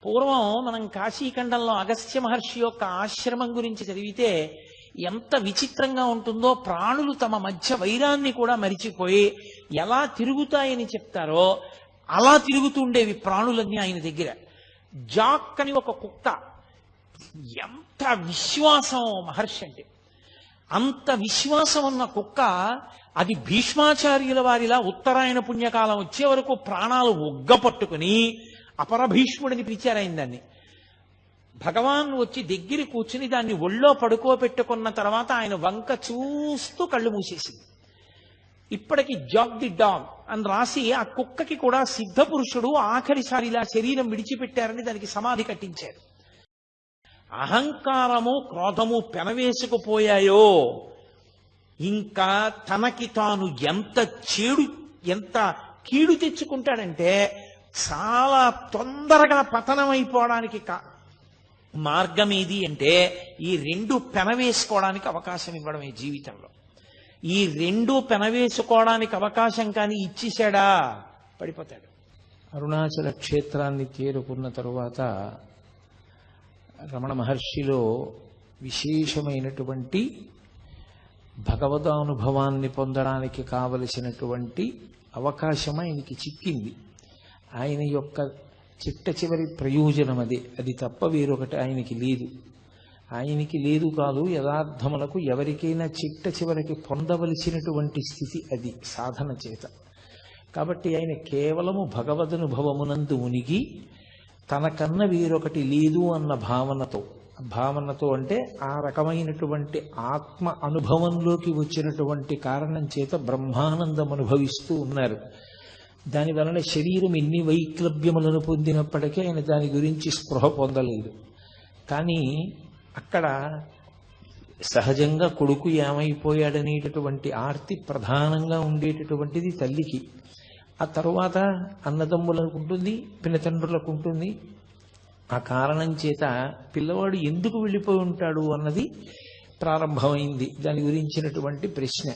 పూర్వం మనం కాశీఖండంలో అగస్త్య మహర్షి యొక్క ఆశ్రమం గురించి చదివితే ఎంత విచిత్రంగా ఉంటుందో, ప్రాణులు తమ మధ్య వైరాన్ని కూడా మరిచిపోయి ఎలా తిరుగుతాయని చెప్తారో అలా తిరుగుతుండేవి ప్రాణులన్నీ ఆయన దగ్గర. జాక్ అని ఒక కుక్క, ఎంత విశ్వాసం మహర్షి అంటే, అంత విశ్వాసం ఉన్న కుక్క అది భీష్మాచార్యుల వారిలా ఉత్తరాయణ పుణ్యకాలం వచ్చే వరకు ప్రాణాలు ఒగ్గపట్టుకుని అపరభీష్ముడిని పిలిచారు ఆయన. దాన్ని భగవాన్ వచ్చి దగ్గర కూర్చుని దాన్ని ఒళ్ళో పడుకోబెట్టుకున్న తర్వాత ఆయన వంక చూస్తూ కళ్ళు మూసేసింది. ఇప్పటికి జాగ్ ది డాగ్ అని రాసి ఆ కుక్కకి కూడా సిద్ధపురుషుడు ఆఖరిసారి ఇలా శరీరం విడిచిపెట్టారని దానికి సమాధి కట్టించారు. అహంకారము క్రోధము పెనవేసుకుపోయాయో ఇంకా తనకి తాను ఎంత కీడు తెచ్చుకుంటాడంటే చాలా తొందరగా పతనమైపోవడానికి మార్గం ఏది అంటే ఈ రెండు పెనవేసుకోవడానికి అవకాశం ఇవ్వడమే జీవితంలో. ఈ రెండు పెనవేసుకోవడానికి అవకాశం కానీ ఇచ్చేశాడా పడిపోతాడు. అరుణాచల క్షేత్రాన్ని చేరుకున్న తరువాత రమణ మహర్షిలో విశేషమైనటువంటి భగవదానుభవాన్ని పొందడానికి కావలసినటువంటి అవకాశం ఆయనకి చిక్కింది. ఆయన యొక్క చిట్ట చివరి ప్రయోజనం అది తప్ప వేరొకటి ఆయనకి లేదు. ఆయనకి లేదు కాదు, యథార్థములకు ఎవరికైనా చిట్ట చివరికి పొందవలసినటువంటి స్థితి అది సాధన చేత. కాబట్టి ఆయన కేవలము భగవదనుభవమునందు ఉనిగి తనకన్నా వేరొకటి లేదు అన్న భావనతో అంటే ఆ రకమైనటువంటి ఆత్మ అనుభవంలోకి వచ్చినటువంటి కారణం చేత బ్రహ్మానందం అనుభవిస్తూ ఉన్నారు. దాని వలన శరీరం ఎన్ని వైక్లభ్యములను పొందినప్పటికీ ఆయన దాని గురించి స్పృహ పొందలేదు. కానీ అక్కడ సహజంగా కొడుకు ఏమైపోయాడనేటటువంటి ఆర్తి ప్రధానంగా ఉండేటటువంటిది తల్లికి. ఆ తరువాత అన్నదమ్ములకు ఉంటుంది, పినతండ్రులకు ఉంటుంది. ఆ కారణం చేత పిల్లవాడు ఎందుకు వెళ్ళిపోయి ఉంటాడు అన్నది ప్రారంభమైంది. దాని గురించినటువంటి ప్రశ్న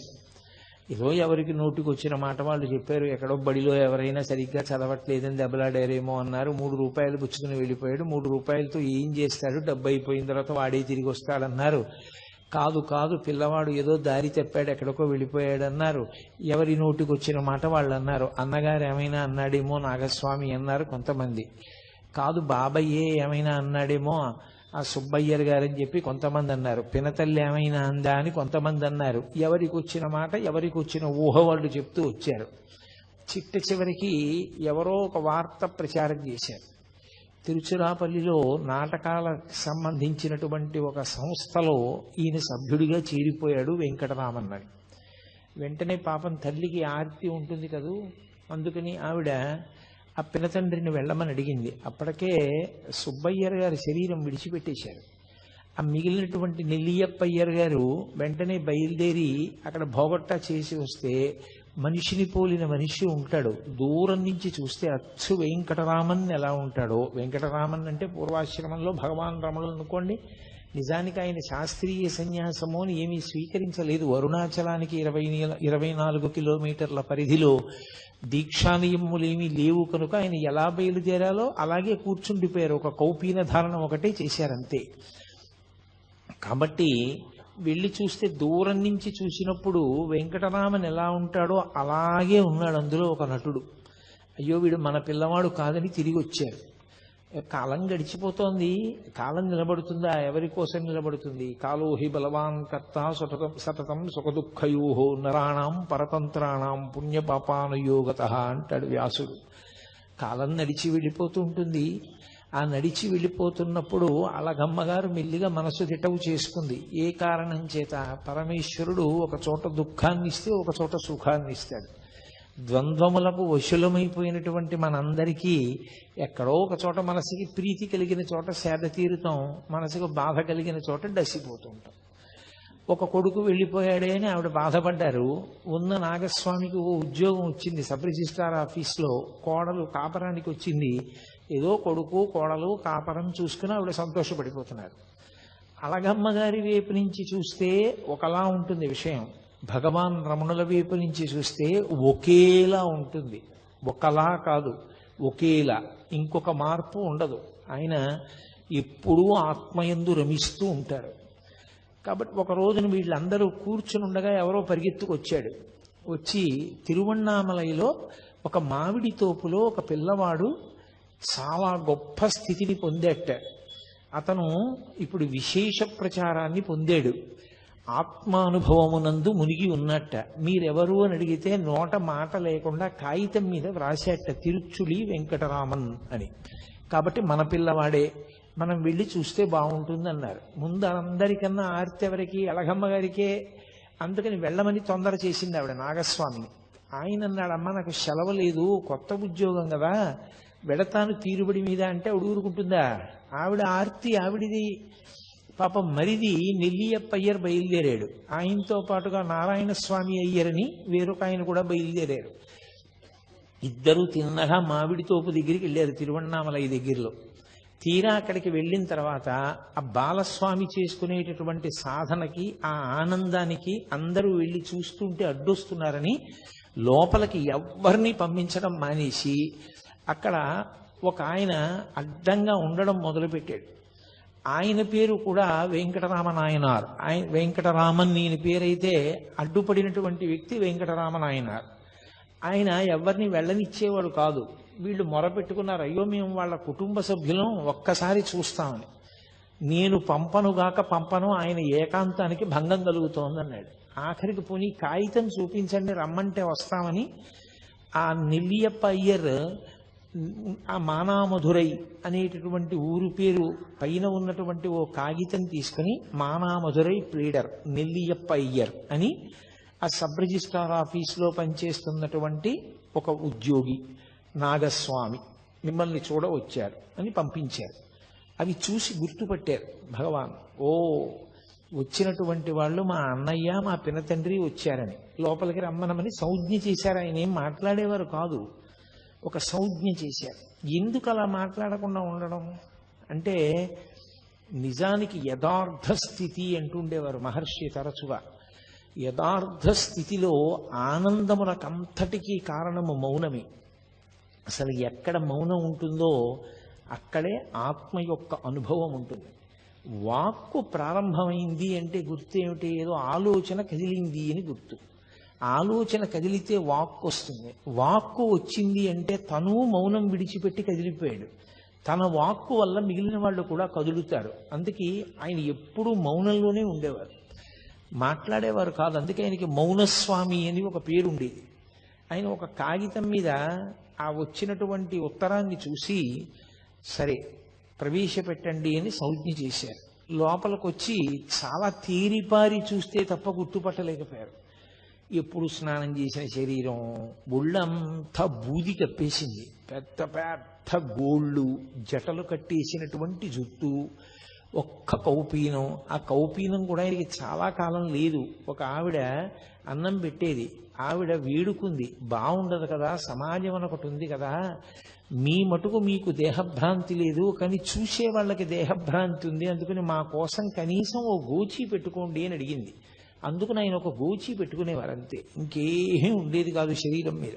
ఏదో ఎవరికి నోటికి వచ్చిన మాట వాళ్ళు చెప్పారు. ఎక్కడో బడిలో ఎవరైనా సరిగ్గా చదవట్లేదని దెబ్బలాడారేమో అన్నారు. 3 రూపాయలు పుచ్చుకుని వెళ్ళిపోయాడు. 3 రూపాయలతో ఏం చేస్తాడు, డబ్బు అయిపోయిన తర్వాత వాడే తిరిగి వస్తాడన్నారు. కాదు పిల్లవాడు ఏదో దారి తప్పాడు, ఎక్కడికో వెళ్ళిపోయాడు అన్నారు. ఎవరి నోటికి వచ్చిన మాట వాళ్ళు అన్నారు. అన్నగారు ఏమైనా అన్నాడేమో నాగస్వామి అన్నారు కొంతమంది. కాదు బాబయ్యే ఏమైనా అన్నాడేమో ఆ సుబ్బయ్యర్ గారని చెప్పి కొంతమంది అన్నారు. పినతల్లి ఏమైనా అందా అని కొంతమంది అన్నారు. ఎవరికి వచ్చిన మాట ఎవరికి వచ్చిన ఊహ వాళ్ళు చెప్తూ వచ్చారు. చిట్ట చివరికి ఎవరో ఒక వార్త ప్రచారం చేశారు. తిరుచిరాపల్లిలో నాటకాలకు సంబంధించినటువంటి ఒక సంస్థలో ఈయన సభ్యుడిగా చేరిపోయాడు వెంకటరామన్నని. వెంటనే పాపం తల్లికి ఆర్తి ఉంటుంది కదూ, అందుకని ఆవిడ ఆ పినతండ్రిని వెళ్ళమని అడిగింది. అప్పటికే సుబ్బయ్యర్ గారి శరీరం విడిచిపెట్టేశారు. ఆ మిగిలినటువంటి నెల్లియప్పయ్యర్ గారు వెంటనే బయలుదేరి అక్కడ భోగొట్టా చేసి వస్తే మనిషిని పోలిన మనిషి ఉంటాడు. దూరం నుంచి చూస్తే అచ్చు వెంకటరామన్ ఎలా ఉంటాడో, వెంకటరామన్ అంటే పూర్వాశ్రమంలో భగవాన్ రమణులు అనుకోండి. నిజానికి ఆయన శాస్త్రీయ సన్యాసము అని ఏమీ స్వీకరించలేదు. అరుణాచలానికి 24 కిలోమీటర్ల పరిధిలో దీక్షానియములేమీ లేవు కనుక ఆయన ఎలా బయలుదేరాలో అలాగే కూర్చుండిపోయారు. ఒక కౌపీన ధారణ ఒకటే చేశారంతే. కాబట్టి వెళ్ళి చూస్తే దూరం నుంచి చూసినప్పుడు వెంకటరామన్ ఎలా ఉంటాడో అలాగే ఉన్నాడు. అందులో ఒక నటుడు. అయ్యో వీడు మన పిల్లవాడు కాదని తిరిగి వచ్చారు. కాలం గడిచిపోతోంది, కాలం నిలబడుతుందా? ఎవరి కోసం నిలబడుతుంది? కాలోహి బలవాన్ కర్త సతతం సుఖదుఃఖయోహో నరాణం పరతంత్రాణం పుణ్యపాపానుయోగత అంటాడు వ్యాసుడు. కాలం నడిచి వెళ్ళిపోతూ ఉంటుంది. ఆ నడిచి వెళ్ళిపోతున్నప్పుడు అలగమ్మగారు మెల్లిగా మనసు దిటవు చేసుకుంది. ఏ కారణం చేత? పరమేశ్వరుడు ఒక చోట దుఃఖాన్ని ఇస్తే ఒక చోట సుఖాన్ని ఇస్తాడు. ద్వంద్వములకు వశులమైపోయినటువంటి మనందరికీ ఎక్కడో ఒక చోట మనసుకి ప్రీతి కలిగిన చోట సేద తీరుతాం, మనసుకు బాధ కలిగిన చోట డసిపోతూ ఉంటాం. ఒక కొడుకు వెళ్ళిపోయాడే అని ఆవిడ బాధపడ్డారు. ఉన్న నాగస్వామికి ఓ ఉద్యోగం వచ్చింది సబ్ రిజిస్ట్రార్ ఆఫీస్లో. కోడలు కాపరానికి వచ్చింది. ఏదో కొడుకు కోడలు కాపరం చూసుకుని ఆవిడ సంతోషపడిపోతున్నారు. అలగమ్మగారి వైపు నుంచి చూస్తే ఒకలా ఉంటుంది విషయం. భగవాన్ రమణుల వైపు నుంచి చూస్తే ఒకేలా ఉంటుంది. ఒకలా కాదు, ఒకేలా, ఇంకొక మార్పు ఉండదు. ఆయన ఎప్పుడూ ఆత్మయందు రమిస్తూ ఉంటారు. కాబట్టి ఒక రోజున వీళ్ళందరూ కూర్చుని ఉండగా ఎవరో పరిగెత్తుకొచ్చాడు. వచ్చి తిరువణ్ణామలైలో ఒక మామిడి తోపులో ఒక పిల్లవాడు చాలా గొప్ప స్థితిని పొందేట. అతను ఇప్పుడు విశేష ప్రచారాన్ని పొందాడు. ఆత్మానుభవమునందు మునిగి ఉన్నట్ట. మీరెవరు అని అడిగితే నోట మాట లేకుండా కాగితం మీద వ్రాసేట తిరుచులి వెంకటరామన్ అని. కాబట్టి మన పిల్లవాడే, మనం వెళ్ళి చూస్తే బాగుంటుంది అన్నారు. ముందు అందరికన్నా ఆర్తి ఎవరికి? అలగమ్మ గారికే. అందుకని వెళ్ళమని తొందర చేసింది ఆవిడ నాగస్వామిని. ఆయన అన్నాడు, అమ్మ నాకు సెలవు లేదు, కొత్త ఉద్యోగం కదా, వెడతాను తీరుబడి మీద అంటే ఊరుకుంటుందా? ఆవిడ ఆర్తి ఆవిడిది. పాపం మరిది నెల్లియప్ప అయ్యర్ బయలుదేరాడు. ఆయనతో పాటుగా నారాయణ స్వామి అయ్యరని వేరొక ఆయన కూడా బయలుదేరారు. ఇద్దరు తిన్నగా మామిడి తోపు దగ్గరికి వెళ్ళారు తిరువణ్ణామలై దగ్గరలో. తీరా అక్కడికి వెళ్ళిన తర్వాత ఆ బాలస్వామి చేసుకునేటటువంటి సాధనకి, ఆ ఆనందానికి అందరూ వెళ్ళి చూస్తుంటే అడ్డొస్తున్నారని లోపలికి ఎవ్వరిని పంపించడం మానేసి అక్కడ ఒక ఆయన అడ్డంగా ఉండడం మొదలుపెట్టాడు. ఆయన పేరు కూడా వెంకటరామనాయనార్. ఆయన వెంకటరామన్ ఈయన పేరైతే అడ్డుపడినటువంటి వ్యక్తి వెంకటరామనాయనార్. ఆయన ఎవరిని వెళ్ళనిచ్చేవాడు కాదు. వీళ్ళు మొరపెట్టుకున్నారు, అయ్యో మేము వాళ్ళ కుటుంబ సభ్యులం, ఒక్కసారి చూస్తామని. నేను పంపను, ఆయన ఏకాంతానికి భంగం కలుగుతోందన్నాడు. ఆఖరికి పోనీ కాగితం చూపించండి, రమ్మంటే వస్తామని ఆ నెల్లియప్ప అయ్యర్ ఆ మానామధురై అనేటటువంటి ఊరు పేరు పైన ఉన్నటువంటి ఓ కాగితం తీసుకుని మానామధురై ప్లీడర్ నెల్లియప్ప అయ్యర్ అని ఆ సబ్ రిజిస్ట్రార్ ఆఫీసులో పనిచేస్తున్నటువంటి ఒక ఉద్యోగి నాగస్వామి మిమ్మల్ని చూడ వచ్చారు అని పంపించారు. అవి చూసి గుర్తుపట్టారు భగవాన్. ఓ, వచ్చినటువంటి వాళ్ళు మా అన్నయ్య మా పినతండ్రి వచ్చారని లోపలికి రమ్మనమని సంజ్ఞ చేశారు. ఆయన ఏం మాట్లాడేవారు కాదు, ఒక సంజ్ఞ చేశారు. ఎందుకు అలా మాట్లాడకుండా ఉండడం అంటే, నిజానికి యథార్థ స్థితి అంటుండేవారు మహర్షి తరచుగా. యథార్థ స్థితిలో ఆనందములకంతటికీ కారణము మౌనమే. అసలు ఎక్కడ మౌనం ఉంటుందో అక్కడే ఆత్మ యొక్క అనుభవం ఉంటుంది. వాక్కు ప్రారంభమైంది అంటే గుర్తు ఏమిటి? ఏదో ఆలోచన కదిలింది అని గుర్తు. ఆలోచన కదిలితే వాక్కు వస్తుంది. వాక్కు వచ్చింది అంటే తను మౌనం విడిచిపెట్టి కదిలిపోయాడు. తన వాక్కు వల్ల మిగిలిన వాళ్ళు కూడా కదులుతారు. అందుకే ఆయన ఎప్పుడూ మౌనంలోనే ఉండేవారు, మాట్లాడేవారు కాదు. అందుకే ఆయనకి మౌనస్వామి అని ఒక పేరు ఉండేది. ఆయన ఒక కాగితం మీద ఆ వచ్చినటువంటి ఉత్తరాన్ని చూసి సరే ప్రవేశపెట్టండి అని సంజ్ఞ చేశారు. లోపలికి వచ్చి చాలా తేరిపారి చూస్తే తప్ప గుర్తుపట్టలేకపోయారు. ఎప్పుడు స్నానం చేసిన శరీరం, ఒళ్ళంతా బూది కప్పేసింది, పెద్ద పెద్ద గోళ్ళు, జటలు కట్టేసినటువంటి జుట్టు, ఒక్క కౌపీనం. ఆ కౌపీనం కూడా ఆయనకి చాలా కాలం లేదు. ఒక ఆవిడ అన్నం పెట్టేది, ఆవిడ వేడుకుంది, బాగుండదు కదా, సమాజం అని ఒకటి ఉంది కదా, మీ మటుకు మీకు దేహభ్రాంతి లేదు, కానీ చూసే వాళ్ళకి దేహభ్రాంతి ఉంది, అందుకని మా కోసం కనీసం ఓ గోచి పెట్టుకోండి అని అడిగింది. అందుకని ఆయన ఒక గోచి పెట్టుకునేవారు అంతే, ఇంకేం ఉండేది కాదు శరీరం మీద.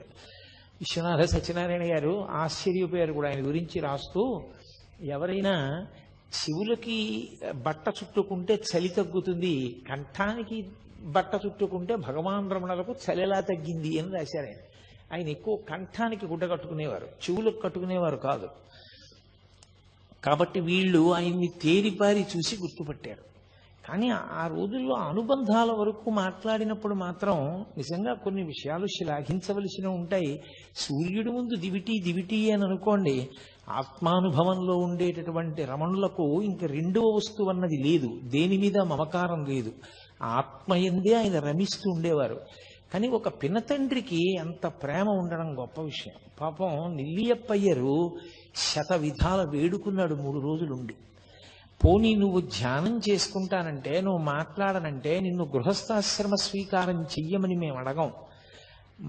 విశ్వనాథ సత్యనారాయణ గారు ఆశ్చర్యపోయారు కూడా ఆయన గురించి రాస్తూ. ఎవరైనా శివులకి బట్ట చుట్టుకుంటే చలి తగ్గుతుంది, కంఠానికి బట్ట చుట్టుకుంటే భగవాన్ రమణలకు చలి ఎలా తగ్గింది అని రాశారు ఆయన. ఆయన ఎక్కువ కంఠానికి గుడ్డ కట్టుకునేవారు, చెవులకు కట్టుకునేవారు కాదు. కాబట్టి వీళ్ళు ఆయన్ని తేరిపారి చూసి గుర్తుపట్టారు. కానీ ఆ రోజుల్లో అనుబంధాల వరకు మాట్లాడినప్పుడు మాత్రం నిజంగా కొన్ని విషయాలు శ్లాఘించవలసిన ఉంటాయి. సూర్యుడి ముందు దివిటి అని అనుకోండి, ఆత్మానుభవంలో ఉండేటటువంటి రమణులకు ఇంక రెండవ వస్తువు అన్నది లేదు, దేని మీద మమకారం లేదు, ఆత్మయందే ఆయన రమిస్తూ ఉండేవారు. కానీ ఒక పినతండ్రికి అంత ప్రేమ ఉండడం గొప్ప విషయం. పాపం నెల్లియప్పయ్యరు శత విధాల వేడుకున్నాడు 3 రోజులుండి. పోనీ నువ్వు ధ్యానం చేసుకుంటానంటే, నువ్వు మాట్లాడనంటే నిన్ను గృహస్థాశ్రమ స్వీకారం చెయ్యమని మేము అడగం.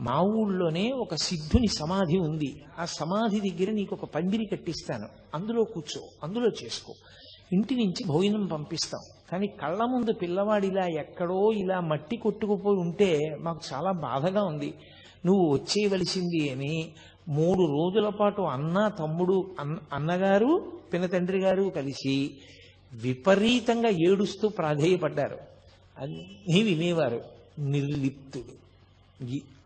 మా ఊళ్ళోనే ఒక సిద్ధుని సమాధి ఉంది, ఆ సమాధి దగ్గర నీకు ఒక పందిరి కట్టిస్తాను, అందులో కూర్చో, అందులో చేసుకో, ఇంటి నుంచి భోజనం పంపిస్తాం. కానీ కళ్ళ ముందు పిల్లవాడిలా ఎక్కడో ఇలా మట్టి కొట్టుకుపోయి ఉంటే మాకు చాలా బాధగా ఉంది, నువ్వు వచ్చేయవలసింది అని 3 రోజుల పాటు అన్న తమ్ముడు అన్నగారు పినతండ్రి గారు కలిసి విపరీతంగా ఏడుస్తూ ప్రాధేయపడ్డారు. అన్నీ వినేవారు. నిర్లిప్తుడు.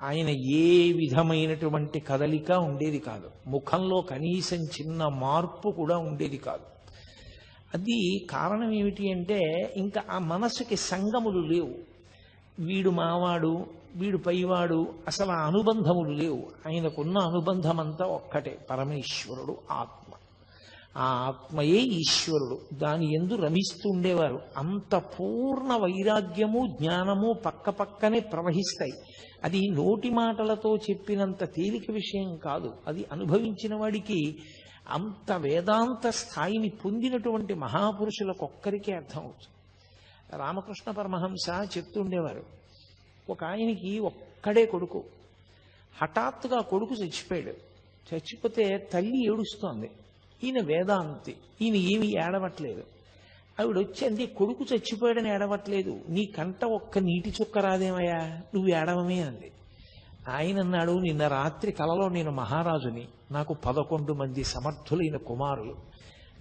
ఆయన ఏ విధమైనటువంటి కదలిక ఉండేది కాదు. ముఖంలో కనీసం చిన్న మార్పు కూడా ఉండేది కాదు. అది కారణం ఏమిటి అంటే ఇంకా ఆ మనసుకి సంగములు లేవు. వీడు మావాడు, వీడు పైవాడు, అసలు ఆ అనుబంధములు లేవు. ఆయనకున్న అనుబంధం అంతా ఒక్కటే, పరమేశ్వరుడు ఆత్మ. ఆ ఆత్మయే ఈశ్వరుడు. దాని యందు రమిస్తూ ఉండేవారు. అంత పూర్ణ వైరాగ్యము జ్ఞానము పక్కపక్కనే ప్రవహిస్తాయి. అది నోటి మాటలతో చెప్పినంత తేలిక విషయం కాదు. అది అనుభవించిన వాడికి, అంత వేదాంత స్థాయిని పొందినటువంటి మహాపురుషులకొక్కరికే అర్థమవుతుంది. రామకృష్ణ పరమహంస చెప్తుండేవారు, ఒక ఆయనకి ఒక్కడే కొడుకు. హఠాత్తుగా కొడుకు చచ్చిపోయాడు. చచ్చిపోతే తల్లి ఏడుస్తోంది. ఈయన వేదాంతి, ఈయన ఏమీ ఏడవట్లేదు. ఆవిడ వచ్చి కొడుకు చచ్చిపోయాడని ఏడవట్లేదు, నీ కంట ఒక్క నీటి చుక్క రాదేమయ్యా, నువ్వు ఏడవమే అంది. ఆయన అన్నాడు, నిన్న రాత్రి కలలో నేను మహారాజుని, నాకు 11 మంది సమర్థులైన కుమారులు.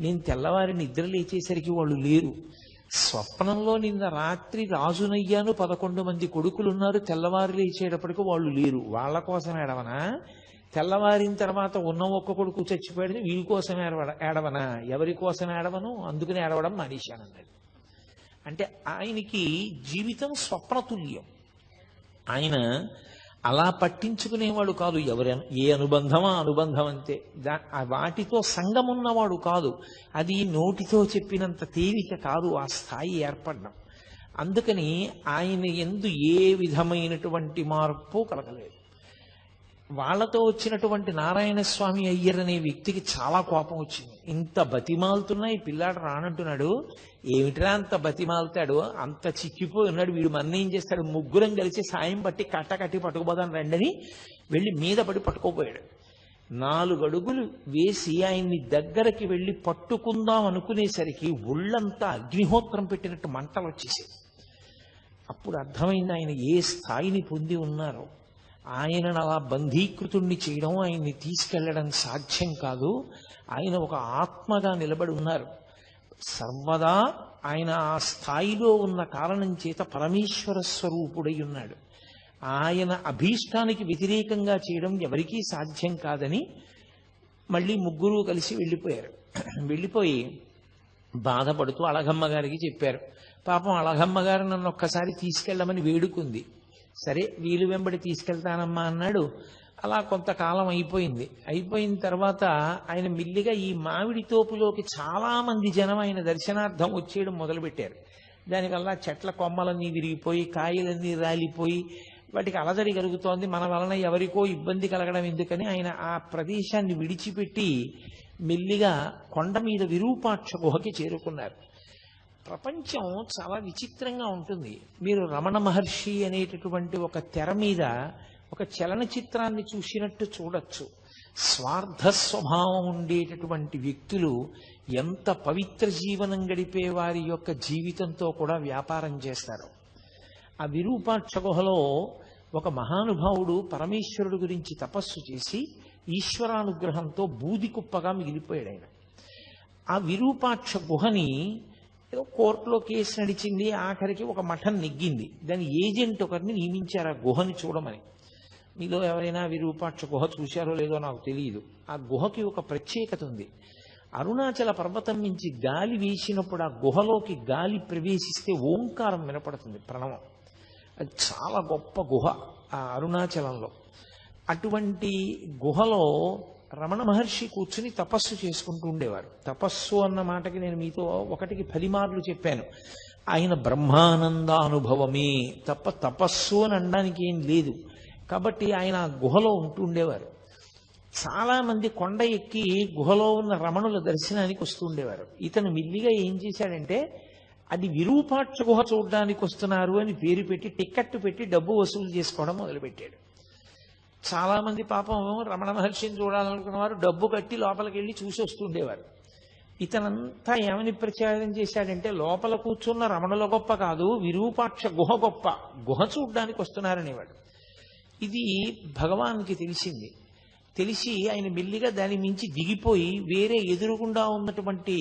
నేను తెల్లవారి నిద్ర లేచేసరికి వాళ్ళు లేరు. స్వప్నంలో నిన్న రాత్రి రాజునయ్యాను, 11 మంది కొడుకులున్నారు, తెల్లవారు లేచేటప్పటికి వాళ్ళు లేరు. వాళ్ళ కోసం ఏడవనా? తెల్లవారిన తర్వాత ఉన్న ఒక్క కొడుకు చచ్చిపోయాడని వీరి కోసం ఏడవనా? ఎవరి కోసం ఏడవను, అందుకని ఏడవడం మానేశానన్నాడు. అంటే ఆయనకి జీవితం స్వప్నతుల్యం. ఆయన అలా పట్టించుకునేవాడు కాదు. ఏ అనుబంధమా అనుబంధం అంతే. వాటితో సంగమున్నవాడు కాదు. అది నోటితో చెప్పినంత తేలిక కాదు ఆ స్థాయి ఏర్పడడం. అందుకని ఆయన యందు ఏ విధమైనటువంటి మార్పు కలగలేదు. వాళ్లతో వచ్చినటువంటి నారాయణ స్వామి అయ్యర్ అనే వ్యక్తికి చాలా కోపం వచ్చింది. ఇంత బతిమాలుతున్నా ఈ పిల్లాడు రానంటున్నాడు, ఏమిట్రా అంత బతిమాలుతాడు, అంత చిక్కిపోయి ఉన్నాడు, వీడు మన ఏం చేస్తాడు, ముగ్గురం కలిసి సాయం పట్టి కట్టి పట్టుకుపోదాం రండని వెళ్ళి మీద పడి పట్టుకోపోయాడు. 4 అడుగులు వేసి ఆయన్ని దగ్గరికి వెళ్ళి పట్టుకుందాం అనుకునేసరికి ఒళ్ళంతా అగ్నిహోత్రం పెట్టినట్టు మంటలు వచ్చేసాయి. అప్పుడు అర్థమైంది ఆయన ఏ స్థాయిని పొంది ఉన్నారో. ఆయనను అలా బంధీకృతుణ్ణి చేయడం, ఆయన్ని తీసుకెళ్లడం సాధ్యం కాదు. ఆయన ఒక ఆత్మగా నిలబడి ఉన్నారు. సర్వదా ఆయన ఆ స్థాయిలో ఉన్న కారణం చేత పరమేశ్వర స్వరూపుడై ఉన్నాడు. ఆయన అభీష్టానికి వ్యతిరేకంగా చేయడం ఎవరికీ సాధ్యం కాదని మళ్ళీ ముగ్గురు కలిసి వెళ్ళిపోయారు. వెళ్ళిపోయి బాధపడుతూ అళగమ్మ గారికి చెప్పారు. పాపం అళగమ్మ గారు నన్ను ఒక్కసారి తీసుకెళ్ళమని వేడుకుంది. సరే వీలు వెంబడి తీసుకెళ్తానమ్మా అన్నాడు. అలా కొంతకాలం అయిపోయింది. అయిపోయిన తర్వాత ఆయన మిల్లిగా ఈ మామిడి తోపులోకి చాలా మంది జనం ఆయన దర్శనార్థం వచ్చేయడం మొదలుపెట్టారు. దానివల్ల చెట్ల కొమ్మలన్నీ విరిగిపోయి, కాయలన్నీ రాలిపోయి, వాటికి అలజడి కలుగుతోంది. మన వలన ఎవరికో ఇబ్బంది కలగడం ఎందుకని ఆయన ఆ ప్రదేశాన్ని విడిచిపెట్టి మెల్లిగా కొండ మీద విరూపాక్ష గుహకి చేరుకున్నారు. ప్రపంచం చాలా విచిత్రంగా ఉంటుంది. మీరు రమణ మహర్షి అనేటటువంటి ఒక తెర మీద ఒక చలనచిత్రాన్ని చూసినట్టు చూడొచ్చు. స్వార్థ స్వభావం ఉండేటటువంటి వ్యక్తులు ఎంత పవిత్ర జీవనం గడిపే వారి యొక్క జీవితంతో కూడా వ్యాపారం చేస్తారు. ఆ విరూపాక్ష గుహలో ఒక మహానుభావుడు పరమేశ్వరుడు గురించి తపస్సు చేసి ఈశ్వరానుగ్రహంతో బూది కుప్పగా మిగిలిపోయాడు ఆయన. ఆ విరూపాక్ష గుహని ఏదో కోర్టులో కేసు నడిచింది, ఆఖరికి ఒక మఠం నెగ్గింది. దాని ఏజెంట్ ఒకరిని నియమించారు ఆ గుహని చూడమని. మీలో ఎవరైనా విరూపాక్ష గుహ చూశారో లేదో నాకు తెలియదు. ఆ గుహకి ఒక ప్రత్యేకత ఉంది. అరుణాచల పర్వతం నుంచి గాలి వీసినప్పుడు ఆ గుహలోకి గాలి ప్రవేశిస్తే ఓంకారం వినపడుతుంది, ప్రణవం. అది చాలా గొప్ప గుహ ఆ అరుణాచలంలో. అటువంటి గుహలో రమణ మహర్షి కూర్చుని తపస్సు చేసుకుంటూ ఉండేవారు. తపస్సు అన్న మాటకి నేను మీతో 1కి 10 మార్లు చెప్పాను. ఆయన బ్రహ్మానందానుభవమే తప్ప తపస్సు అని అనడానికి ఏం లేదు. కాబట్టి ఆయన గుహలో ఉంటూ ఉండేవారు. చాలా మంది కొండ ఎక్కి గుహలో ఉన్న రమణుల దర్శనానికి వస్తూ ఉండేవారు. ఇతను మిల్లిగా ఏం చేశాడంటే, అది విరూపాక్ష గుహ చూడడానికి వస్తున్నారు అని పేరు పెట్టి టిక్కెట్ పెట్టి డబ్బు వసూలు చేసుకోవడం మొదలుపెట్టాడు. చాలా మంది పాపం రమణ మహర్షిని చూడాలనుకున్న వారు డబ్బు కట్టి లోపలికి వెళ్ళి చూసి వస్తుండేవారు. ఇతనంతా ఏమని ప్రచారం చేశాడంటే, లోపల కూర్చున్న రమణుల గొప్ప కాదు, విరూపాక్ష గుహ గొప్ప, గుహ చూడ్డానికి వస్తున్నారనేవాడు. ఇది భగవాన్కి తెలిసింది. తెలిసి ఆయన మెల్లిగా దాని మించి దిగిపోయి వేరే ఎదురుగుండా ఉన్నటువంటి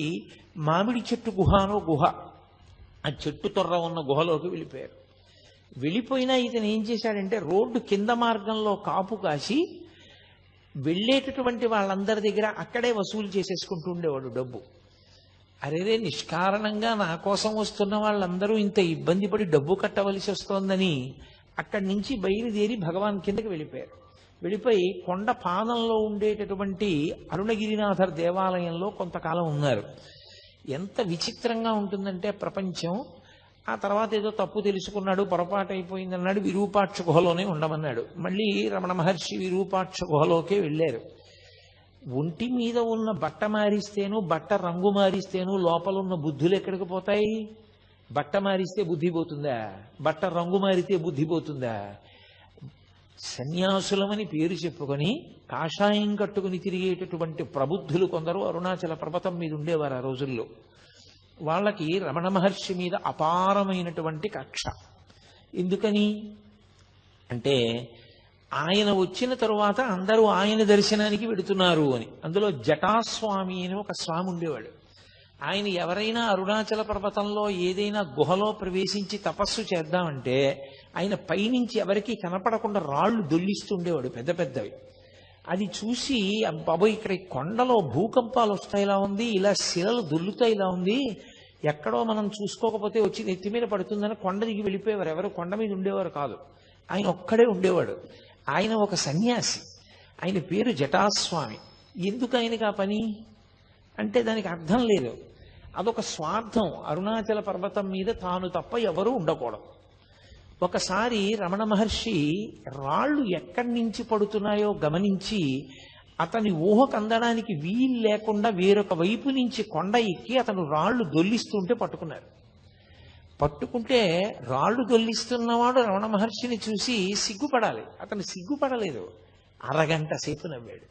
మామిడి చెట్టు గుహనో గుహ, ఆ చెట్టు తొర్ర ఉన్న గుహలోకి వెళ్ళిపోయారు. వెళ్ళిపోయినా ఇతను ఏం చేశాడంటే రోడ్డు కింద మార్గంలో కాపు కాసి వెళ్ళేటటువంటి వాళ్ళందరి దగ్గర అక్కడే వసూలు చేసేసుకుంటూ ఉండేవాడు డబ్బు. అరేరే, నిష్కారణంగా నా కోసం వస్తున్న వాళ్ళందరూ ఇంత ఇబ్బంది పడి డబ్బు కట్టవలసి వస్తోందని అక్కడి నుంచి బయలుదేరి భగవాన్ కిందకి వెళ్ళిపోయారు. వెళ్ళిపోయి కొండ పాదంలో ఉండేటటువంటి అరుణగిరినాథర్ దేవాలయంలో కొంతకాలం ఉన్నారు. ఎంత విచిత్రంగా ఉంటుందంటే ప్రపంచం. ఆ తర్వాత ఏదో తప్పు తెలుసుకున్నాడు, పొరపాటు అయిపోయిందన్నాడు, విరూపాక్ష గుహలోనే ఉండమన్నాడు. మళ్ళీ రమణ మహర్షి విరూపాక్ష గుహలోకే వెళ్ళారు. ఒంటి మీద ఉన్న బట్ట మారిస్తేను, బట్ట రంగు మారిస్తేను లోపల ఉన్న బుద్ధులు ఎక్కడికి పోతాయి? బట్ట మారిస్తే బుద్ధి పోతుందా? బట్ట రంగు మారితే బుద్ధి పోతుందా? సన్యాసులమని పేరు చెప్పుకొని కాషాయం కట్టుకుని తిరిగేటటువంటి ప్రబుద్ధులు కొందరు అరుణాచల పర్వతం మీద ఉండేవారు ఆ రోజుల్లో. వాళ్ళకి రమణ మహర్షి మీద అపారమైనటువంటి కక్ష. ఎందుకని అంటే ఆయన వచ్చిన తరువాత అందరూ ఆయన దర్శనానికి వెడుతున్నారు అని. అందులో జటాస్వామి అని ఒక స్వామి ఉండేవాడు. ఆయన ఎవరైనా అరుణాచల పర్వతంలో ఏదైనా గుహలో ప్రవేశించి తపస్సు చేద్దామంటే ఆయన పైనుంచి ఎవరికీ కనపడకుండా రాళ్లు దొల్లిస్తూ ఉండేవాడు, పెద్ద పెద్దవి. అది చూసి బాబోయ్, ఇక్కడ ఈ కొండలో భూకంపాలు వస్తాయిలా ఉంది, ఇలా శిలలు దొల్లుతాయిలా ఉంది, ఎక్కడో మనం చూసుకోకపోతే వచ్చి నెత్తి మీద పడుతుందని కొండ దిగి వెళ్ళిపోయేవారు. ఎవరు కొండ మీద ఉండేవారు కాదు, ఆయన ఒక్కడే ఉండేవాడు. ఆయన ఒక సన్యాసి, ఆయన పేరు జటాస్వామి. ఎందుకు ఆయనకి ఆ పని అంటే దానికి అర్థం లేదు. అదొక స్వార్థం. అరుణాచల పర్వతం మీద తాను తప్ప ఎవరూ ఉండకూడదు. ఒకసారి రమణ మహర్షి రాళ్ళు ఎక్కడి నుంచి పడుతున్నాయో గమనించి అతని ఊహకు అందడానికి వీలు లేకుండా వేరొక వైపు నుంచి కొండ ఎక్కి అతను రాళ్లు దొల్లిస్తుంటే పట్టుకున్నారు. పట్టుకుంటే రాళ్లు దొల్లిస్తున్నవాడు రమణ మహర్షిని చూసి సిగ్గుపడాలి. అతను సిగ్గుపడలేదు. అరగంట సేపు నవ్వాడు.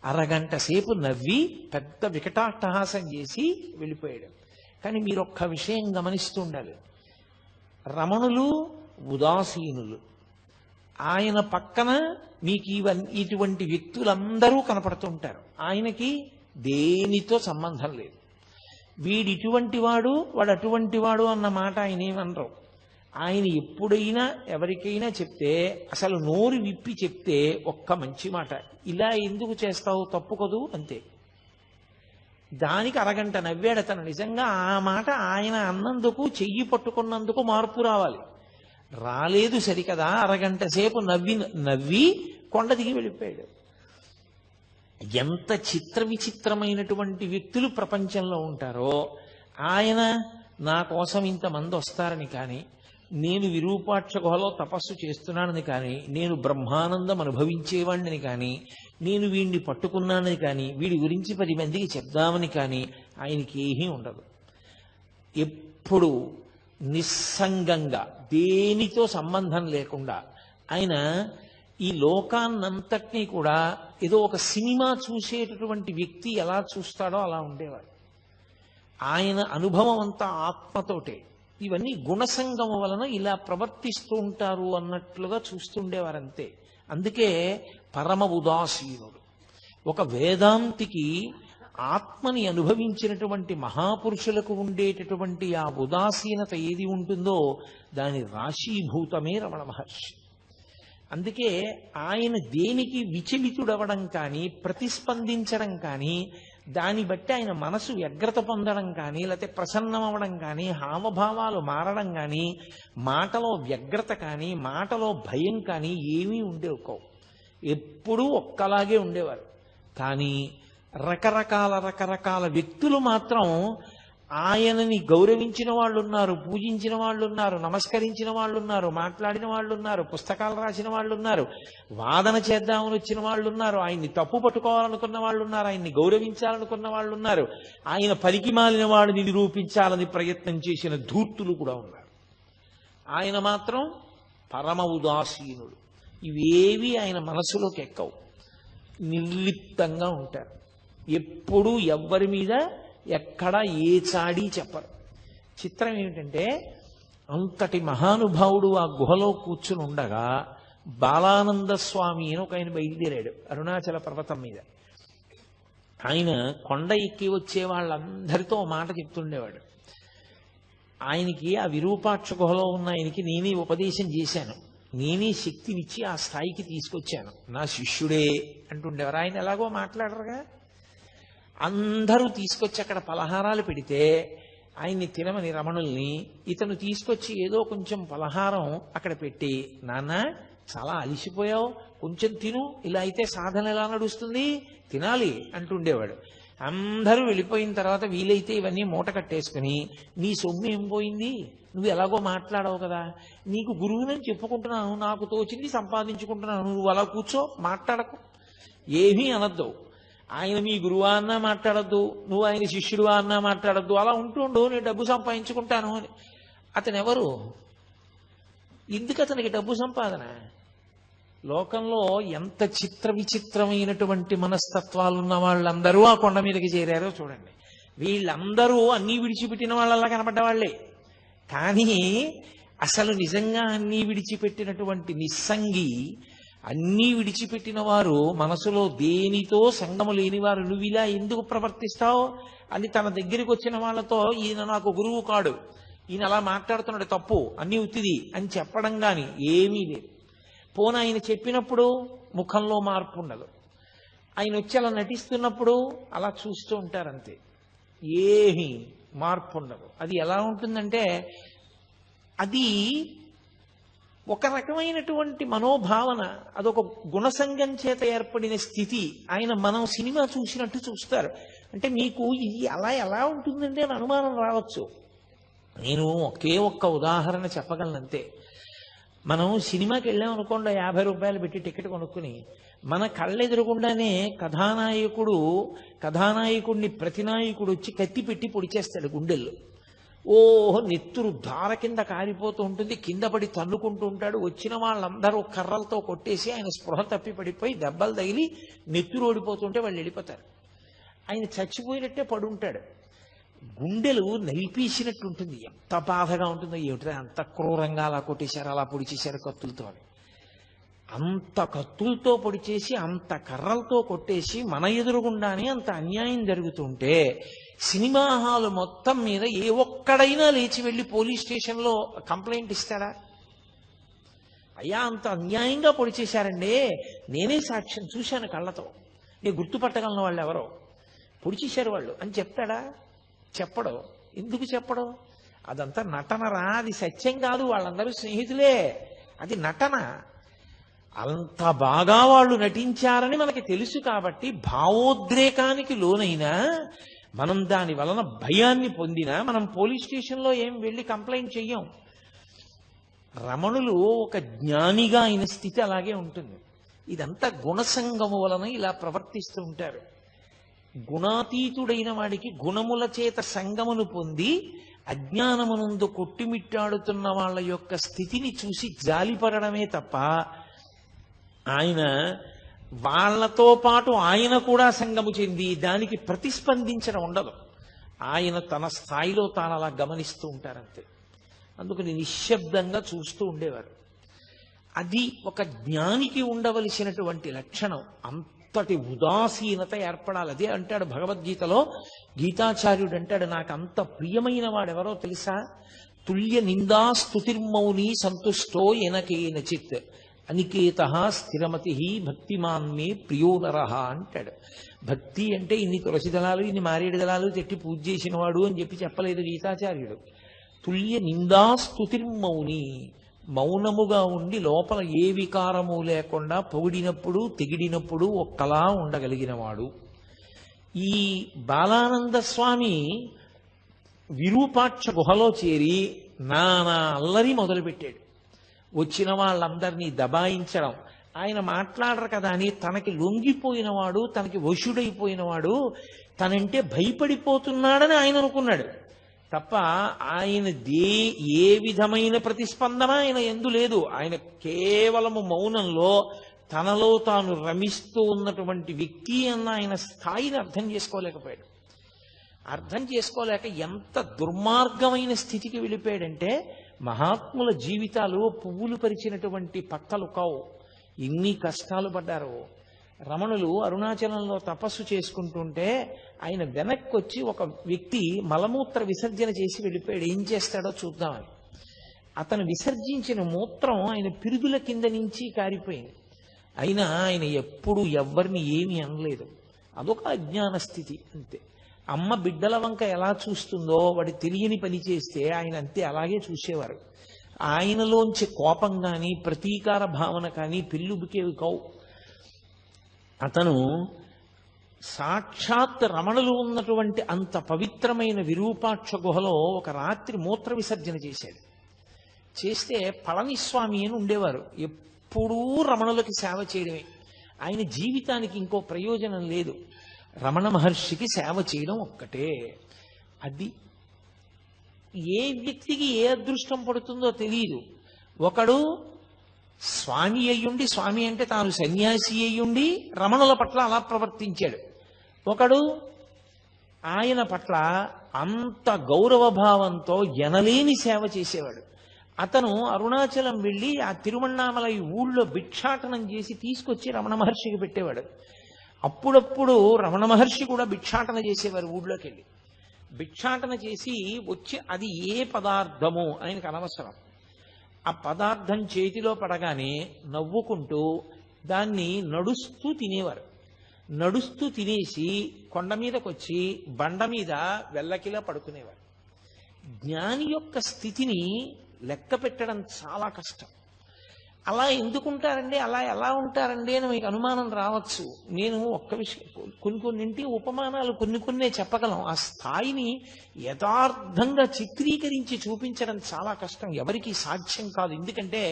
అరగంట సేపు నవ్వి పెద్ద వికటాట్టహాసం చేసి వెళ్ళిపోయాడు. కానీ మీరు ఒక్క విషయం గమనిస్తూ ఉండాలి. రమణులు ఉదాసీనులు. ఆయన పక్కన మీకు ఇటువంటి వ్యక్తులందరూ కనపడుతుంటారు. ఆయనకి దేనితో సంబంధం లేదు. వీడు ఇటువంటి వాడు, వాడు అటువంటి వాడు అన్న మాట ఆయన ఏమనరు. ఆయన ఎప్పుడైనా ఎవరికైనా చెప్తే అసలు నోరు విప్పి చెప్తే ఒక్క మంచి మాట, ఇలా ఎందుకు చేస్తావు, తప్పు కదూ, అంతే. దానికి అరగంట నవ్వాడు అతను. నిజంగా ఆ మాట ఆయన అన్నందుకు, చెయ్యి పట్టుకున్నందుకు మార్పు రావాలి. రాలేదు సరికదా, అరగంట సేపు నవ్వి కొండ దిగి వెళ్ళిపోయాడు. ఎంత చిత్ర విచిత్రమైనటువంటి వ్యక్తులు ప్రపంచంలో ఉంటారో. ఆయన నా కోసం ఇంతమంది వస్తారని కానీ, నేను విరూపాక్ష గుహలో తపస్సు చేస్తున్నానని కానీ, నేను బ్రహ్మానందం అనుభవించేవాడిని కానీ, నేను వీడిని పట్టుకున్నానని కానీ, వీడి గురించి 10 మందికి చెప్దామని కానీ ఆయనకి ఏమీ ఉండదు. ఎప్పుడు నిస్సంగంగా దేనితో సంబంధం లేకుండా ఆయన ఈ లోకాన్నంతటినీ కూడా ఏదో ఒక సినిమా చూసేటటువంటి వ్యక్తి ఎలా చూస్తాడో అలా ఉండేవాడు. ఆయన అనుభవం అంతా ఆత్మతోటే. ఇవన్నీ గుణసంగము వలన ఇలా ప్రవర్తిస్తూ ఉంటారు అన్నట్లుగా చూస్తుండేవారంతే. అందుకే పరమ ఉదాసీనుడు. ఒక వేదాంతికి ఆత్మని అనుభవించినటువంటి మహాపురుషులకు ఉండేటటువంటి ఆ ఉదాసీనత ఏది ఉంటుందో దాని రాశీభూతమే రమణ మహర్షి. అందుకే ఆయన దేనికి విచలితుడవడం కానీ, ప్రతిస్పందించడం కానీ, దాన్ని బట్టి ఆయన మనసు వ్యగ్రత పొందడం కానీ, లేకపోతే ప్రసన్నం అవ్వడం కానీ, హావభావాలు మారడం కానీ, మాటలో వ్యగ్రత కానీ, మాటలో భయం కానీ ఏమీ ఉండేవి. ఎప్పుడూ ఒక్కలాగే ఉండేవారు. కానీ రకరకాల వ్యక్తులు మాత్రం ఆయనని గౌరవించిన వాళ్ళు ఉన్నారు, పూజించిన వాళ్ళు ఉన్నారు, నమస్కరించిన వాళ్ళు ఉన్నారు, మాట్లాడిన వాళ్ళు ఉన్నారు, పుస్తకాలు రాసిన వాళ్ళు ఉన్నారు, వాదన చేద్దామని వచ్చిన వాళ్ళు ఉన్నారు, ఆయన్ని తప్పు పట్టుకోవాలనుకున్న వాళ్ళు ఉన్నారు, ఆయన్ని గౌరవించాలనుకున్న వాళ్ళు ఉన్నారు, ఆయన పనికి మాలిన వాడిని నిరూపించాలని ప్రయత్నం చేసిన ధూర్తులు కూడా ఉన్నారు. ఆయన మాత్రం పరమ ఉదాసీనుడు. ఇవేవి ఆయన మనసులోకి ఎక్కవు. నిర్లిప్తంగా ఉంటారు. ఎప్పుడూ ఎవ్వరి మీద ఎక్కడ ఏ చాడీ చెప్పరు. చిత్రం ఏమిటంటే అంతటి మహానుభావుడు ఆ గుహలో కూర్చుని ఉండగా బాలానంద స్వామి అని ఒక ఆయన బయలుదేరాడు అరుణాచల పర్వతం మీద. ఆయన కొండ ఎక్కి వచ్చే వాళ్ళందరితో ఓ మాట చెప్తుండేవాడు. ఆయనకి ఆ విరూపాక్ష గుహలో ఉన్న ఆయనకి నేనే ఉపదేశం చేశాను, నేనే శక్తినిచ్చి ఆ స్థాయికి తీసుకొచ్చాను, నా శిష్యుడే అంటుండేవారు. ఆయన ఎలాగో మాట్లాడరుగా. అందరూ తీసుకొచ్చి అక్కడ పలహారాలు పెడితే ఆయన్ని తినమని రమణుల్ని ఇతను తీసుకొచ్చి ఏదో కొంచెం పలహారం అక్కడ పెట్టి, నాన్న చాలా అలిసిపోయావు, కొంచెం తిను, ఇలా అయితే సాధన ఎలా నడుస్తుంది, తినాలి అంటుండేవాడు. అందరూ వెళ్ళిపోయిన తర్వాత వీలైతే ఇవన్నీ మూట కట్టేసుకుని, నీ సొమ్ము ఏం పోయింది, నువ్వు ఎలాగో మాట్లాడవు కదా, నీకు గురువునని చెప్పుకుంటున్నాను, నాకు తోచింది సంపాదించుకుంటున్నాను, నువ్వు అలా కూర్చో, మాట్లాడకు, ఏమీ అనద్దు. ఆయన మీ గురువా అన్నా మాట్లాడద్దు, నువ్వు ఆయన శిష్యుడువా అన్నా మాట్లాడద్దు, అలా ఉంటుండు, నేను డబ్బు సంపాదించుకుంటాను అని. అతను ఎవరు? ఎందుకు అతనికి డబ్బు సంపాదన? లోకంలో ఎంత చిత్ర విచిత్రమైనటువంటి మనస్తత్వాలు ఉన్న వాళ్ళందరూ ఆ కొండ మీదకి చేరారో చూడండి. వీళ్ళందరూ అన్నీ విడిచిపెట్టిన వాళ్ళలా కనపడ్డవాళ్లే, కానీ అసలు నిజంగా అన్నీ విడిచిపెట్టినటువంటి నిస్సంగి, అన్నీ విడిచిపెట్టిన వారు, మనసులో దేనితో సంగము లేని వారు, నువ్వు ఇలా ఎందుకు ప్రవర్తిస్తావు అని తన దగ్గరికి వచ్చిన వాళ్ళతో, ఈయన నాకు గురువు కాడు, ఈయన అలా మాట్లాడుతున్నాడు తప్పు, అన్నీ ఉత్తిది అని చెప్పడం కానీ ఏమీ లేదు. పోన ఆయన చెప్పినప్పుడు ముఖంలో మార్పు ఉండదు, ఆయన వచ్చి అలా నటిస్తున్నప్పుడు అలా చూస్తూ ఉంటారంతే, ఏమీ మార్పు ఉండదు. అది ఎలా ఉంటుందంటే అది ఒక రకమైనటువంటి మనోభావన, అదొక గుణసంగం చేత ఏర్పడిన స్థితి. ఆయన మనం సినిమా చూసినట్టు చూస్తారు. అంటే మీకు ఇది అలా ఎలా ఉంటుందంటే అని అనుమానం రావచ్చు. నేను ఒకే ఒక్క ఉదాహరణ చెప్పగలనంతే. మనం సినిమాకి వెళ్ళాం అనుకోండి, 50 రూపాయలు పెట్టి టికెట్ కొనుక్కుని, మన కళ్ళెదురుగుండానే కథానాయకుడిని ప్రతినాయకుడు వచ్చి కత్తి పెట్టి పొడిచేస్తాడు గుండెల్లో. ఓహో నెత్తురు ధార కింద కారిపోతూ ఉంటుంది, కింద పడి తన్నుకుంటూ ఉంటాడు. వచ్చిన వాళ్ళందరూ కర్రలతో కొట్టేసి ఆయన స్పృహ తప్పి పడిపోయి దెబ్బలు తగిలి నెత్తురు ఓడిపోతుంటే వాళ్ళు వెళ్ళిపోతారు. ఆయన చచ్చిపోయినట్టే పడుంటాడు, గుండెలు నలిపేసినట్టు ఉంటుంది. ఎంత బాధగా ఉంటుందో ఏమిటో, అంత క్రూరంగా అలా కొట్టేశారు, అలా పొడిచేశారు కత్తులతో. అంత కత్తులతో పొడిచేసి అంత కర్రలతో కొట్టేసి మన ఎదురుగుండానే అంత అన్యాయం జరుగుతుంటే, సినిమా హాలు మొత్తం మీద ఏ ఒక్కడైనా లేచి వెళ్ళి పోలీస్ స్టేషన్లో కంప్లైంట్ ఇస్తాడా? అయ్యా అంత అన్యాయంగా పొడిచేశారండి, నేనే సాక్ష్యం చూశాను కళ్ళతో, నేను గుర్తుపట్టగలను వాళ్ళు ఎవరో, పొడిచేశారు వాళ్ళు అని చెప్తాడా? చెప్పడు. ఎందుకు చెప్పడు? అదంతా నటనరా, అది సత్యం కాదు, వాళ్ళందరూ స్నేహితులే, అది నటన. అంత బాగా వాళ్ళు నటించారని మనకి తెలుసు కాబట్టి భావోద్రేకానికి లోనైనా, మనం దాని వలన భయాన్ని పొందినా మనం పోలీస్ స్టేషన్లో ఏం వెళ్ళి కంప్లైంట్ చెయ్యం. రమణులు ఒక జ్ఞానిగా అయిన స్థితి అలాగే ఉంటుంది. ఇదంతా గుణసంగము వలన ఇలా ప్రవర్తిస్తూ ఉంటారు. గుణాతీతుడైన వాడికి గుణముల చేత సంగమును పొంది అజ్ఞానమునందు కొట్టిమిట్టాడుతున్న వాళ్ళ యొక్క స్థితిని చూసి జాలిపడమే తప్ప, ఆయన వాళ్లతో పాటు ఆయన కూడా సంగము చెంది దానికి ప్రతిస్పందించడం ఉండదు. ఆయన తన స్థాయిలో తాను అలా గమనిస్తూ ఉంటారంతే. అందుకని నిశ్శబ్దంగా చూస్తూ ఉండేవారు. అది ఒక జ్ఞానికి ఉండవలసినటువంటి లక్షణం. అంతటి ఉదాసీనత ఏర్పడాలి. అదే అంటాడు భగవద్గీతలో, గీతాచార్యుడు అంటాడు, నాకు అంత ప్రియమైన వాడెవరో తెలుసా? తుల్య నిందా స్తుతిర్మౌని సంతుష్టో ఎనకేనచిత్ అనికేత స్థిరమతి భక్తిమాన్మే ప్రియో నరః అంటాడు. భక్తి అంటే ఇన్ని తులసి దళాలు, ఇన్ని మారేడు దళాలు తెట్టి పూజ చేసిన వాడు అని చెప్పలేదు గీతాచార్యుడు. తుల్య నిందా స్తుతిర్మౌని, మౌనముగా ఉండి లోపల ఏ వికారము లేకుండా పొగిడినప్పుడు తెగిడినప్పుడు ఒక్కలా ఉండగలిగిన వాడు. ఈ బాలానంద స్వామి విరూపాక్ష గుహలో చేరి నానా అల్లరి మొదలుపెట్టాడు. వచ్చిన వాళ్ళందరినీ దబాయించడం. ఆయన మాట్లాడరు కదా అని తనకి లొంగిపోయినవాడు, తనకి వశుడైపోయినవాడు, తనంటే భయపడిపోతున్నాడని ఆయన అనుకున్నాడు తప్ప ఆయన ఏ విధమైన ప్రతిస్పందన ఆయన ఎందు లేదు. ఆయన కేవలము మౌనంలో తనలో తాను రమిస్తూ ఉన్నటువంటి వ్యక్తి అన్న ఆయన స్థాయిని అర్థం చేసుకోలేకపోయాడు. అర్థం చేసుకోలేక ఎంత దుర్మార్గమైన స్థితికి వెళ్ళిపోయాడంటే, మహాత్ముల జీవితాలు పువ్వులు పరిచినటువంటి పక్కలు కావు. ఎన్ని కష్టాలు పడ్డారో. రమణులు అరుణాచలంలో తపస్సు చేసుకుంటుంటే ఆయన వెనక్కి వచ్చి ఒక వ్యక్తి మలమూత్ర విసర్జన చేసి వెళ్ళిపోయాడు. ఏం చేస్తాడో చూద్దామని. అతను విసర్జించిన మూత్రం ఆయన పిరుదుల కింద నుంచి కారిపోయింది. అయినా ఆయన ఎప్పుడు ఎవ్వరిని ఏమీ అనలేదు. అదొక అజ్ఞాన స్థితి అంతే. అమ్మ బిడ్డల వంక ఎలా చూస్తుందో వాడి తెలియని పని చేస్తే ఆయన అంతే అలాగే చూసేవారు. ఆయనలోంచి కోపం కానీ ప్రతీకార భావన కానీ పెళ్ళుబికేవి కావు. అతను సాక్షాత్ రమణులు ఉన్నటువంటి అంత పవిత్రమైన విరూపాక్ష గుహలో ఒక రాత్రి మూత్ర విసర్జన చేశాడు. చేస్తే పళనిస్వామి అని ఉండేవారు. ఎప్పుడూ రమణులకి సేవ చేయడమే. ఆయన జీవితానికి ఇంకో ప్రయోజనం లేదు. రమణ మహర్షికి సేవ చేయడం ఒక్కటే. అది ఏ వ్యక్తికి ఏ అదృష్టం పడుతుందో తెలియదు. ఒకడు స్వామి అయ్యుండి, స్వామి అంటే తాను సన్యాసి అయ్యుండి రమణుల పట్ల అలా ప్రవర్తించాడు. ఒకడు ఆయన పట్ల అంత గౌరవభావంతో ఎనలేని సేవ చేసేవాడు. అతను అరుణాచలం వెళ్ళి ఆ తిరువణ్ణామలై ఊళ్ళో భిక్షాటనం చేసి తీసుకొచ్చి రమణ మహర్షికి పెట్టేవాడు. అప్పుడప్పుడు రమణ మహర్షి కూడా భిక్షాటన చేసేవారు. ఊళ్ళోకి వెళ్ళి భిక్షాటన చేసి వచ్చి అది ఏ పదార్థమో ఆయనకు అనవసరం. ఆ పదార్థం చేతిలో పడగానే నవ్వుకుంటూ దాన్ని నడుస్తూ తినేవారు. నడుస్తూ తినేసి కొండ మీదకొచ్చి బండ మీద వెల్లకిలా పడుకునేవారు. జ్ఞాని యొక్క స్థితిని లెక్క పెట్టడం చాలా కష్టం. అలా ఎందుకుంటారండి, అలా ఎలా ఉంటారండి అని మీకు అనుమానం రావచ్చు. నేను ఒక్క విషయం, కొన్నింటి ఉపమానాలు కొన్నే చెప్పగలం. ఆ స్థాయిని యథార్థంగా చిత్రీకరించి చూపించడం చాలా కష్టం, ఎవరికీ సాధ్యం కాదు. ఎందుకంటే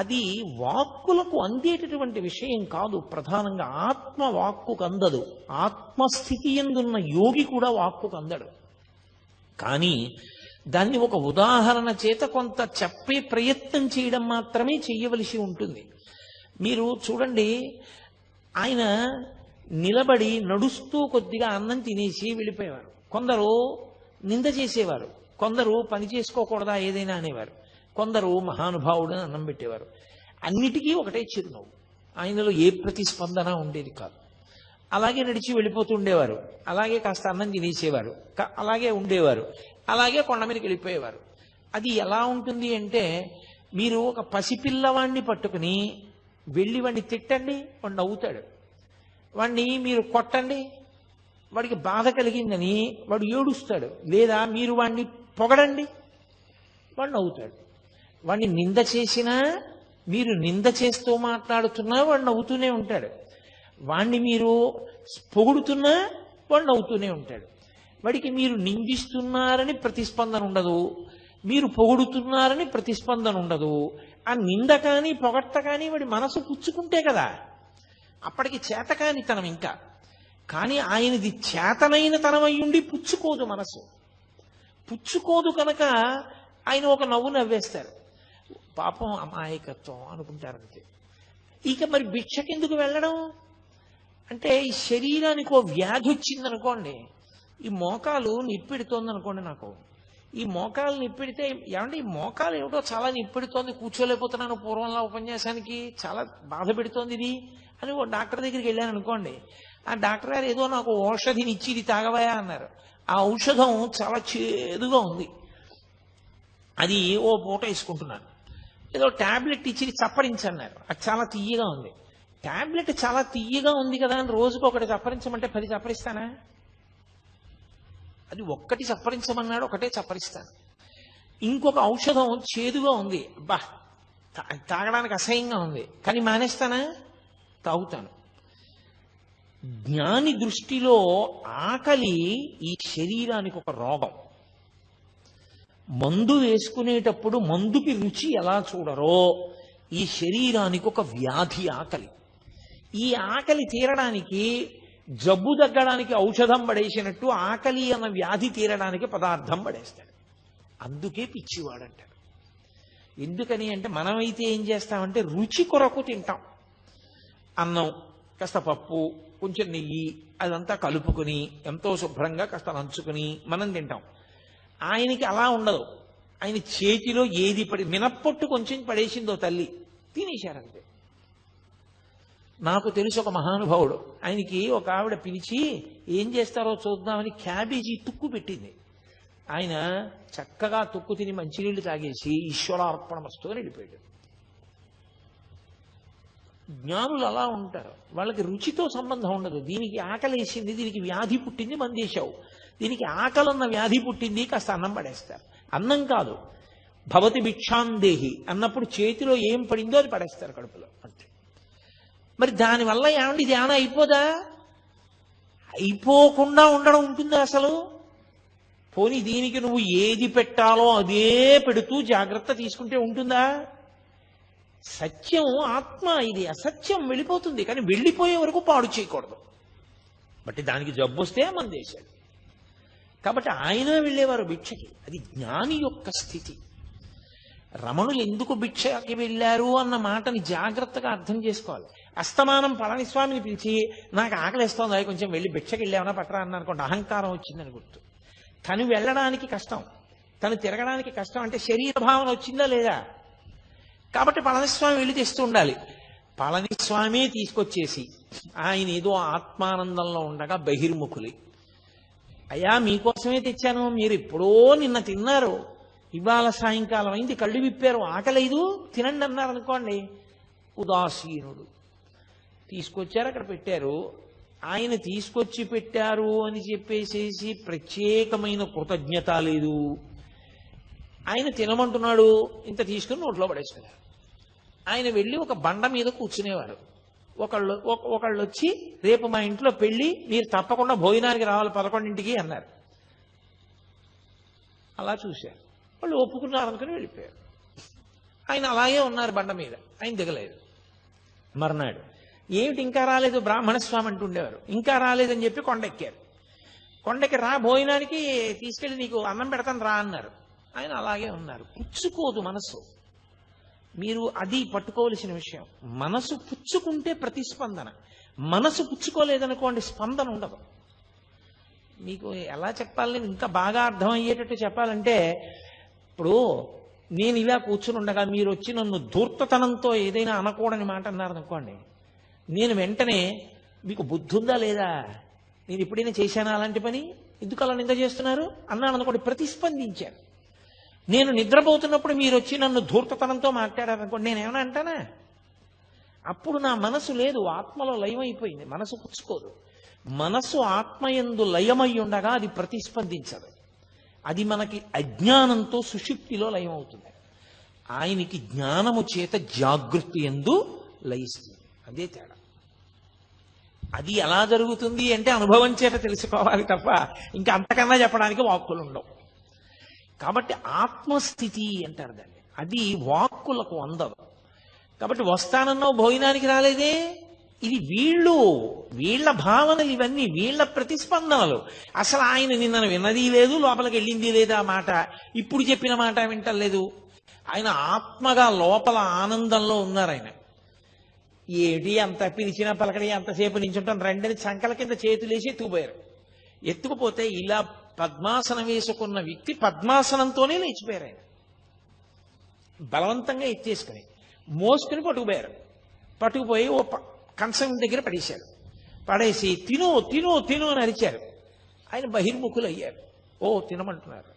అది వాక్కులకు అందేటటువంటి విషయం కాదు. ప్రధానంగా ఆత్మ వాక్కుకు అందదు. ఆత్మస్థితి ఎందున్న యోగి కూడా వాక్కుకు అందడు. కానీ దాన్ని ఒక ఉదాహరణ చేత కొంత చెప్పే ప్రయత్నం చేయడం మాత్రమే చెయ్యవలసి ఉంటుంది. మీరు చూడండి, ఆయన నిలబడి నడుస్తూ కొద్దిగా అన్నం తినేసి వెళ్ళిపోయేవారు. కొందరు నింద చేసేవారు, కొందరు పని చేసుకోకూడదా ఏదైనా అనేవారు, కొందరు మహానుభావుడని అన్నం పెట్టేవారు. అన్నిటికీ ఒకటే చిరునవ్వు. ఆయనలో ఏ ప్రతిస్పందన ఉండేది కాదు. అలాగే నడిచి వెళ్ళిపోతూ ఉండేవారు, అలాగే కాస్త అన్నం తినేసేవారు, అలాగే ఉండేవారు, అలాగే కొండ మీదకి వెళ్ళిపోయేవారు. అది ఎలా ఉంటుంది అంటే, మీరు ఒక పసిపిల్లవాడిని పట్టుకుని వెళ్ళి వాడిని తిట్టండి, వాడు నవ్వుతాడు. వాడిని మీరు కొట్టండి, వాడికి బాధ కలిగిందని వాడు ఏడుస్తాడు. లేదా మీరు వాడిని పొగడండి, వాడు నవ్వుతాడు. వాడిని నింద చేసినా, మీరు నింద చేస్తూ మాట్లాడుతున్నా వాడు నవ్వుతూనే ఉంటాడు. వాణ్ణి మీరు పొగుడుతున్నా వాడు నవ్వుతూనే ఉంటాడు. వాడికి మీరు నిందిస్తున్నారని ప్రతిస్పందన ఉండదు, మీరు పొగుడుతున్నారని ప్రతిస్పందన ఉండదు. ఆ నింద కానీ పొగట్ట కానీ వాడి మనసు పుచ్చుకుంటే కదా అప్పటికి చేతకాని తనం. ఇంకా కానీ ఆయనది చేతనైన తనం అయ్యుండి పుచ్చుకోదు, మనసు పుచ్చుకోదు కనుక ఆయన ఒక నవ్వు నవ్వేస్తారు. పాపం అమాయకత్వం అనుకుంటారంతే. ఇక మరి భిక్షకెందుకు వెళ్ళడం అంటే, ఈ శరీరానికి ఓ వ్యాధి వచ్చిందనుకోండి, ఈ మోకాలు నిప్పెడుతోంది అనుకోండి, నాకు ఈ మోకాలు నిప్పెడితే, ఏమంటే ఈ మోకాలు ఏమిటో చాలా నిప్పెడుతోంది, కూర్చోలేకపోతున్నాను పూర్వంలో ఉపన్యాసానికి, చాలా బాధ పెడుతోంది ఇది అని ఓ డాక్టర్ దగ్గరికి వెళ్ళాను అనుకోండి. ఆ డాక్టర్ గారు ఏదో నాకు ఔషధిని ఇచ్చి ఇది తాగవయా అన్నారు. ఆ ఔషధం చాలా చేదుగా ఉంది, అది ఓ పూట వేసుకుంటున్నాను. ఏదో టాబ్లెట్ ఇచ్చి చప్పరించన్నారు, అది చాలా తీయగా ఉంది. టాబ్లెట్ చాలా తీయగా ఉంది కదా అని రోజుకు ఒకటి చప్పరించమంటే 10 చప్పరిస్తానా? అది ఒక్కటి చప్పరించమన్నాడు, ఒకటే చప్పరిస్తాను. ఇంకొక ఔషధం చేదుగా ఉంది, బా తాగడానికి అసహ్యంగా ఉంది, కానీ మానేస్తానా? తాగుతాను. జ్ఞాని దృష్టిలో ఆకలి ఈ శరీరానికి ఒక రోగం. మందు వేసుకునేటప్పుడు మందుకి రుచి ఎలా చూడరో, ఈ శరీరానికి ఒక వ్యాధి ఆకలి. ఈ ఆకలి తీరడానికి, జబ్బు తగ్గడానికి ఔషధం పడేసినట్టు ఆకలి అన్న వ్యాధి తీరడానికి పదార్థం పడేస్తాడు. అందుకే పిచ్చివాడంటాడు. ఎందుకని అంటే, మనమైతే ఏం చేస్తామంటే రుచి కొరకు తింటాం. అన్నం, కాస్త పప్పు, కొంచెం నెయ్యి, అదంతా కలుపుకుని ఎంతో శుభ్రంగా కాస్త నంచుకుని మనం తింటాం. ఆయనకి అలా ఉండదు. ఆయన చేతిలో ఏది పడి, మినప్పొట్టు కొంచెం పడేసిందో తల్లి, తినేశారంతే. నాకు తెలిసి ఒక మహానుభావుడు, ఆయనకి ఒక ఆవిడ పిలిచి ఏం చేస్తారో చూద్దామని క్యాబేజీ తుక్కు పెట్టింది. ఆయన చక్కగా తుక్కు తిని మంచినీళ్లు తాగేసి ఈశ్వరార్పణమస్తు అని వెళ్ళిపోయాడు. జ్ఞానులు అలా ఉంటారు, వాళ్ళకి రుచితో సంబంధం ఉండదు. దీనికి ఆకలి వేసింది, దీనికి వ్యాధి పుట్టింది, మందేశావు. దీనికి ఆకలన్న వ్యాధి పుట్టింది, కాస్త అన్నం పడేస్తారు. అన్నం కాదు, భవతి భిక్షాందేహి అన్నప్పుడు చేతిలో ఏం పడిందో అది పడేస్తారు కడుపులో, అంతే. మరి దానివల్ల ఏమండి ఇది ఏమైనా అయిపోదా? అయిపోకుండా ఉండడం ఉంటుందా అసలు? పోనీ దీనికి నువ్వు ఏది పెట్టాలో అదే పెడుతూ జాగ్రత్త తీసుకుంటే ఉంటుందా? సత్యం ఆత్మ, ఇది అసత్యం వెళ్ళిపోతుంది, కానీ వెళ్ళిపోయే వరకు పాడు చేయకూడదు. బట్టి దానికి జబ్బు వస్తే మందేశాడు. కాబట్టి ఆయన వెళ్ళేవారు భిక్షకి. అది జ్ఞాని యొక్క స్థితి. రమణులు ఎందుకు భిక్షకి వెళ్ళారు అన్న మాటని జాగ్రత్తగా అర్థం చేసుకోవాలి. అస్తమానం పళనిస్వామిని పిలిచి నాకు ఆకలిస్తోంది, అది కొంచెం వెళ్ళి భిక్షకి వెళ్ళామన్నా పట్టరా అన్న అనుకోండి, అహంకారం వచ్చిందని గుర్తు. తను వెళ్ళడానికి కష్టం, తను తిరగడానికి కష్టం, అంటే శరీర భావన వచ్చిందా లేదా? కాబట్టి పళనిస్వామి వెళ్ళి తెస్తూ ఉండాలి. పళనిస్వామి తీసుకొచ్చేసి ఆయన ఏదో ఆత్మానందంలో ఉండగా బహిర్ముఖులి, అయ్యా మీకోసమే తెచ్చాను, మీరు ఎప్పుడో నిన్న తిన్నారు, ఇవాళ సాయంకాలం అయింది, కళ్ళు విప్పారు, ఆకలేదు, తినండి అన్నారు అనుకోండి, ఉదాసీనుడు. తీసుకొచ్చారు, అక్కడ పెట్టారు. ఆయన తీసుకొచ్చి పెట్టారు అని చెప్పేసేసి ప్రత్యేకమైన కృతజ్ఞత లేదు. ఆయన తినమంటున్నాడు, ఇంత తీసుకుని నోట్లో పడేసుకున్నారు. ఆయన వెళ్ళి ఒక బండ మీద కూర్చునేవారు. ఒకళ్ళు వచ్చి రేపు మా ఇంట్లో పెళ్లి, మీరు తప్పకుండా భోజనానికి రావాలి 11ంటికి అన్నారు. అలా చూశారు, వాళ్ళు ఒప్పుకున్నారు అనుకుని వెళ్ళిపోయారు. ఆయన అలాగే ఉన్నారు బండ మీద, ఆయన దిగలేదు. మర్నాడు ఏమిటి ఇంకా రాలేదు, బ్రాహ్మణ స్వామి అంటుండేవారు. ఇంకా రాలేదని చెప్పి కొండెక్కారు. కొండకి రా, భోజనానికి తీసుకెళ్ళి నీకు అన్నం పెడతాను రా అన్నారు. ఆయన అలాగే ఉన్నారు. పుచ్చుకోదు మనసు. మీరు అది పట్టుకోవలసిన విషయం. మనసు పుచ్చుకుంటే ప్రతిస్పందన, మనసు పుచ్చుకోలేదనుకోండి స్పందన ఉండదు. మీకు ఎలా చెప్పాలి, ఇంకా బాగా అర్థమయ్యేటట్టు చెప్పాలంటే, ఇప్పుడు నేను ఇలా కూర్చుని ఉండగా మీరు వచ్చి నన్ను ధూర్తతనంతో ఏదైనా అనకూడని మాట అన్నారనుకోండి, నేను వెంటనే మీకు బుద్ధి ఉందా లేదా, నేను ఎప్పుడైనా చేశానా అలాంటి పని, ఎందుకు అలా నింద చేస్తున్నారు అన్నాను అనుకోండి, ప్రతిస్పందించాను. నేను నిద్రపోతున్నప్పుడు మీరు వచ్చి నన్ను ధూర్తతనంతో మాట్లాడారనుకోండి, నేనేమైనా అంటానా? అప్పుడు నా మనసు లేదు, ఆత్మలో లయమైపోయింది. మనసు పుచ్చుకోదు. మనసు ఆత్మయందు లయమై ఉండగా అది ప్రతిస్పందించదు. అది మనకి అజ్ఞానంతో సుషుప్తిలో లయమవుతుంది. ఆయనకి జ్ఞానము చేత జాగృతి యందు లయిస్తుంది. అదే తేడా. అది ఎలా జరుగుతుంది అంటే అనుభవం చేత తెలుసుకోవాలి తప్ప ఇంకా అంతకన్నా చెప్పడానికి వాక్కులు ఉండవు. కాబట్టి ఆత్మస్థితి అంటారు దాన్ని. అది వాక్కులకు అందదు. కాబట్టి వస్తానన్నావు, భోజనానికి రాలేదే, ఇది వీళ్ళ భావనలు, ఇవన్నీ వీళ్ళ ప్రతిస్పందనలు. అసలు ఆయన నిన్న విన్నది లేదు, లోపలికి వెళ్ళింది లేదా మాట, ఇప్పుడు చెప్పిన మాట వింటలేదు. ఆయన ఆత్మగా లోపల ఆనందంలో ఉన్నారు. ఆయన ఏమిటి అంత పిలిచినా పలకడి, అంతసేపు నించుంటాం రెండని చంకల కింద చేతులేసి ఎత్తుకుపోయారు. ఎత్తుకుపోతే ఇలా పద్మాసనం వేసుకున్న వ్యక్తి పద్మాసనంతోనే లేచిపోయారు. ఆయన బలవంతంగా ఎత్తేసుకుని మోసుకుని పట్టుకుపోయారు. పట్టుకుపోయి ఓ కంచం దగ్గర పడేశారు. పడేసి తిను తిను తిను అని అరిచారు. ఆయన బహిర్ముఖులు అయ్యారు. ఓ తినమంటున్నారు,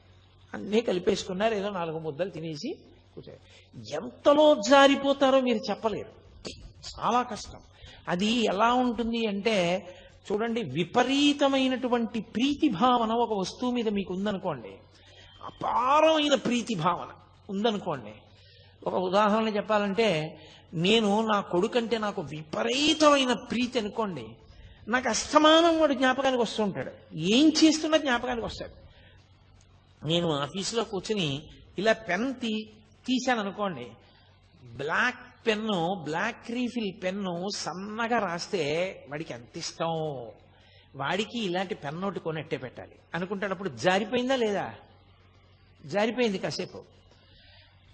అన్నీ కలిపేసుకున్నారు. ఏదో 4 ముద్దలు తినేసి కూర్చోరు. ఎంతలో జారిపోతారో మీరు చెప్పలేరు. చాలా కష్టం. అది ఎలా ఉంటుంది అంటే, చూడండి, విపరీతమైనటువంటి ప్రీతి భావన ఒక వస్తువు మీద మీకు ఉందనుకోండి, అపారమైన ప్రీతి భావన ఉందనుకోండి. ఒక ఉదాహరణ చెప్పాలంటే, నేను నా కొడుకంటే నాకు విపరీతమైన ప్రీతి అనుకోండి, నాకు అస్తమానం వాడు జ్ఞాపకానికి వస్తుంటాడు. ఏం చేస్తున్నా జ్ఞాపకానికి వస్తాడు. నేను ఆఫీసులో కూర్చుని ఇలా పెన్ తీశాను అనుకోండి, black pen, black refill pen సన్నగా రాస్తే వాడికి ఎంత ఇష్టం, వాడికి ఇలాంటి పెన్ నోటి కొనట్టే పెట్టాలి అనుకుంటాడు. అప్పుడు జారిపోయిందా లేదా? జారిపోయింది. కాసేపు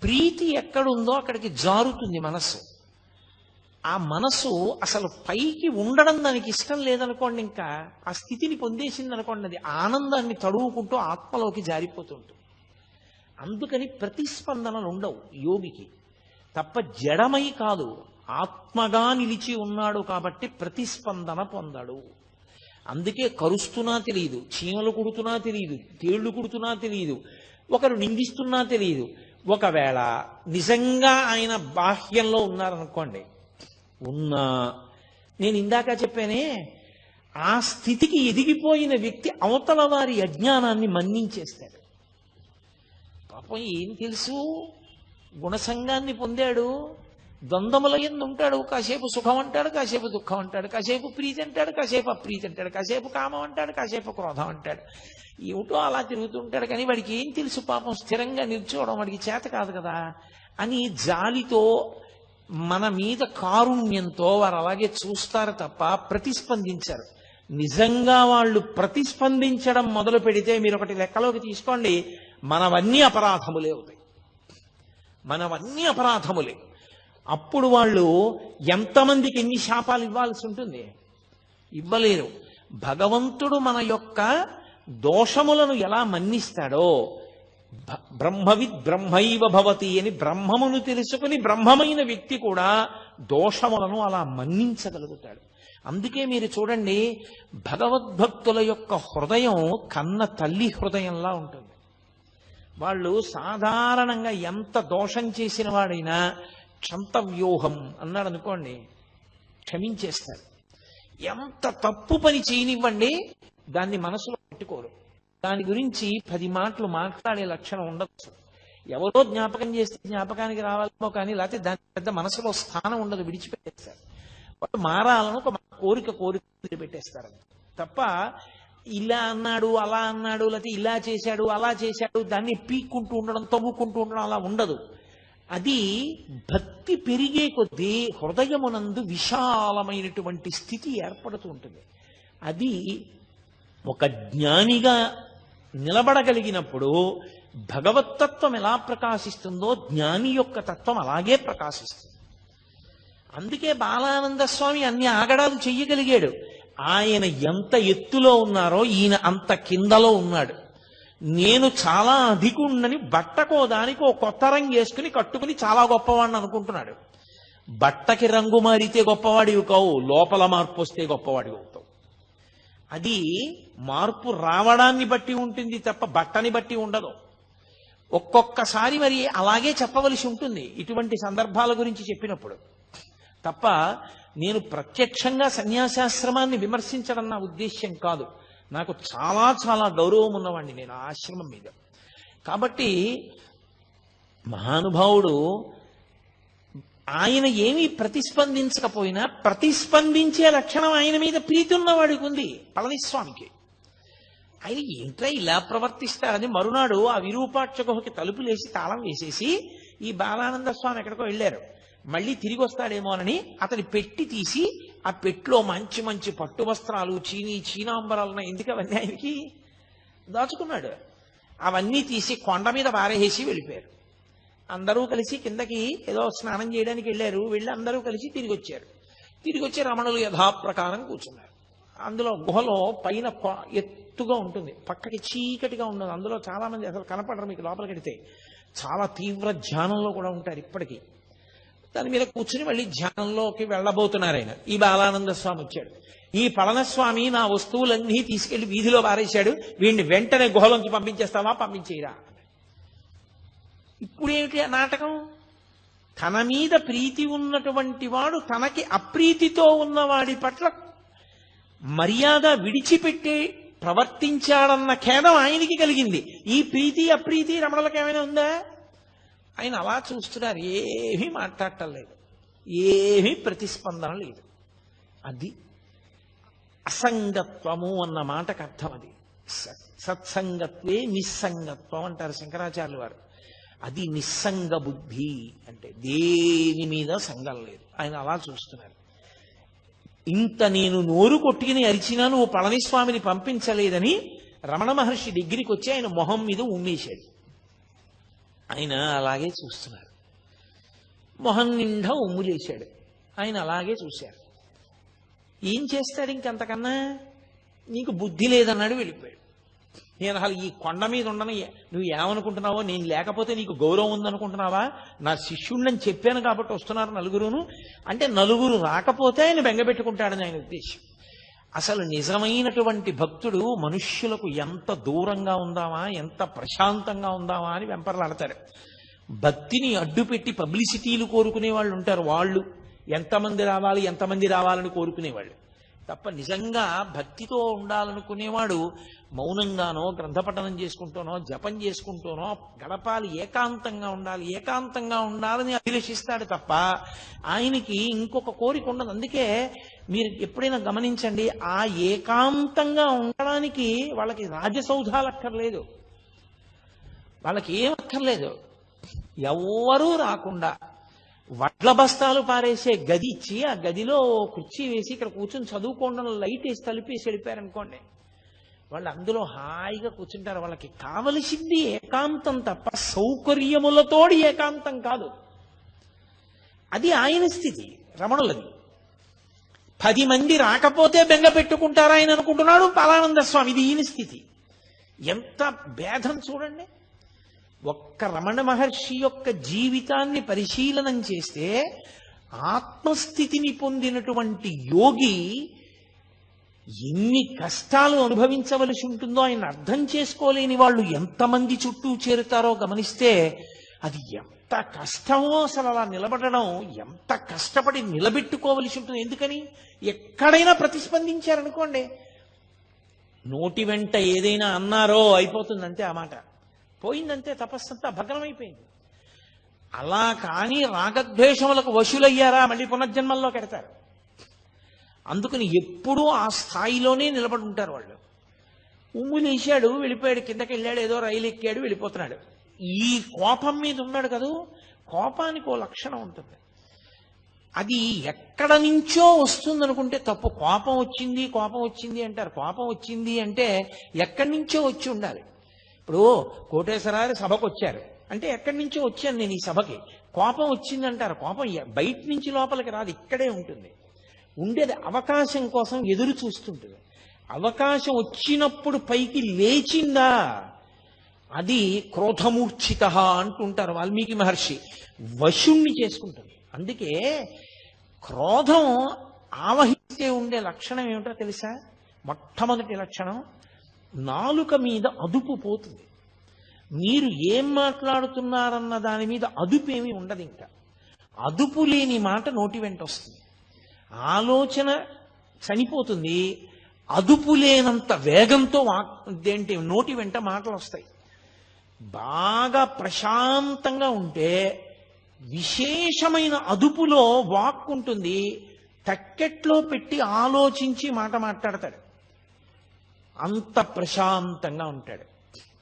ప్రీతి ఎక్కడుందో అక్కడికి జారుతుంది మనస్సు. ఆ మనస్సు అసలు పైకి ఉండడం దానికి ఇష్టం లేదనుకోండి, ఇంకా ఆ స్థితిని పొందేసింది అనుకోండి, అది ఆనందాన్ని తడువుకుంటూ ఆత్మలోకి జారిపోతుంటుంది. అందుకని ప్రతిస్పందనలు ఉండవు యోగికి. తప్ప జడమై కాదు, ఆత్మగా నిలిచి ఉన్నాడు కాబట్టి ప్రతిస్పందన పొందడు. అందుకే కరుస్తున్నా తెలియదు, చీమలు కుడుతున్నా తెలియదు, తేళ్లు కుడుతున్నా తెలియదు, ఒకరు నిందిస్తున్నా తెలియదు. ఒకవేళ నిజంగా ఆయన బాహ్యంలో ఉన్నారనుకోండి, ఉన్నా నేను ఇందాక చెప్పానే, ఆ స్థితికి ఎదిగిపోయిన వ్యక్తి అవతల వారి అజ్ఞానాన్ని మన్నించేస్తాడు. పాపం ఏం తెలుసు, గుణసంగాన్ని పొందాడు, ద్వంద్వముల యందు ఉంటాడు. కాసేపు సుఖం అంటాడు, కాసేపు దుఃఖం అంటాడు, కాసేపు ప్రీతి అంటాడు, కాసేపు అప్రీతి అంటాడు, కాసేపు కామం అంటాడు, కాసేపు క్రోధం అంటాడు. ఏమిటో అలా తిరుగుతుంటాడు. కానీ వాడికి ఏం తెలుసు పాపం, స్థిరంగా నిల్చోవడం వాడికి చేత కాదు కదా అని జాలితో, మన మీద కారుణ్యంతో వారు అలాగే చూస్తారు తప్ప ప్రతిస్పందించారు. నిజంగా వాళ్ళు ప్రతిస్పందించడం మొదలు పెడితే మీరు ఒకటి లెక్కలోకి తీసుకోండి, మనవన్నీ అపరాధములే అవుతాయి. మనవన్నీ అపరాధములే. అప్పుడు వాళ్ళు ఎంతమందికి ఎన్ని శాపాలు ఇవ్వాల్సి ఉంటుంది? ఇవ్వలేరు. భగవంతుడు మన యొక్క దోషములను ఎలా మన్నిస్తాడో, బ్రహ్మవిద్ బ్రహ్మైవ భవతి అని బ్రహ్మమును తెలుసుకుని బ్రహ్మమైన వ్యక్తి కూడా దోషములను అలా మన్నించగలుగుతాడు. అందుకే మీరు చూడండి, భగవద్భక్తుల యొక్క హృదయం కన్న తల్లి హృదయంలా ఉంటుంది. వాళ్ళు సాధారణంగా ఎంత దోషం చేసిన వాడైనా క్షంతవ్యూహం అన్నాడు అనుకోండి, క్షమించేస్తారు. ఎంత తప్పు పని చేయనివ్వండి, దాన్ని మనసులో పెట్టుకోరు. దాని గురించి 10 మాటలు మాట్లాడే లక్షణం ఉండదు. ఎవరో జ్ఞాపకం చేస్తే జ్ఞాపకానికి రావాలేమో కానీ, లేకపోతే దాని పెద్ద మనసులో స్థానం ఉండదు, విడిచిపెట్టేస్తారు. వాళ్ళు మారాలను ఒక కోరిక పెట్టేస్తారు తప్ప, ఇలా అన్నాడు అలా అన్నాడు, లేకపోతే ఇలా చేశాడు అలా చేశాడు, దాన్ని పీక్కుంటూ ఉండడం, తవ్వుకుంటూ ఉండడం అలా ఉండదు. అది భక్తి పెరిగే కొద్దీ హృదయమునందు విశాలమైనటువంటి స్థితి ఏర్పడుతూ ఉంటుంది. అది ఒక జ్ఞానిగా నిలబడగలిగినప్పుడు భగవత్తత్వం ఎలా ప్రకాశిస్తుందో జ్ఞాని యొక్క తత్వం అలాగే ప్రకాశిస్తుంది. అందుకే బాలానంద స్వామి అన్ని ఆగడాలు చెయ్యగలిగాడు. ఆయన ఎంత ఎత్తులో ఉన్నారో ఈయన అంత కిందలో ఉన్నాడు. నేను చాలా అధికుణ్ణని బట్టకో దానికి ఓ కొత్త రంగు వేసుకుని కట్టుకుని చాలా గొప్పవాడిని అనుకుంటున్నాడు. బట్టకి రంగు మారితే గొప్పవాడివి కావు, లోపల మార్పు వస్తే గొప్పవాడివి అవుతావు. అది మార్పు రావడాన్ని బట్టి ఉంటుంది తప్ప బట్టని బట్టి ఉండదు. ఒక్కొక్కసారి మరి అలాగే చెప్పవలసి ఉంటుంది ఇటువంటి సందర్భాల గురించి చెప్పినప్పుడు తప్ప, నేను ప్రత్యక్షంగా సన్యాసాశ్రమాన్ని విమర్శించడం నా ఉద్దేశ్యం కాదు. నాకు చాలా చాలా గౌరవం ఉన్నవాడిని నేను ఆ ఆశ్రమం మీద. కాబట్టి మహానుభావుడు ఆయన ఏమీ ప్రతిస్పందించకపోయినా ప్రతిస్పందించే లక్షణం ఆయన మీద ప్రీతి ఉన్నవాడికి ఉంది. పళనిస్వామికి ఆయన ఏంట్రా ఇలా ప్రవర్తిస్తారని మరునాడు ఆ విరూపాక్ష గుహకి తలుపులేసి తాళం వేసేసి ఈ బాలానంద స్వామి ఎక్కడికో వెళ్ళారు. మళ్ళీ తిరిగి వస్తాడేమోనని అతని పెట్టి తీసి ఆ పెట్టిలో మంచి మంచి పట్టు వస్త్రాలు, చీనాంబరాలు ఎందుకు అవన్నీ ఆయనకి దాచుకున్నాడు. అవన్నీ తీసి కొండ మీద పారేసి వెళ్ళిపోయారు. అందరూ కలిసి కిందకి ఏదో స్నానం చేయడానికి వెళ్ళారు. వెళ్ళి అందరూ కలిసి తిరిగి వచ్చారు. తిరిగి వచ్చి రమణులు యథాప్రకారం కూర్చున్నారు. అందులో గుహలో పైన ఎత్తుగా ఉంటుంది, పక్కకి చీకటిగా ఉండదు. అందులో చాలా మంది అసలు కనపడరు మీకు లోపలికి వెడితే. చాలా తీవ్ర ధ్యానంలో కూడా ఉంటారు ఇప్పటికీ. దాని మీద కూర్చుని మళ్ళీ ధ్యానంలోకి వెళ్ళబోతున్నారు ఆయన. ఈ బాలానంద స్వామి వచ్చాడు. ఈ పళనస్వామి నా వస్తువులన్నీ తీసుకెళ్లి వీధిలో పారేశాడు, వీడిని వెంటనే గుహలోంచి పంపించేస్తావా, పంపించేయరా. ఇప్పుడేమిటి నాటకం? తన మీద ప్రీతి ఉన్నటువంటి వాడు తనకి అప్రీతితో ఉన్నవాడి పట్ల మర్యాద విడిచిపెట్టి ప్రవర్తించాడన్న ఖేదం ఆయనకి కలిగింది. ఈ ప్రీతి అప్రీతి రమణులకు ఏమైనా ఉందా? ఆయన అలా చూస్తున్నారు, ఏమీ మాట్లాడటం లేదు, ఏమీ ప్రతిస్పందన లేదు. అది అసంగత్వము అన్న మాటకు అర్థం. అది సత్సంగత్వే నిస్సంగత్వం అంటారు శంకరాచార్యులు వారు. అది నిస్సంగ బుద్ధి అంటే దేని మీద సంగం లేదు. ఆయన అలా చూస్తున్నారు. ఇంత నేను నోరు కొట్టుకుని అరిచినా నువ్వు పళనిస్వామిని పంపించలేదని రమణ మహర్షి దగ్గరికి వచ్చి ఆయన మొహం మీద ఉమ్మేశాడు. ఆయన అలాగే చూస్తున్నారు. మొహం నిండా ఉమ్ములేశాడు. ఆయన అలాగే చూశారు. ఏం చేస్తాడు ఇంకంతకన్నా? నీకు బుద్ధి లేదన్నాడు, వెళ్ళిపోయాడు. నేను అసలు ఈ కొండ మీద ఉండను, నువ్వు ఏమనుకుంటున్నావో, నేను లేకపోతే నీకు గౌరవం ఉందనుకుంటున్నావా, నా శిష్యుడిని చెప్పాను కాబట్టి వస్తున్నారు నలుగురును అంటే, నలుగురు రాకపోతే ఆయన బెంగపెట్టుకుంటాడని ఆయన ఉద్దేశం. అసలు నిజమైనటువంటి భక్తుడు మనుష్యులకు ఎంత దూరంగా ఉందామా, ఎంత ప్రశాంతంగా ఉందామా అని వెంపర్లాడతారు. భక్తిని అడ్డుపెట్టి పబ్లిసిటీలు కోరుకునే వాళ్ళు ఉంటారు, వాళ్ళు ఎంతమంది రావాలని కోరుకునేవాళ్ళు తప్ప, నిజంగా భక్తితో ఉండాలనుకునేవాడు మౌనంగానో గ్రంథపఠనం చేసుకుంటూనో జపం చేసుకుంటూనో గడపాలి, ఏకాంతంగా ఉండాలని అభిలషిస్తాడు తప్ప ఆయనకి ఇంకొక కోరిక ఉండదు. అందుకే మీరు ఎప్పుడైనా గమనించండి, ఆ ఏకాంతంగా ఉండడానికి వాళ్ళకి రాజసౌధాలు అక్కర్లేదు, వాళ్ళకి ఏం అక్కర్లేదు. ఎవ్వరూ రాకుండా వడ్ల బస్తాలు పారేసే గది ఇచ్చి ఆ గదిలో కుర్చీ వేసి ఇక్కడ కూర్చొని చదువుకోవడం, లైట్ వేసి తలిపేసి వెళ్ళిపోయారనుకోండి, వాళ్ళు అందులో హాయిగా కూర్చుంటారు. వాళ్ళకి కావలసింది ఏకాంతం తప్ప సౌకర్యములతోడి ఏకాంతం కాదు. అది ఆయన స్థితి, రమణులది. 10 మంది రాకపోతే బెంగ పెట్టుకుంటారా ఆయన అనుకుంటున్నాడు పాలానంద స్వామి. ఇది ఈయన స్థితి. ఎంత భేదం చూడండి. ఒక్క రమణ మహర్షి యొక్క జీవితాన్ని పరిశీలనం చేస్తే ఆత్మస్థితిని పొందినటువంటి యోగి ఎన్ని కష్టాలు అనుభవించవలసి ఉంటుందో ఆయన అర్థం చేసుకోలేని వాళ్ళు ఎంతమంది చుట్టూ చేరుతారో గమనిస్తే అది ఎంత కష్టమో. అసలు అలా నిలబడడం ఎంత కష్టపడి నిలబెట్టుకోవలసి ఉంటుంది. ఎందుకని ఎక్కడైనా ప్రతిస్పందించారనుకోండి, నోటి వెంట ఏదైనా అన్నారో అయిపోతుందంటే ఆ మాట పోయిందంటే తపస్సంతా భగ్నమైపోయింది. అలా కానీ రాగద్వేషములకు వశులయ్యారా మళ్ళీ పునర్జన్మల్లో పెడతారు. అందుకని ఎప్పుడూ ఆ స్థాయిలోనే నిలబడి ఉంటారు వాళ్ళు. ఉమ్ములేశాడు, వెళ్ళిపోయాడు, కిందకి వెళ్ళాడు, ఏదో రైలు ఎక్కాడు, వెళ్ళిపోతున్నాడు. ఈ కోపం మీద ఉన్నాడు కదూ, కోపానికి ఓ లక్షణం ఉంటుంది. అది ఎక్కడ నుంచో వస్తుంది అనుకుంటే తప్పు. కోపం వచ్చింది అంటారు. కోపం వచ్చింది అంటే ఎక్కడి నుంచో వచ్చి ఉండాలి. ఇప్పుడు కోటేశ్వరారు సభకు వచ్చారు అంటే ఎక్కడి నుంచో వచ్చాను నేను ఈ సభకి, కోపం వచ్చింది అంటారు. కోపం బయట నుంచి లోపలికి రాదు, ఇక్కడే ఉంటుంది. ఉండేది అవకాశం కోసం ఎదురు చూస్తుంటుంది. అవకాశం వచ్చినప్పుడు పైకి లేచిందా అది క్రోధమూర్ఛిత అంటుంటారు వాల్మీకి మహర్షి. వశుణ్ణి చేసుకుంటుంది. అందుకే క్రోధం ఆవహిస్తే ఉండే లక్షణం ఏమిటో తెలుసా? మొట్టమొదటి లక్షణం, నాలుక మీద అదుపు పోతుంది. మీరు ఏం మాట్లాడుతున్నారన్న దాని మీద అదుపేమీ ఉండదు. ఇంకా అదుపు లేని మాట నోటి వెంట వస్తుంది. ఆలోచన చనిపోతుంది. అదుపు లేనంత వేగంతో నోటి వెంట మాటలు వస్తాయి. బాగా ప్రశాంతంగా ఉంటే విశేషమైన అదుపులో వాక్ ఉంటుంది. తక్కెట్లో పెట్టి ఆలోచించి మాట మాట్లాడతాడు. అంత ప్రశాంతంగా ఉంటాడు.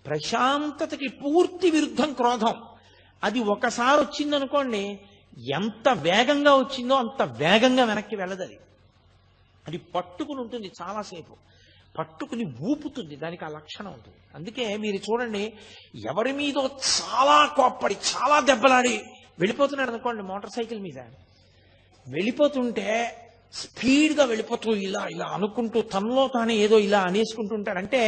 ప్రశాంతతకి పూర్తి విరుద్ధం క్రోధం. అది ఒకసారి వచ్చిందనుకోండి, ఎంత వేగంగా వచ్చిందో అంత వేగంగా వెనక్కి వెళ్ళదు. అది పట్టుకుని ఉంటుంది, చాలాసేపు పట్టుకుని ఊపుతుంది. దానికి ఆ లక్షణం ఉంటుంది. అందుకే మీరు చూడండి, ఎవరి మీదో చాలా కోప్పడి చాలా దెబ్బలాడి వెళ్ళిపోతున్నాడు అనుకోండి, మోటార్ సైకిల్ మీద వెళ్ళిపోతుంటే స్పీడ్గా వెళ్ళిపోతూ ఇలా ఇలా అనుకుంటూ తనలో తానే ఏదో ఇలా అనేసుకుంటుంటాడు. అంటే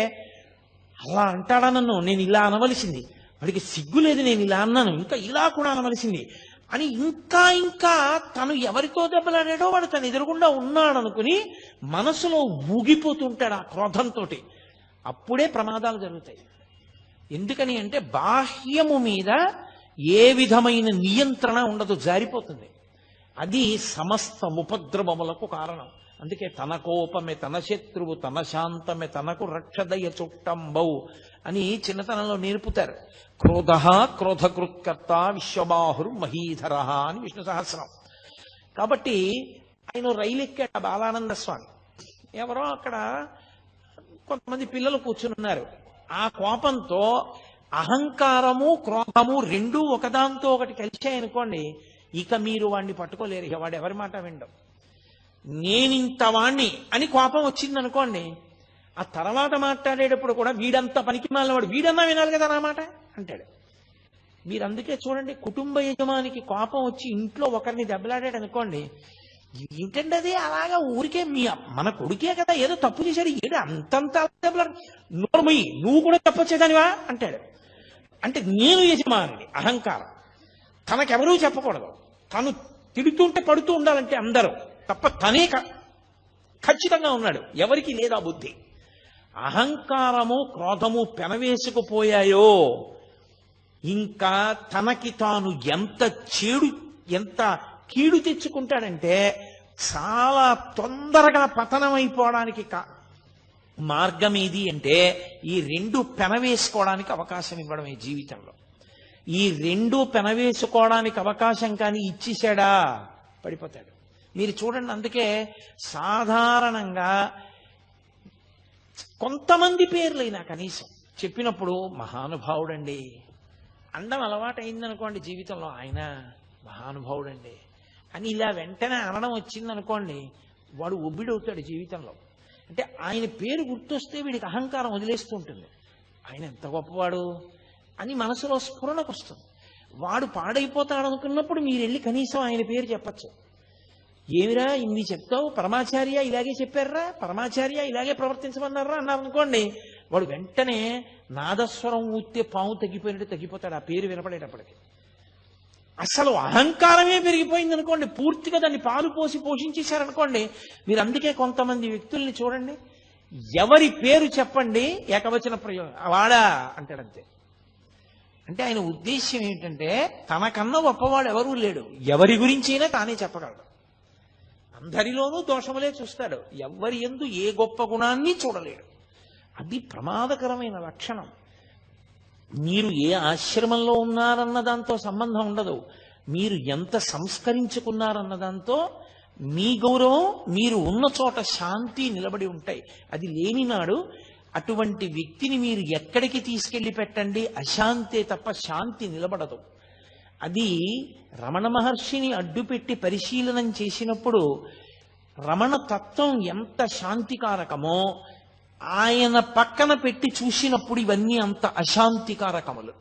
అలా అంటాడా నన్ను, నేను ఇలా అనవలసింది, వాడికి సిగ్గు లేదు, నేను ఇలా అన్నాను, ఇంకా ఇలా కూడా అనవలసింది అని ఇంకా ఇంకా తను ఎవరితో దెబ్బలాడాడో వాడు తను ఎదురుగుండా ఉన్నాడు అనుకుని మనసులో ఊగిపోతుంటాడు ఆ క్రోధంతో. అప్పుడే ప్రమాదాలు జరుగుతాయి. ఎందుకని అంటే బాహ్యము మీద ఏ విధమైన నియంత్రణ ఉండదు, జారిపోతుంది. అది సమస్త ఉపద్రవములకు కారణం. అందుకే తన కోపమే తన శత్రువు, తన శాంతమే తనకు రక్షదయ చుట్టంబౌ అని చిన్నతనంలో నేర్పుతారు. క్రోధ క్రోధకృత్కర్త విశ్వబాహుర్ మహీధర అని విష్ణు సహస్రం. కాబట్టి ఆయన రైలు ఎక్కాడు బాలానంద స్వామి. ఎవరో అక్కడ కొంతమంది పిల్లలు కూర్చుని ఉన్నారు. ఆ కోపంతో అహంకారము క్రోధము రెండూ ఒకదాంతో ఒకటి కలిశాయనుకోండి, ఇక మీరు వాడిని పట్టుకోలేరు. ఇక వాడు ఎవరి మాట వినడం. నేనింత వాణ్ణి అని కోపం వచ్చిందనుకోండి, ఆ తర్వాత మాట్లాడేటప్పుడు కూడా వీడంతా పనికి మాలినవాడు, వీడన్నా వినాలి కదా నా మాట అంటాడు. మీరు అందుకే చూడండి, కుటుంబ యజమానికి కోపం వచ్చి ఇంట్లో ఒకరిని దెబ్బలాడాడు అనుకోండి, ఏంటండి అది అలాగా ఊరికే మన కొడుకే కదా ఏదో తప్పు చేశాడు ఏడు అంతంత నోర్మయ్యి నువ్వు కూడా చెప్పొచ్చేదానివా అంటాడు. అంటే నేను యజమాని అహంకారం. తనకెవరూ చెప్పకూడదు, తను తిడుతుంటే పడుతూ ఉండాలంటే అందరూ తప్ప తనే ఖచ్చితంగా ఉన్నాడు, ఎవరికి లేదా బుద్ధి. అహంకారము క్రోధము పెనవేసుకుపోయాయో ఇంకా తనకి తాను ఎంత కీడు తెచ్చుకుంటాడంటే చాలా తొందరగా పతనమైపోవడానికి మార్గం ఏది అంటే ఈ రెండు పెనవేసుకోవడానికి అవకాశం ఇవ్వడమే జీవితంలో. ఈ రెండు పెనవేసుకోవడానికి అవకాశం కానీ ఇచ్చేశాడా పడిపోతాడు. మీరు చూడండి, అందుకే సాధారణంగా కొంతమంది పేర్లైనా కనీసం చెప్పినప్పుడు మహానుభావుడండి అండం అలవాటైందనుకోండి జీవితంలో, ఆయన మహానుభావుడండి అని ఇలా వెంటనే అనడం వచ్చిందనుకోండి, వాడు ఒబ్బిడవుతాడు జీవితంలో. అంటే ఆయన పేరు గుర్తొస్తే వీడికి అహంకారం వదిలేస్తూ ఉంటుంది. ఆయన ఎంత గొప్పవాడు అని మనసులో స్ఫురణకు వస్తుంది. వాడు పాడైపోతాడు అనుకున్నప్పుడు మీరు వెళ్ళి కనీసం ఆయన పేరు చెప్పచ్చు. ఏమిరా ఇన్ని చెప్తావు, పరమాచార్య ఇలాగే చెప్పారా, పరమాచార్య ఇలాగే ప్రవర్తించమన్నారా అన్నారనుకోండి, వాడు వెంటనే నాదస్వరం ఊస్తే పాము తగ్గిపోయినట్టు తగ్గిపోతాడు ఆ పేరు వినపడేటప్పటికి. అసలు అహంకారమే పెరిగిపోయింది అనుకోండి, పూర్తిగా దాన్ని పాలు పోసి పోషించేశారనుకోండి. మీరు అందుకే కొంతమంది వ్యక్తుల్ని చూడండి, ఎవరి పేరు చెప్పండి ఏకవచన ప్రయోగం వాడా అంటాడంతే. అంటే ఆయన ఉద్దేశ్యం ఏంటంటే తనకన్నా గొప్పవాడు ఎవరూ లేడు, ఎవరి గురించైనా తానే చెప్పగలడు. అందరిలోనూ దోషములే చూస్తాడు, ఎవరి యందు ఏ గొప్ప గుణాన్ని చూడలేడు. అది ప్రమాదకరమైన లక్షణం. మీరు ఏ ఆశ్రమంలో ఉన్నారన్న దాంతో సంబంధం ఉండదు, మీరు ఎంత సంస్కరించుకున్నారన్న దాంతో మీ గౌరవం, మీరు ఉన్న చోట శాంతి నిలబడి ఉంటాయి. అది లేని నాడు అటువంటి వ్యక్తిని మీరు ఎక్కడికి తీసుకెళ్లి పెట్టండి, అశాంతే తప్ప శాంతి నిలబడదు. అది రమణ మహర్షిని అడ్డుపెట్టి పరిశీలనం చేసినప్పుడు రమణ తత్వం ఎంత శాంతికారకమో ఆయన పక్కన పెట్టి చూసినప్పుడు ఇవన్నీ అంత అశాంతికారకములు.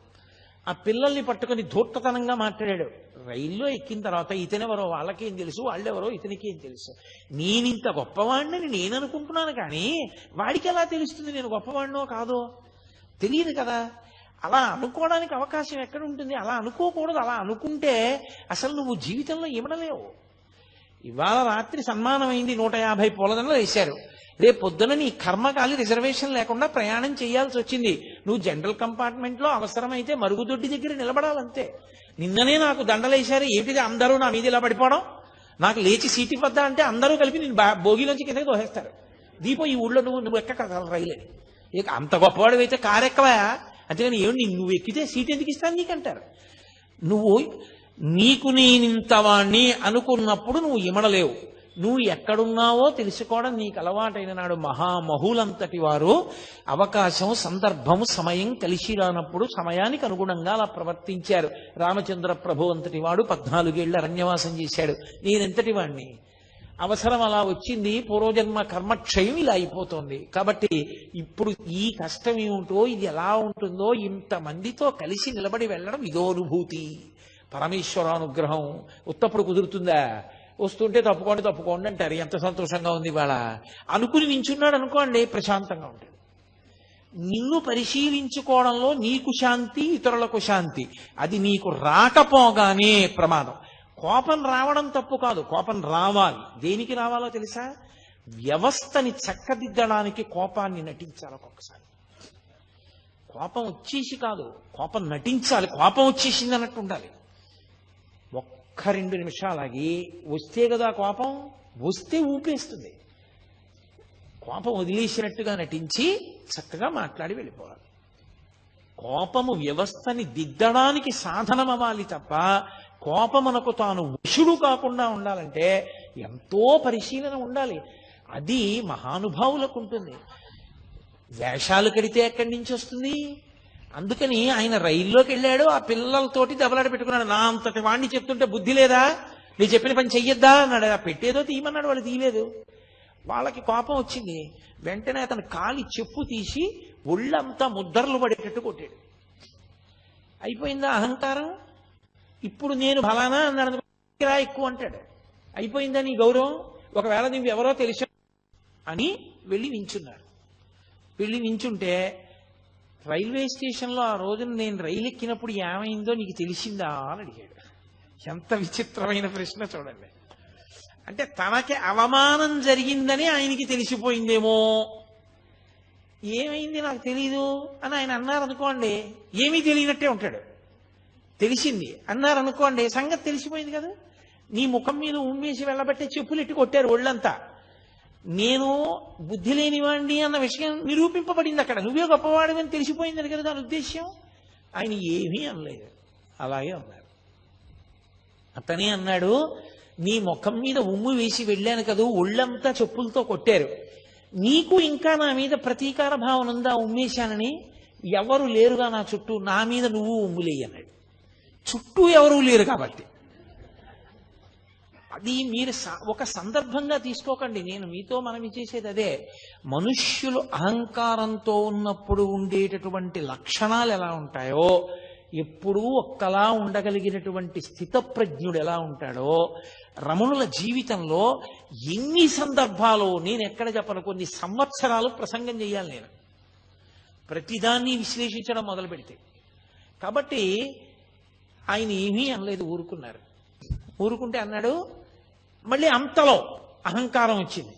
ఆ పిల్లల్ని పట్టుకొని ధూర్తతనంగా మాట్లాడాడు. రైల్లో ఎక్కిన తర్వాత ఇతనెవరో వాళ్ళకేం తెలుసు, వాళ్ళెవరో ఇతనికేం తెలుసు, నేనింత గొప్పవాడిని నేను అనుకుంటున్నాను కానీ వాడికి ఎలా తెలుస్తుంది నేను గొప్పవాడినో కాదో, తెలియదు కదా. అలా అనుకోవడానికి అవకాశం ఎక్కడ ఉంటుంది? అలా అనుకోకూడదు. అలా అనుకుంటే అసలు నువ్వు జీవితంలో ఇవ్వడలేవు. ఇవాళ రాత్రి సన్మానం అయింది, 150 పూలదండలు వేశారు. రేపు పొద్దున నీ కర్మకాలి రిజర్వేషన్ లేకుండా ప్రయాణం చేయాల్సి వచ్చింది. నువ్వు జనరల్ కంపార్ట్మెంట్లో అవసరమైతే మరుగుదొడ్డి దగ్గర నిలబడాలంతే. నిన్ననే నాకు దండలేశారు, ఏమిటిది అందరూ నా మీద ఇలా పడిపోవడం, నాకు లేచి సీటు ఇవ్వద్దా అంటే అందరూ కలిపి నేను భోగిలోంచి కిందకి దోహేస్తారు. దీపో ఈ ఊళ్ళో నువ్వు ఎక్క రైలే, ఇక అంత గొప్పవాడు అయితే కారు ఎక్కవా, అంతేగాని ఏమి నువ్వు ఎక్కితే సీట్ ఎందుకు ఇస్తాను నీకంటారు. నువ్వు నీకు నేనింతవాణ్ణి అనుకున్నప్పుడు నువ్వు ఇమడలేవు. నువ్వు ఎక్కడున్నావో తెలుసుకోవడం నీకు అలవాటైన నాడు మహామహులంతటి వారు అవకాశం, సందర్భము, సమయం కలిసి రానప్పుడు సమయానికి అనుగుణంగా అలా ప్రవర్తించారు. రామచంద్ర ప్రభు అంతటి వాడు 14 ఏళ్ళు అరణ్యవాసం చేశాడు. నేనెంతటి వాణ్ణి, అవసరం అలా వచ్చింది, పూర్వజన్మ కర్మక్షయం ఇలా అయిపోతుంది. కాబట్టి ఇప్పుడు ఈ కష్టం ఏమిటో, ఇది ఎలా ఉంటుందో, ఇంతమందితో కలిసి నిలబడి వెళ్ళడం ఇదో అనుభూతి. పరమేశ్వరానుగ్రహం ఉత్తప్పుడు కుదురుతుందా? వస్తుంటే తప్పుకోండి అంటారు. ఎంత సంతోషంగా ఉంది ఇవాళ అనుకుని నించున్నాడు అనుకోండి, ప్రశాంతంగా ఉంటుంది. నిన్ను పరిశీలించుకోవడంలో నీకు శాంతి, ఇతరులకు శాంతి. అది నీకు రాకపోగానే ప్రమాదం. కోపం రావడం తప్పు కాదు, కోపం రావాలి. దేనికి రావాలో తెలుసా? వ్యవస్థని చక్కదిద్దడానికి కోపాన్ని నటించాలి. ఒక్కొక్కసారి కోపం వచ్చేసి కాదు, కోపం నటించాలి. కోపం వచ్చేసింది అన్నట్టు ఉండాలి. 1-2 నిమిషాలకి వస్తే కదా కోపం, వస్తే ఊపేస్తుంది. కోపం వదిలేసినట్టుగా నటించి చక్కగా మాట్లాడి వెళ్ళిపోవాలి. కోపము వ్యవస్థని దిద్దడానికి సాధనం అవ్వాలి తప్ప కోపమునకు తాను వశుడు కాకుండా ఉండాలంటే ఎంతో పరిశీలన ఉండాలి. అది మహానుభావులకు ఉంటుంది. వేషాలు కడితే ఎక్కడి నుంచి వస్తుంది? అందుకని ఆయన రైల్లోకి వెళ్ళాడు, ఆ పిల్లలతోటి దెబ్బలాట పెట్టుకున్నాడు. నా అంతటి వాణ్ణి చెప్తుంటే బుద్ధి లేదా, నీ చెప్పిన పని చెయ్యొద్దా అన్నాడు. ఆ పెట్టేదో తీయమన్నాడు, వాళ్ళు తీయలేదు. వాళ్ళకి కోపం వచ్చింది. వెంటనే అతను కాలి చెప్పు తీసి ఒళ్ళంతా ముద్దర్లు పడేటట్టు కొట్టాడు. అయిపోయిందా అహంకారం? ఇప్పుడు నేను ఫలానా అన్నాడు, ఎక్కువ అంటాడు. అయిపోయిందా నీ గౌరవం? ఒకవేళ నువ్వు ఎవరో తెలిసి అని వెళ్ళి నించున్నారు. వెళ్ళి నించుంటే రైల్వే స్టేషన్లో ఆ రోజున నేను రైలు ఎక్కినప్పుడు ఏమైందో నీకు తెలిసిందా అని అడిగాడు. ఎంత విచిత్రమైన ప్రశ్న చూడండి. అంటే తనకి అవమానం జరిగిందని ఆయనకి తెలిసిపోయిందేమో. ఏమైంది నాకు తెలీదు అని ఆయన అన్నారనుకోండి, ఏమీ తెలియనట్టే ఉంటాడు. తెలిసింది అన్నారనుకోండి, సంగతి తెలిసిపోయింది కదా. నీ ముఖం మీద ఉమ్మేసి వెళ్ళబట్టే చెప్పులు ఎట్టి కొట్టారు ఒళ్ళంతా. నేను బుద్ధి లేనివాడిని అన్న విషయం నిరూపింపబడింది అక్కడ. నువ్వే గొప్పవాడివని తెలిసిపోయిందని కదా దాని ఉద్దేశ్యం. ఆయన ఏమీ అనలేదు, అలాగే అన్నారు. అతనే అన్నాడు, నీ ముఖం మీద ఉమ్ము వేసి వెళ్ళాను కదా, ఒళ్ళంతా చెప్పులతో కొట్టారు. నీకు ఇంకా నా మీద ప్రతీకార భావన ఉందా ఉమ్మేశానని? ఎవరు లేరుగా నా చుట్టూ, నా మీద నువ్వు ఉమ్ములేయి అన్నాడు. చుట్టూ ఎవరూ లేరు కాబట్టి. అది మీరు ఒక సందర్భంగా తీసుకోకండి. నేను మీతో మనవి చేసేది అదే. మనుష్యులు అహంకారంతో ఉన్నప్పుడు ఉండేటటువంటి లక్షణాలు ఎలా ఉంటాయో, ఎప్పుడూ ఒక్కలా ఉండగలిగినటువంటి స్థితప్రజ్ఞుడు ఎలా ఉంటాడో, రమణుల జీవితంలో ఎన్ని సందర్భాలు నేను ఎక్కడ చెప్పను, కొన్ని సంవత్సరాలు ప్రసంగం చేయాలి నేను ప్రతిదాన్ని విశ్లేషించడం మొదలు పెడితే. కాబట్టి ఆయన ఏమీ అనలేదు, ఊరుకున్నారు. ఊరుకుంటే అన్నాడు, మళ్ళీ అంతలో అహంకారం వచ్చింది.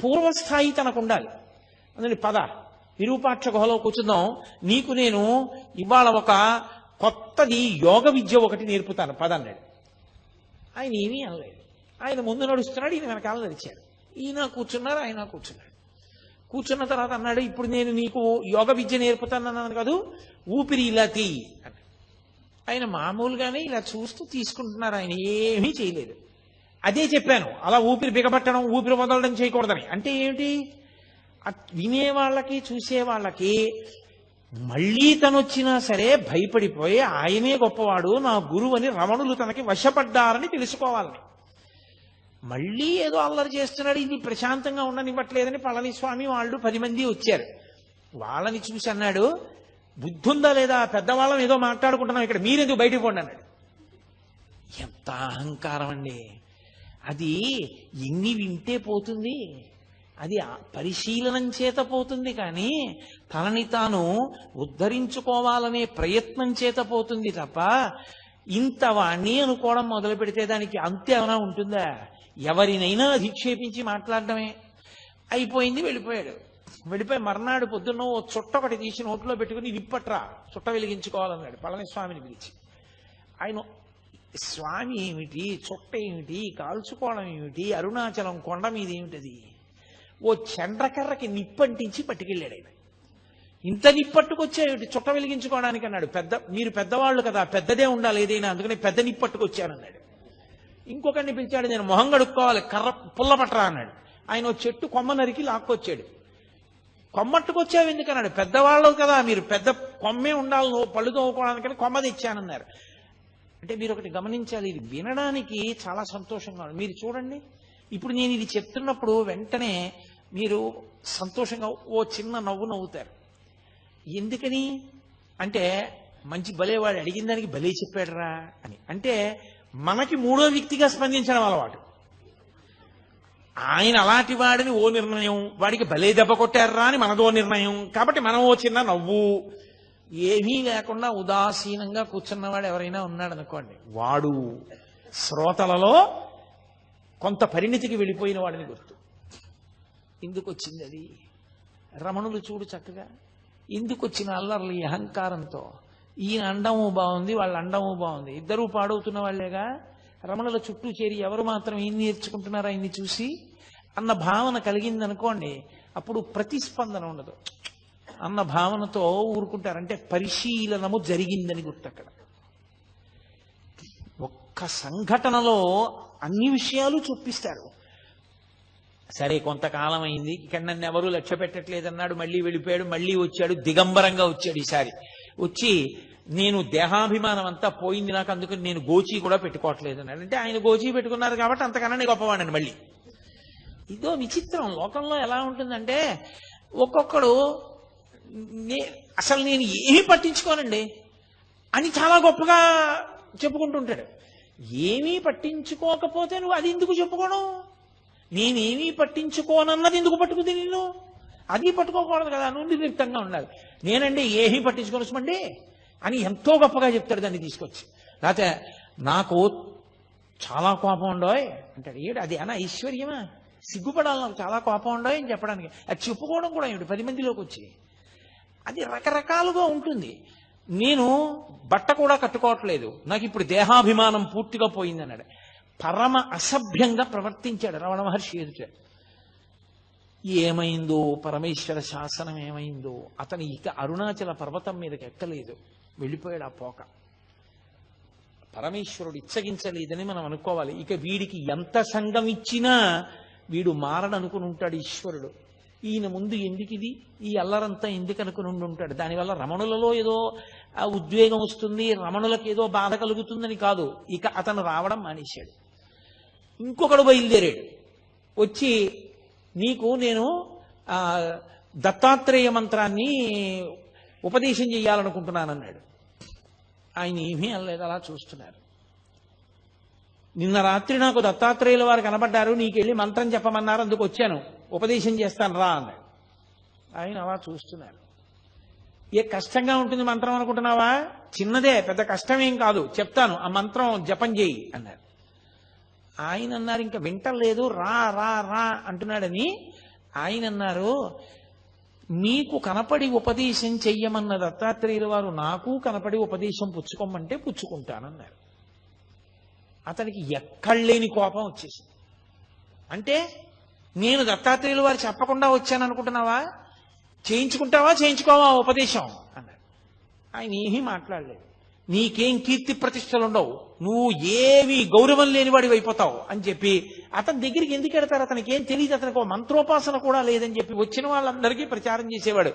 పూర్వస్థాయి తనకు ఉండాలి. అందుకని పద విరూపాక్ష గుహలో కూర్చుందాం, నీకు నేను ఇవాళ ఒక కొత్తది యోగ విద్య ఒకటి నేర్పుతాను పద అన్నాడు. ఆయన ఏమీ అనలేదు. ఆయన ముందు నడుస్తున్నాడు, ఈయన వెనకాల నడిచాడు. ఈయన కూర్చున్నారు, ఆయన కూర్చున్నాడు. కూర్చున్న తర్వాత అన్నాడు, ఇప్పుడు నేను నీకు యోగ విద్య నేర్పుతానన్నాను కాదు, ఊపిరి ఇలా తీయి అన్నాడు. ఆయన మామూలుగానే ఇలా చూస్తూ తీసుకుంటున్నారు, ఆయన ఏమీ చేయలేదు. అదే చెప్పాను, అలా ఊపిరి బిగబట్టడం ఊపిరి వదలడం చేయకూడదని. అంటే ఏమిటి? వినేవాళ్ళకి చూసేవాళ్ళకి మళ్ళీ తనొచ్చినా సరే భయపడిపోయి ఆయనే గొప్పవాడు, నా గురువు అని రమణులు తనకి వశపడ్డారని తెలుసుకోవాలని. మళ్ళీ ఏదో అల్లరి చేస్తున్నాడు, ఇది ప్రశాంతంగా ఉండనివ్వట్లేదని పళనిస్వామి వాళ్ళు 10 మంది వచ్చారు. వాళ్ళని చూసి అన్నాడు, బుద్ధుందా లేదా, పెద్దవాళ్ళం ఏదో మాట్లాడుకుంటున్నాం ఇక్కడ, మీరెందుకు బయటికి పోండి అన్నాడు. ఎంత అహంకారం అండి! అది ఎన్ని వింటే పోతుంది, అది పరిశీలనం చేత పోతుంది, కానీ తనని తాను ఉద్ధరించుకోవాలనే ప్రయత్నం చేత పోతుంది తప్ప ఇంత వాణ్ణి అనుకోవడం మొదలు పెడితే దానికి అంతేమైనా ఉంటుందా? ఎవరినైనా అధిక్షేపించి మాట్లాడటమే. అయిపోయింది, వెళ్ళిపోయాడు. వెళ్ళిపోయి మర్నాడు పొద్దున్న ఓ చుట్ట ఒకటి తీసి నోట్లో పెట్టుకుని విప్పట్రా చుట్ట వెలిగించుకోవాలన్నాడు పళనిస్వామిని పిలిచి. ఆయన స్వామి ఏమిటి, చుట్ట ఏమిటి, కాల్చుకోవడం ఏమిటి, అరుణాచలం కొండ మీద ఏమిటది, ఓ చండ్రకర్రకి నిప్పంటించి పట్టుకెళ్ళాడు ఆయన. ఇంత నిప్పట్టుకొచ్చాడు చుట్ట వెలిగించుకోవడానికి అన్నాడు. మీరు పెద్దవాళ్ళు కదా, పెద్దదే ఉండాలి ఏదైనా, అందుకని పెద్ద నిప్పట్టుకొచ్చానన్నాడు. ఇంకొకరిని పిలిచాడు, నేను మొహం కడుక్కోవాలి, కర్ర పుల్ల పట్టరా అన్నాడు. ఆయన ఓ చెట్టు కొమ్మ నరికి లాక్కొచ్చాడు. కొమ్మట్టుకొచ్చావు ఎందుకన్నాడు. పెద్దవాళ్ళు కదా మీరు, పెద్ద కొమ్మే ఉండాలి పళ్ళు తోముకోవడానికని కొమ్మ తెచ్చానన్నారు. అంటే మీరు ఒకటి గమనించాలి, ఇది వినడానికి చాలా సంతోషంగా ఉంది. మీరు చూడండి, ఇప్పుడు నేను ఇది చెప్తున్నప్పుడు వెంటనే మీరు సంతోషంగా ఓ చిన్న నవ్వు నవ్వుతారు. ఎందుకని అంటే, మంచి భలేవాడు అడిగిన దానికి భలే చెప్పాడురా అని. అంటే మనకి మూడో వ్యక్తిగా స్పందించడం అలవాటు. ఆయన అలాంటి వాడిని ఓ నిర్ణయం, వాడికి భలే దెబ్బ కొట్టారా అని మనదో నిర్ణయం. కాబట్టి మనం ఓ చిన్న నవ్వు, ఏమీ లేకుండా ఉదాసీనంగా కూర్చున్నవాడు ఎవరైనా ఉన్నాడు అనుకోండి, వాడు శ్రోతలలో కొంత పరిణితికి వెళ్ళిపోయిన వాడిని గుర్తు. ఎందుకు వచ్చింది అది? రమణులు చూడు చక్కగా ఎందుకు వచ్చిన అల్లర్లు ఈ అహంకారంతో. ఈయన అండము బాగుంది, వాళ్ళ అండము బాగుంది, ఇద్దరూ పాడవుతున్న వాళ్లేగా. రమణుల చుట్టూ చేరి ఎవరు మాత్రం ఏం నేర్చుకుంటున్నారు ఆయన్ని చూసి అన్న భావన కలిగిందనుకోండి, అప్పుడు ప్రతిస్పందన ఉండదు అన్న భావనతో ఊరుకుంటారంటే పరిశీలనము జరిగిందని గుర్తు. అక్కడ ఒక్క సంఘటనలో అన్ని విషయాలు చూపిస్తారు. సరే కొంతకాలం అయింది, ఇక్కడ నన్ను ఎవరూ లక్ష్య పెట్టట్లేదన్నాడు, మళ్ళీ వెళ్ళిపోయాడు, మళ్ళీ వచ్చాడు, దిగంబరంగా వచ్చాడు. ఈసారి వచ్చి నేను దేహాభిమానం అంతా పోయింది నాకు, అందుకని నేను గోచీ కూడా పెట్టుకోవట్లేదు అన్నాడు. అంటే ఆయన గోచీ పెట్టుకున్నారు కాబట్టి అంతకన్నా గొప్పవాడని మళ్ళీ. ఇదో విచిత్రం లోకంలో ఎలా ఉంటుందంటే, ఒక్కొక్కడు అసలు నేను ఏమీ పట్టించుకోనండి అని చాలా గొప్పగా చెప్పుకుంటుంటాడు. ఏమీ పట్టించుకోకపోతే నువ్వు అది ఎందుకు చెప్పుకోను? నేనేమీ పట్టించుకోనన్నది ఎందుకు పట్టుకుంది నిన్ను? అది పట్టుకోకూడదు కదా, నువ్వు నిర్లిప్తంగా ఉండాలి. నేనండి ఏమీ పట్టించుకోనమండి అని ఎంతో గొప్పగా చెప్తాడు దాన్ని తీసుకొచ్చి. లేకపోతే నాకు చాలా కోపం ఉండోయ్ అంటాడు. ఏడు అది అన్న ఐశ్వర్యమా? సిగ్గుపడాలి నాకు చాలా కోపం ఉండోయ్ అని చెప్పడానికి. అది చెప్పుకోవడం కూడా ఏమిటి 10 మందిలోకి వచ్చి? అది రకరకాలుగా ఉంటుంది. నేను బట్ట కూడా కట్టుకోవట్లేదు, నాకు ఇప్పుడు దేహాభిమానం పూర్తిగా పోయింది అన్నాడు. పరమ అసభ్యంగా ప్రవర్తించాడు రమణ మహర్షి ఎదుట. ఏమైందో పరమేశ్వర శాసనం ఏమైందో, అతను ఇక అరుణాచల పర్వతం మీదకి ఎక్కలేదు, వెళ్ళిపోయాడు ఆ పోక. పరమేశ్వరుడు ఇచ్చగించలేదని మనం అనుకోవాలి. ఇక వీడికి ఎంత సంఘం ఇచ్చినా వీడు మారడనుకుని ఉంటాడు ఈశ్వరుడు. ఈయన ముందు ఎందుకు ఇది, ఈ అల్లరంతా ఎందుకు అనుకుని ఉంటాడు. దానివల్ల రమణులలో ఏదో ఉద్వేగం వస్తుంది, రమణులకు ఏదో బాధ కలుగుతుందని కాదు. ఇక అతను రావడం మానేశాడు. ఇంకొకడు బయలుదేరాడు వచ్చి, నీకు నేను దత్తాత్రేయ మంత్రాన్ని ఉపదేశం చేయాలనుకుంటున్నానన్నాడు. ఆయన ఏమీ అనలేదు, అలా చూస్తున్నారు. నిన్న రాత్రి నాకు దత్తాత్రేయుల వారు కనబడ్డారు, నీకెళ్ళి మంత్రం చెప్పమన్నారు, అందుకు వచ్చాను, ఉపదేశం చేస్తాను రా అన్నాడు. ఆయన అలా చూస్తున్నారు. ఏ కష్టంగా ఉంటుంది మంత్రం అనుకుంటున్నావా? చిన్నదే, పెద్ద కష్టమేం కాదు, చెప్తాను, ఆ మంత్రం జపం చేయి అన్నారు. ఆయన అన్నారు, ఇంకా వింటలేదు, రా రా రా అంటున్నాడని. ఆయన అన్నారు, మీకు కనపడి ఉపదేశం చెయ్యమన్న దత్తాత్రేయుల వారు నాకు కనపడి ఉపదేశం పుచ్చుకోమంటే పుచ్చుకుంటానన్నారు. అతనికి ఎక్కడలేని కోపం వచ్చేసింది. అంటే నేను దత్తాత్రేయుల వారు చెప్పకుండా వచ్చాను అనుకుంటున్నావా? చేయించుకుంటావా చేయించుకోవా ఉపదేశం అన్నాడు. ఆయన ఏమీ మాట్లాడలేదు. నీకేం కీర్తి ప్రతిష్టలు ఉండవు, నువ్వు ఏమీ గౌరవం లేనివాడివి అయిపోతావు అని చెప్పి అతని దగ్గరికి ఎందుకు వెడతారు? అతనికి ఏం తెలియదు, అతనికి మంత్రోపాసన కూడా లేదని చెప్పి వచ్చిన వాళ్ళందరికీ ప్రచారం చేసేవాడు.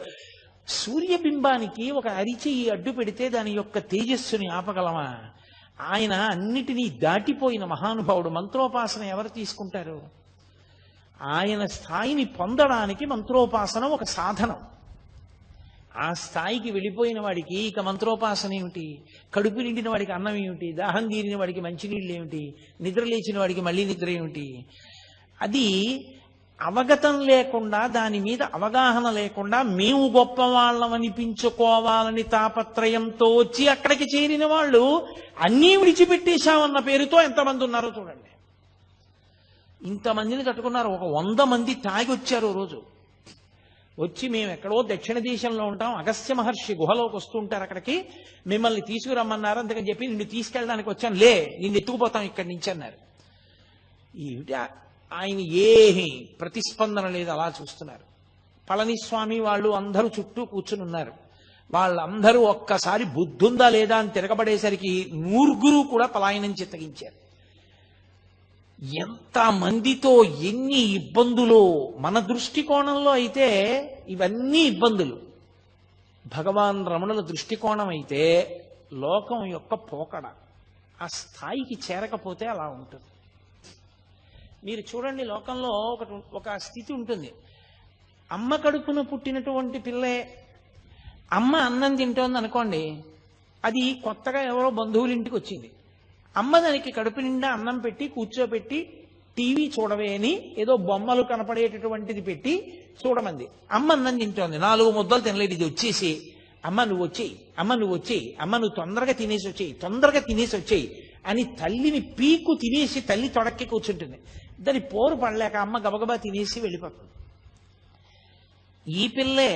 సూర్యబింబానికి ఒక అరిచెయ్యి అడ్డు పెడితే దాని యొక్క తేజస్సుని ఆపగలమా? ఆయన అన్నిటినీ దాటిపోయిన మహానుభావుడు. మంత్రోపాసన ఎవరు తీసుకుంటారు? ఆయన స్థాయిని పొందడానికి మంత్రోపాసన ఒక సాధనం. ఆ స్థాయికి వెళ్ళిపోయిన వాడికి ఇక మంత్రోపాసన ఏమిటి? కడుపు నిండిన వాడికి అన్నం ఏమిటి? దాహం తీరిన వాడికి మంచినీళ్ళు ఏమిటి? నిద్ర లేచిన వాడికి మళ్ళీ నిద్ర ఏమిటి? అది అవగతం లేకుండా, దాని మీద అవగాహన లేకుండా మేము గొప్పవాళ్ళం అనిపించుకోవాలని తాపత్రయంతో వచ్చి అక్కడికి చేరిన వాళ్ళు అన్నీ విడిచిపెట్టేశామన్న పేరుతో ఎంతమంది ఉన్నారో చూడండి. ఇంతమందిని తట్టుకున్నారు. ఒక 100 మంది తాగి వచ్చారు రోజు. వచ్చి మేము ఎక్కడో దక్షిణ దేశంలో ఉంటాం, అగస్త్య మహర్షి గుహలోకి వస్తూ ఉంటారు, అక్కడికి మిమ్మల్ని తీసుకురమ్మన్నారు, అందుకని చెప్పి నిన్ను తీసుకెళ్ళడానికి వచ్చాను, లే నిన్ను ఎత్తుకుపోతాం ఇక్కడి నుంచి అన్నారు. ఏమిటి ఆయన ఏమీ ప్రతిస్పందన లేదు, అలా చూస్తున్నారు. పళనిస్వామి వాళ్ళు అందరూ చుట్టూ కూర్చుని ఉన్నారు. వాళ్ళందరూ ఒక్కసారి బుద్ధుందా లేదా అని తిరగబడేసరికి 100 కూడా పలాయనం చిత్తగించారు. ఎంత మందితో ఎన్ని ఇబ్బందులు! మన దృష్టికోణంలో అయితే ఇవన్నీ ఇబ్బందులు, భగవాన్ రమణుల దృష్టికోణం అయితే లోకం యొక్క పోకడ. ఆ స్థాయికి చేరకపోతే అలా ఉంటుంది. మీరు చూడండి, లోకంలో ఒక స్థితి ఉంటుంది. అమ్మ కడుపున పుట్టినటువంటి పిల్లే అమ్మ అన్నం తింటోంది అనుకోండి, అది కొత్తగా ఎవరో బంధువుల ఇంటికి వచ్చింది. అమ్మ దానికి కడుపు నిండా అన్నం పెట్టి కూర్చోబెట్టి టీవీ చూడవే అని ఏదో బొమ్మలు కనపడేటటువంటిది పెట్టి చూడమంది. అమ్మ అన్నం తింటోంది, 4 ముద్దలు తినలేదు. ఇది వచ్చేసి, అమ్మ నువ్వు వచ్చేయి, అమ్మ నువ్వు వచ్చేయి, అమ్మ నువ్వు తొందరగా తినేసి వచ్చేయి, తొందరగా తినేసి వచ్చేయి అని తల్లిని పీకు తినేసి తల్లి తొడక్కి కూర్చుంటుంది. దాని పోరు పడలేక అమ్మ గబగబా తినేసి వెళ్ళిపోతుంది. ఈ పిల్లే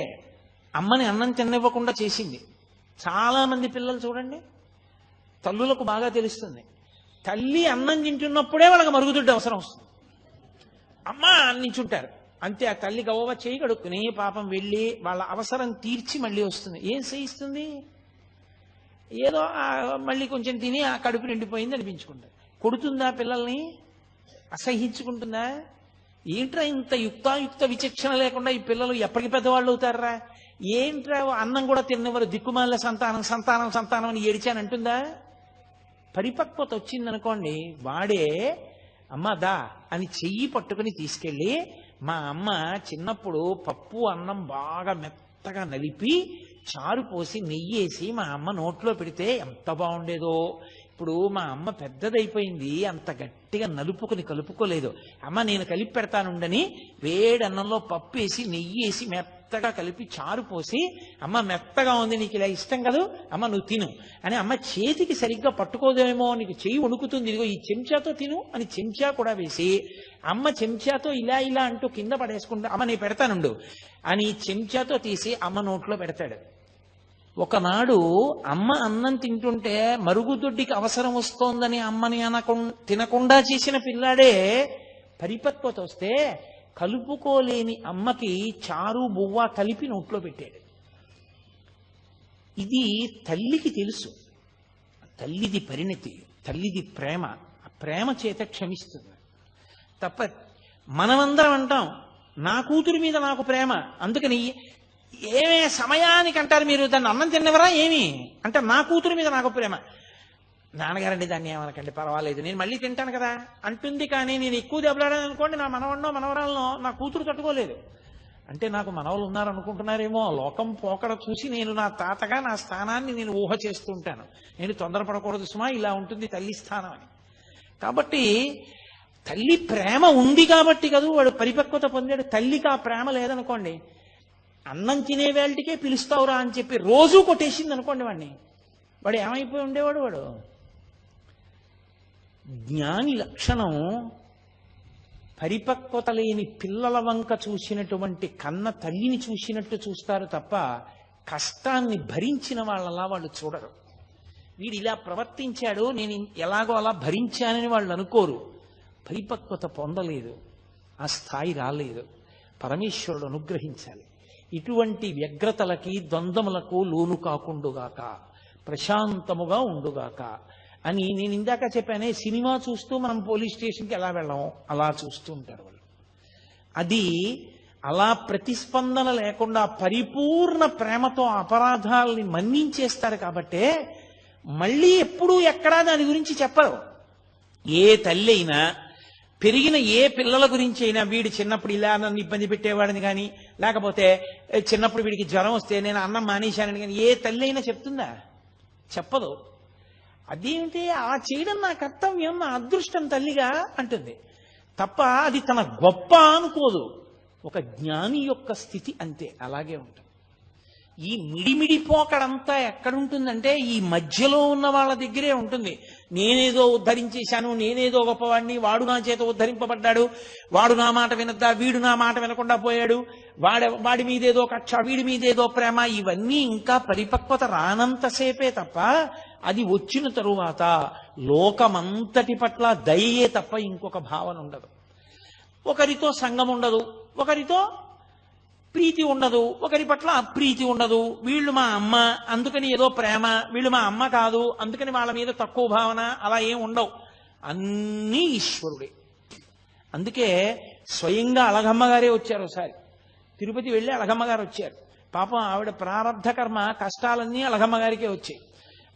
అమ్మని అన్నం తినివ్వకుండా చేసింది. చాలా మంది పిల్లలు చూడండి, తల్లులకు బాగా తెలుస్తుంది. తల్లి అన్నం తింటున్నప్పుడే వాళ్ళకి మరుగుదొడ్డి అవసరం వస్తుంది. అమ్మ అన్నించుంటారు అంతే. ఆ తల్లి గవ్వ చేయి కడుక్కుని పాపం వెళ్ళి వాళ్ళ అవసరం తీర్చి మళ్ళీ వస్తుంది. ఏం చేయిస్తుంది? ఏదో మళ్ళీ కొంచెం తిని ఆ కడుపు నిండిపోయింది అనిపించుకుంటారు. కొడుతుందా పిల్లల్ని? అసహించుకుంటుందా? ఏంట్రా ఇంత యుక్తాయుక్త విచక్షణ లేకుండా ఈ పిల్లలు ఎప్పటికి పెద్దవాళ్ళు అవుతారా? ఏంట్రా అన్నం కూడా తిన్నవారు, దిక్కుమాల సంతానం సంతానం సంతానం అని ఏడిచానంటుందా? పరిపక్వత వచ్చిందనుకోండి, వాడే అమ్మ దా అని చెయ్యి పట్టుకుని తీసుకెళ్ళి, మా అమ్మ చిన్నప్పుడు పప్పు అన్నం బాగా మెత్తగా నలిపి చారు పోసి నెయ్యేసి మా అమ్మ నోట్లో పెడితే ఎంత బాగుండేదో, ఇప్పుడు మా అమ్మ పెద్దదైపోయింది, అంత గట్టిగా నలుపుకుని కలుపుకోలేదు. అమ్మ నేను కలిపి పెడతానుండని వేడి అన్నంలో పప్పు వేసి నెయ్యి వేసి మెత్తగా కలిపి చారు పోసి, అమ్మ మెత్తగా ఉంది, నీకు ఇలా ఇష్టం కదా, అమ్మ నువ్వు తిను అని, అమ్మ చేతికి సరిగ్గా పట్టుకోదేమో, నీకు చెయ్యి వణుకుతుంది, ఇదిగో ఈ చెంచాతో తిను అని చెంచా కూడా వేసి, అమ్మ చెంచాతో ఇలా ఇలా అంటూ కింద పడేసుకుంటా, అమ్మ నేను పెడతానుండు అని చెంచాతో తీసి అమ్మ నోట్లో పెడతాడు. ఒకనాడు అమ్మ అన్నం తింటుంటే మరుగుదొడ్డికి అవసరం వస్తోందని అమ్మని తినకుండా చేసిన పిల్లాడే పరిపక్వత వస్తే కలుపుకోలేని అమ్మకి చారు బువ్వ కలిపి నోట్లో పెట్టాడు. ఇది తల్లికి తెలుసు, తల్లిది పరిణతి, తల్లిది ప్రేమ, ఆ ప్రేమ చేత క్షమిస్తుంది తప్ప. మనమందరం అంటాం నా కూతురి మీద నాకు ప్రేమ, అందుకని ఏమే సమయానికి అంటారు మీరు దాన్ని అన్నం తిన్నవరా ఏమి అంటే, నా కూతురు మీద నాకు ప్రేమ. నాన్నగారండి దాన్ని ఏమనకండి పర్వాలేదు నేను మళ్ళీ తింటాను కదా అంటుంది, కానీ నేను ఎక్కువ దెబ్బలాడాను అనుకోండి, నా మనవన్నో మనవరాలనో నా కూతురు తట్టుకోలేదు. అంటే నాకు మనవలు ఉన్నారనుకుంటున్నారేమో, లోకం పోకడ చూసి నేను నా తాతగా నా స్థానాన్ని నేను ఊహ చేస్తూ ఉంటాను. నేను తొందరపడకూడదు సుమా, ఇలా ఉంటుంది తల్లి స్థానం అని. కాబట్టి తల్లి ప్రేమ ఉంది కాబట్టి కదా వాడు పరిపక్వత పొందాడు. తల్లికి ఆ ప్రేమ లేదనుకోండి, అన్నం తినే వేళటికే పిలుస్తావురా అని చెప్పి రోజూ కొట్టేసింది అనుకోండి వాడిని, వాడు ఏమైపోయి ఉండేవాడు. వాడు జ్ఞాని లక్షణం పరిపక్వత లేని పిల్లల వంక చూసినటువంటి కన్న తల్లిని చూసినట్టు చూస్తారు తప్ప కష్టాన్ని భరించిన వాళ్ళలా వాళ్ళు చూడరు. వీడు ఇలా ప్రవర్తించాడు నేను ఎలాగో అలా భరించానని వాళ్ళు అనుకోరు. పరిపక్వత పొందలేదు, ఆ స్థాయి రాలేదు. పరమేశ్వరుడు అనుగ్రహించాలి. ఇటువంటి వ్యగ్రతలకి ద్వంద్వములకు లోను కాకుండుగాక, ప్రశాంతముగా ఉండుగాక అని నేను ఇందాక చెప్పానే. సినిమా చూస్తూ మనం పోలీస్ స్టేషన్కి ఎలా వెళ్ళాము అలా చూస్తూ ఉంటారు వాళ్ళు. అది అలా ప్రతిస్పందన లేకుండా పరిపూర్ణ ప్రేమతో అపరాధాలని మన్నించేస్తారు. కాబట్టే మళ్ళీ ఎప్పుడూ ఎక్కడా దాని గురించి చెప్పరు. ఏ తల్లి అయినా పెరిగిన ఏ పిల్లల గురించి అయినా, వీడు చిన్నప్పుడు ఇలా నన్ను ఇబ్బంది పెట్టేవాడిని కానీ, లేకపోతే చిన్నప్పుడు వీడికి జ్వరం వస్తే నేను అన్నం మానేశానని కానీ ఏ తల్లి అయినా చెప్తుందా? చెప్పదు. అదేమిటి ఆ చేయడం నా కర్తవ్యం, నా అదృష్టం తల్లిగా అంటుంది తప్ప అది తన గొప్ప అనుకోదు. ఒక జ్ఞాని యొక్క స్థితి అంతే, అలాగే ఉంటుంది. ఈ మిడిమిడిపోకడంతా ఎక్కడుంటుందంటే ఈ మధ్యలో ఉన్న వాళ్ళ దగ్గరే ఉంటుంది. నేనేదో ఉద్ధరించేశాను, నేనేదో గొప్పవాడిని, వాడు నా చేత ఉద్ధరింపబడ్డాడు, వాడు నా మాట వినద్దా, వీడు నా మాట వినకుండా పోయాడు, వాడి మీదేదో కక్ష, వీడి మీదేదో ప్రేమ, ఇవన్నీ ఇంకా పరిపక్వత రానంతసేపే తప్ప అది వచ్చిన తరువాత లోకమంతటి పట్ల దయయే తప్ప ఇంకొక భావన ఉండదు. ఒకరితో సంగం ఉండదు, ఒకరితో ప్రీతి ఉండదు, ఒకరి పట్ల అప్రీతి ఉండదు. వీళ్ళు మా అమ్మ అందుకని ఏదో ప్రేమ, వీళ్ళు మా అమ్మ కాదు అందుకని వాళ్ళ మీద తక్కువ భావన, అలా ఏం ఉండవు. అన్నీ ఈశ్వరుడే. అందుకే స్వయంగా అలగమ్మ గారే వచ్చారు. ఒకసారి తిరుపతి వెళ్ళి అలగమ్మ గారు వచ్చారు. పాపం ఆవిడ ప్రారంధ కర్మ కష్టాలన్నీ అలగమ్మ గారికే వచ్చాయి.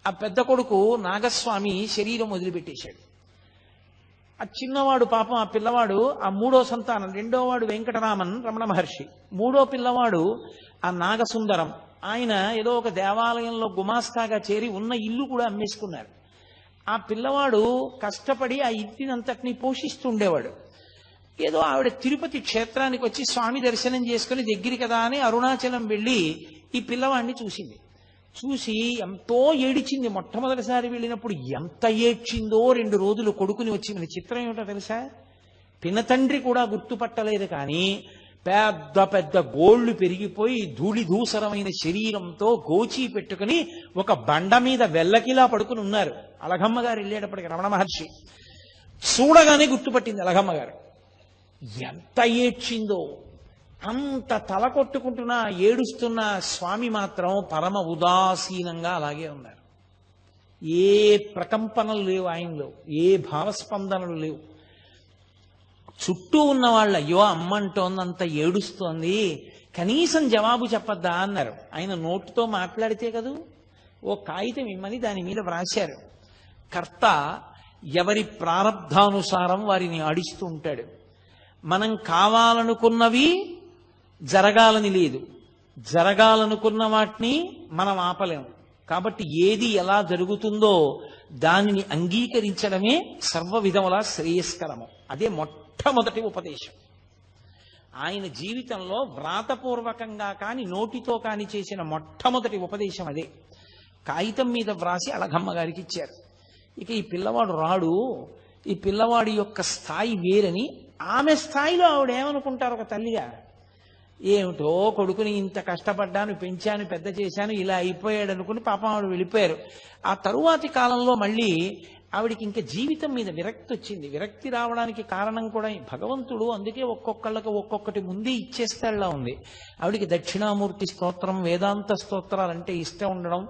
ఆ పెద్ద కొడుకు నాగస్వామి శరీరం వదిలిపెట్టేశాడు. ఆ చిన్నవాడు పాపం, ఆ పిల్లవాడు ఆ మూడో సంతానం, రెండోవాడు వెంకటరామన్ రమణ మహర్షి, మూడో పిల్లవాడు ఆ నాగసుందరం. ఆయన ఏదో ఒక దేవాలయంలో గుమాస్తాగా చేరి ఉన్న ఇల్లు కూడా అమ్మేసుకున్నారు. ఆ పిల్లవాడు కష్టపడి ఆ ఇంటినంతటినీ పోషిస్తుండేవాడు. ఏదో ఆవిడ తిరుపతి క్షేత్రానికి వచ్చి స్వామి దర్శనం చేసుకుని దగ్గర కదా అని అరుణాచలం వెళ్ళి ఈ పిల్లవాడిని చూసింది. చూసి ఎంతో ఏడిచింది. మొట్టమొదటిసారి వెళ్ళినప్పుడు ఎంత ఏడ్చిందో 2 రోజులు కొడుకుని వచ్చి. మన చిత్రం ఏమిటో తెలుసా, పినతండ్రి కూడా గుర్తుపట్టలేదు, కానీ పెద్ద పెద్ద గోళ్లు పెరిగిపోయి ధూళిధూసరమైన శరీరంతో గోచి పెట్టుకుని ఒక బండ మీద వెల్లకిలా పడుకుని ఉన్నారు. అలగమ్మ గారు వెళ్ళేటప్పటికి రమణ మహర్షి చూడగానే గుర్తుపట్టింది అలగమ్మ గారు. ఎంత ఏడ్చిందో, అంత తల కొట్టుకుంటున్నా ఏడుస్తున్న స్వామి మాత్రం పరమ ఉదాసీనంగా అలాగే ఉన్నారు. ఏ ప్రకంపనలు లేవు ఆయనలో, ఏ భావస్పందనలు లేవు. చుట్టూ ఉన్న వాళ్ళు అయ్యో అమ్మంటోందంత ఏడుస్తోంది, కనీసం జవాబు చెప్పద్దా అన్నారు. ఆయన నోటితో మాట్లాడితే కదూ, ఓ కాగితం ఇమ్మని దాని మీద వ్రాశారు. కర్త ఎవరి ప్రారబ్ధానుసారం వారిని ఆడిస్తూ ఉంటాడు. మనం కావాలనుకున్నవి జరగాలని లేదు, జరగాలనుకున్న వాటిని మనం ఆపలేము. కాబట్టి ఏది ఎలా జరుగుతుందో దానిని అంగీకరించడమే సర్వ విధముల శ్రేయస్కరము. అదే మొట్టమొదటి ఉపదేశం. ఆయన జీవితంలో వ్రాతపూర్వకంగా కాని నోటితో కాని చేసిన మొట్టమొదటి ఉపదేశం అదే. కాగితం మీద వ్రాసి అళగమ్మ గారికి ఇచ్చారు. ఇక ఈ పిల్లవాడు రాడు, ఈ పిల్లవాడి యొక్క స్థాయి వేరని ఆమె స్థాయిలో ఆవిడ ఏమనుకుంటారు ఒక తల్లిగా, ఏమిటో కొడుకుని ఇంత కష్టపడ్డాను, పెంచాను, పెద్ద చేశాను, ఇలా అయిపోయాడు అనుకుని పాపం ఆవిడ వెళ్ళిపోయారు. ఆ తరువాతి కాలంలో మళ్ళీ ఆవిడికి ఇంకా జీవితం మీద విరక్తి వచ్చింది. విరక్తి రావడానికి కారణం కూడా భగవంతుడు అందుకే ఒక్కొక్కళ్ళకి ఒక్కొక్కటి ముందే ఇచ్చేస్తాడులా ఉంది. ఆవిడికి దక్షిణామూర్తి స్తోత్రం, వేదాంత స్తోత్రాలంటే ఇష్టం ఉండడం,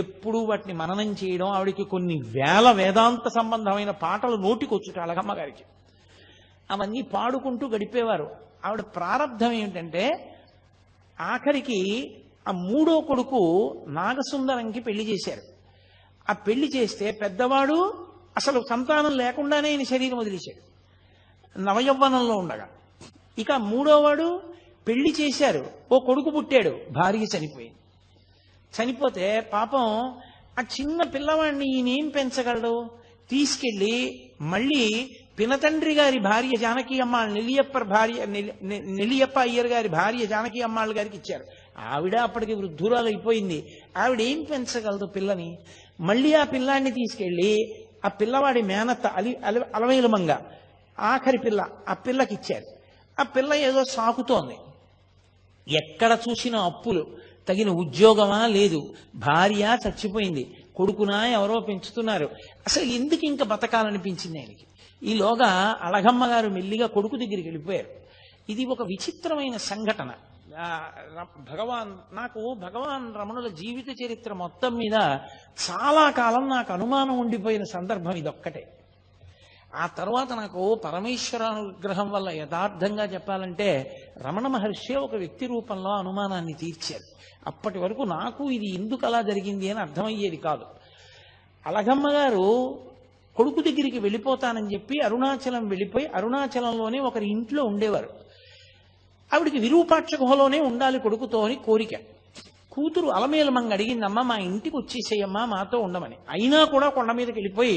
ఎప్పుడూ వాటిని మననం చేయడం, ఆవిడికి కొన్ని వేల వేదాంత సంబంధమైన పాటలు నోటికొచ్చుట అళగమ్మ గారికి. అవన్నీ పాడుకుంటూ గడిపేవారు. ఆవిడ ప్రారంధం ఏమిటంటే ఆఖరికి ఆ మూడో కొడుకు నాగసుందరంకి పెళ్లి చేశారు. ఆ పెళ్లి చేస్తే పెద్దవాడు అసలు సంతానం లేకుండానే ఆయన శరీరం వదిలేశాడు నవయవ్వనంలో ఉండగా. ఇక మూడోవాడు పెళ్లి చేశారు, ఓ కొడుకు పుట్టాడు, భార్య చనిపోయింది. చనిపోతే పాపం ఆ చిన్న పిల్లవాడిని ఈయనేం పెంచగలడు, తీసుకెళ్లి మళ్ళీ పినతండ్రి గారి భార్య జానకి అమ్మాள் నెల్లియప్ప అయ్యర్ గారి భార్య జానకి అమ్మాళ్ళ గారికి ఇచ్చారు. ఆవిడ అప్పటికి వృద్ధురాలు అయిపోయింది. ఆవిడ ఏం పెంచగలదు పిల్లని? మళ్ళీ ఆ పిల్లాన్ని తీసుకెళ్లి ఆ పిల్లవాడి మేనత్త అలవేలుమంగ ఆఖరి పిల్ల, ఆ పిల్లకి ఇచ్చారు. ఆ పిల్ల ఏదో సాకుతోంది, ఎక్కడ చూసినా అప్పులు, తగిన ఉద్యోగమా లేదు, భార్య చచ్చిపోయింది, కొడుకునా ఎవరో పెంచుతున్నారు. అసలు ఎందుకు ఇంకా బతకాలనిపించింది ఆయనకి. ఈలోగా అళగమ్మ గారు మెల్లిగా కొడుకు దగ్గరికి వెళ్ళిపోయారు. ఇది ఒక విచిత్రమైన సంఘటన. నాకు భగవాన్ రమణుల జీవిత చరిత్ర మొత్తం మీద చాలా కాలం నాకు అనుమానం ఉండిపోయిన సందర్భం ఇదొక్కటే. ఆ తర్వాత నాకు పరమేశ్వరానుగ్రహం వల్ల యథార్థంగా చెప్పాలంటే రమణ మహర్షి ఒక వ్యక్తి రూపంలో అనుమానాన్ని తీర్చారు. అప్పటి వరకు నాకు ఇది ఎందుకు అలా జరిగింది అని అర్థమయ్యేది కాదు. అళగమ్మ గారు కొడుకు దగ్గరికి వెళ్ళిపోతానని చెప్పి అరుణాచలం వెళ్ళిపోయి అరుణాచలంలోనే ఒకరి ఇంట్లో ఉండేవారు. ఆవిడికి విరూపాక్ష గుహలోనే ఉండాలి కొడుకుతో అని కోరిక. కూతురు అలమేలమంగ అడిగిందమ్మా, మా ఇంటికి వచ్చేసేయమ్మా, మాతో ఉండమని. అయినా కూడా కొండ మీదకి వెళ్ళిపోయి,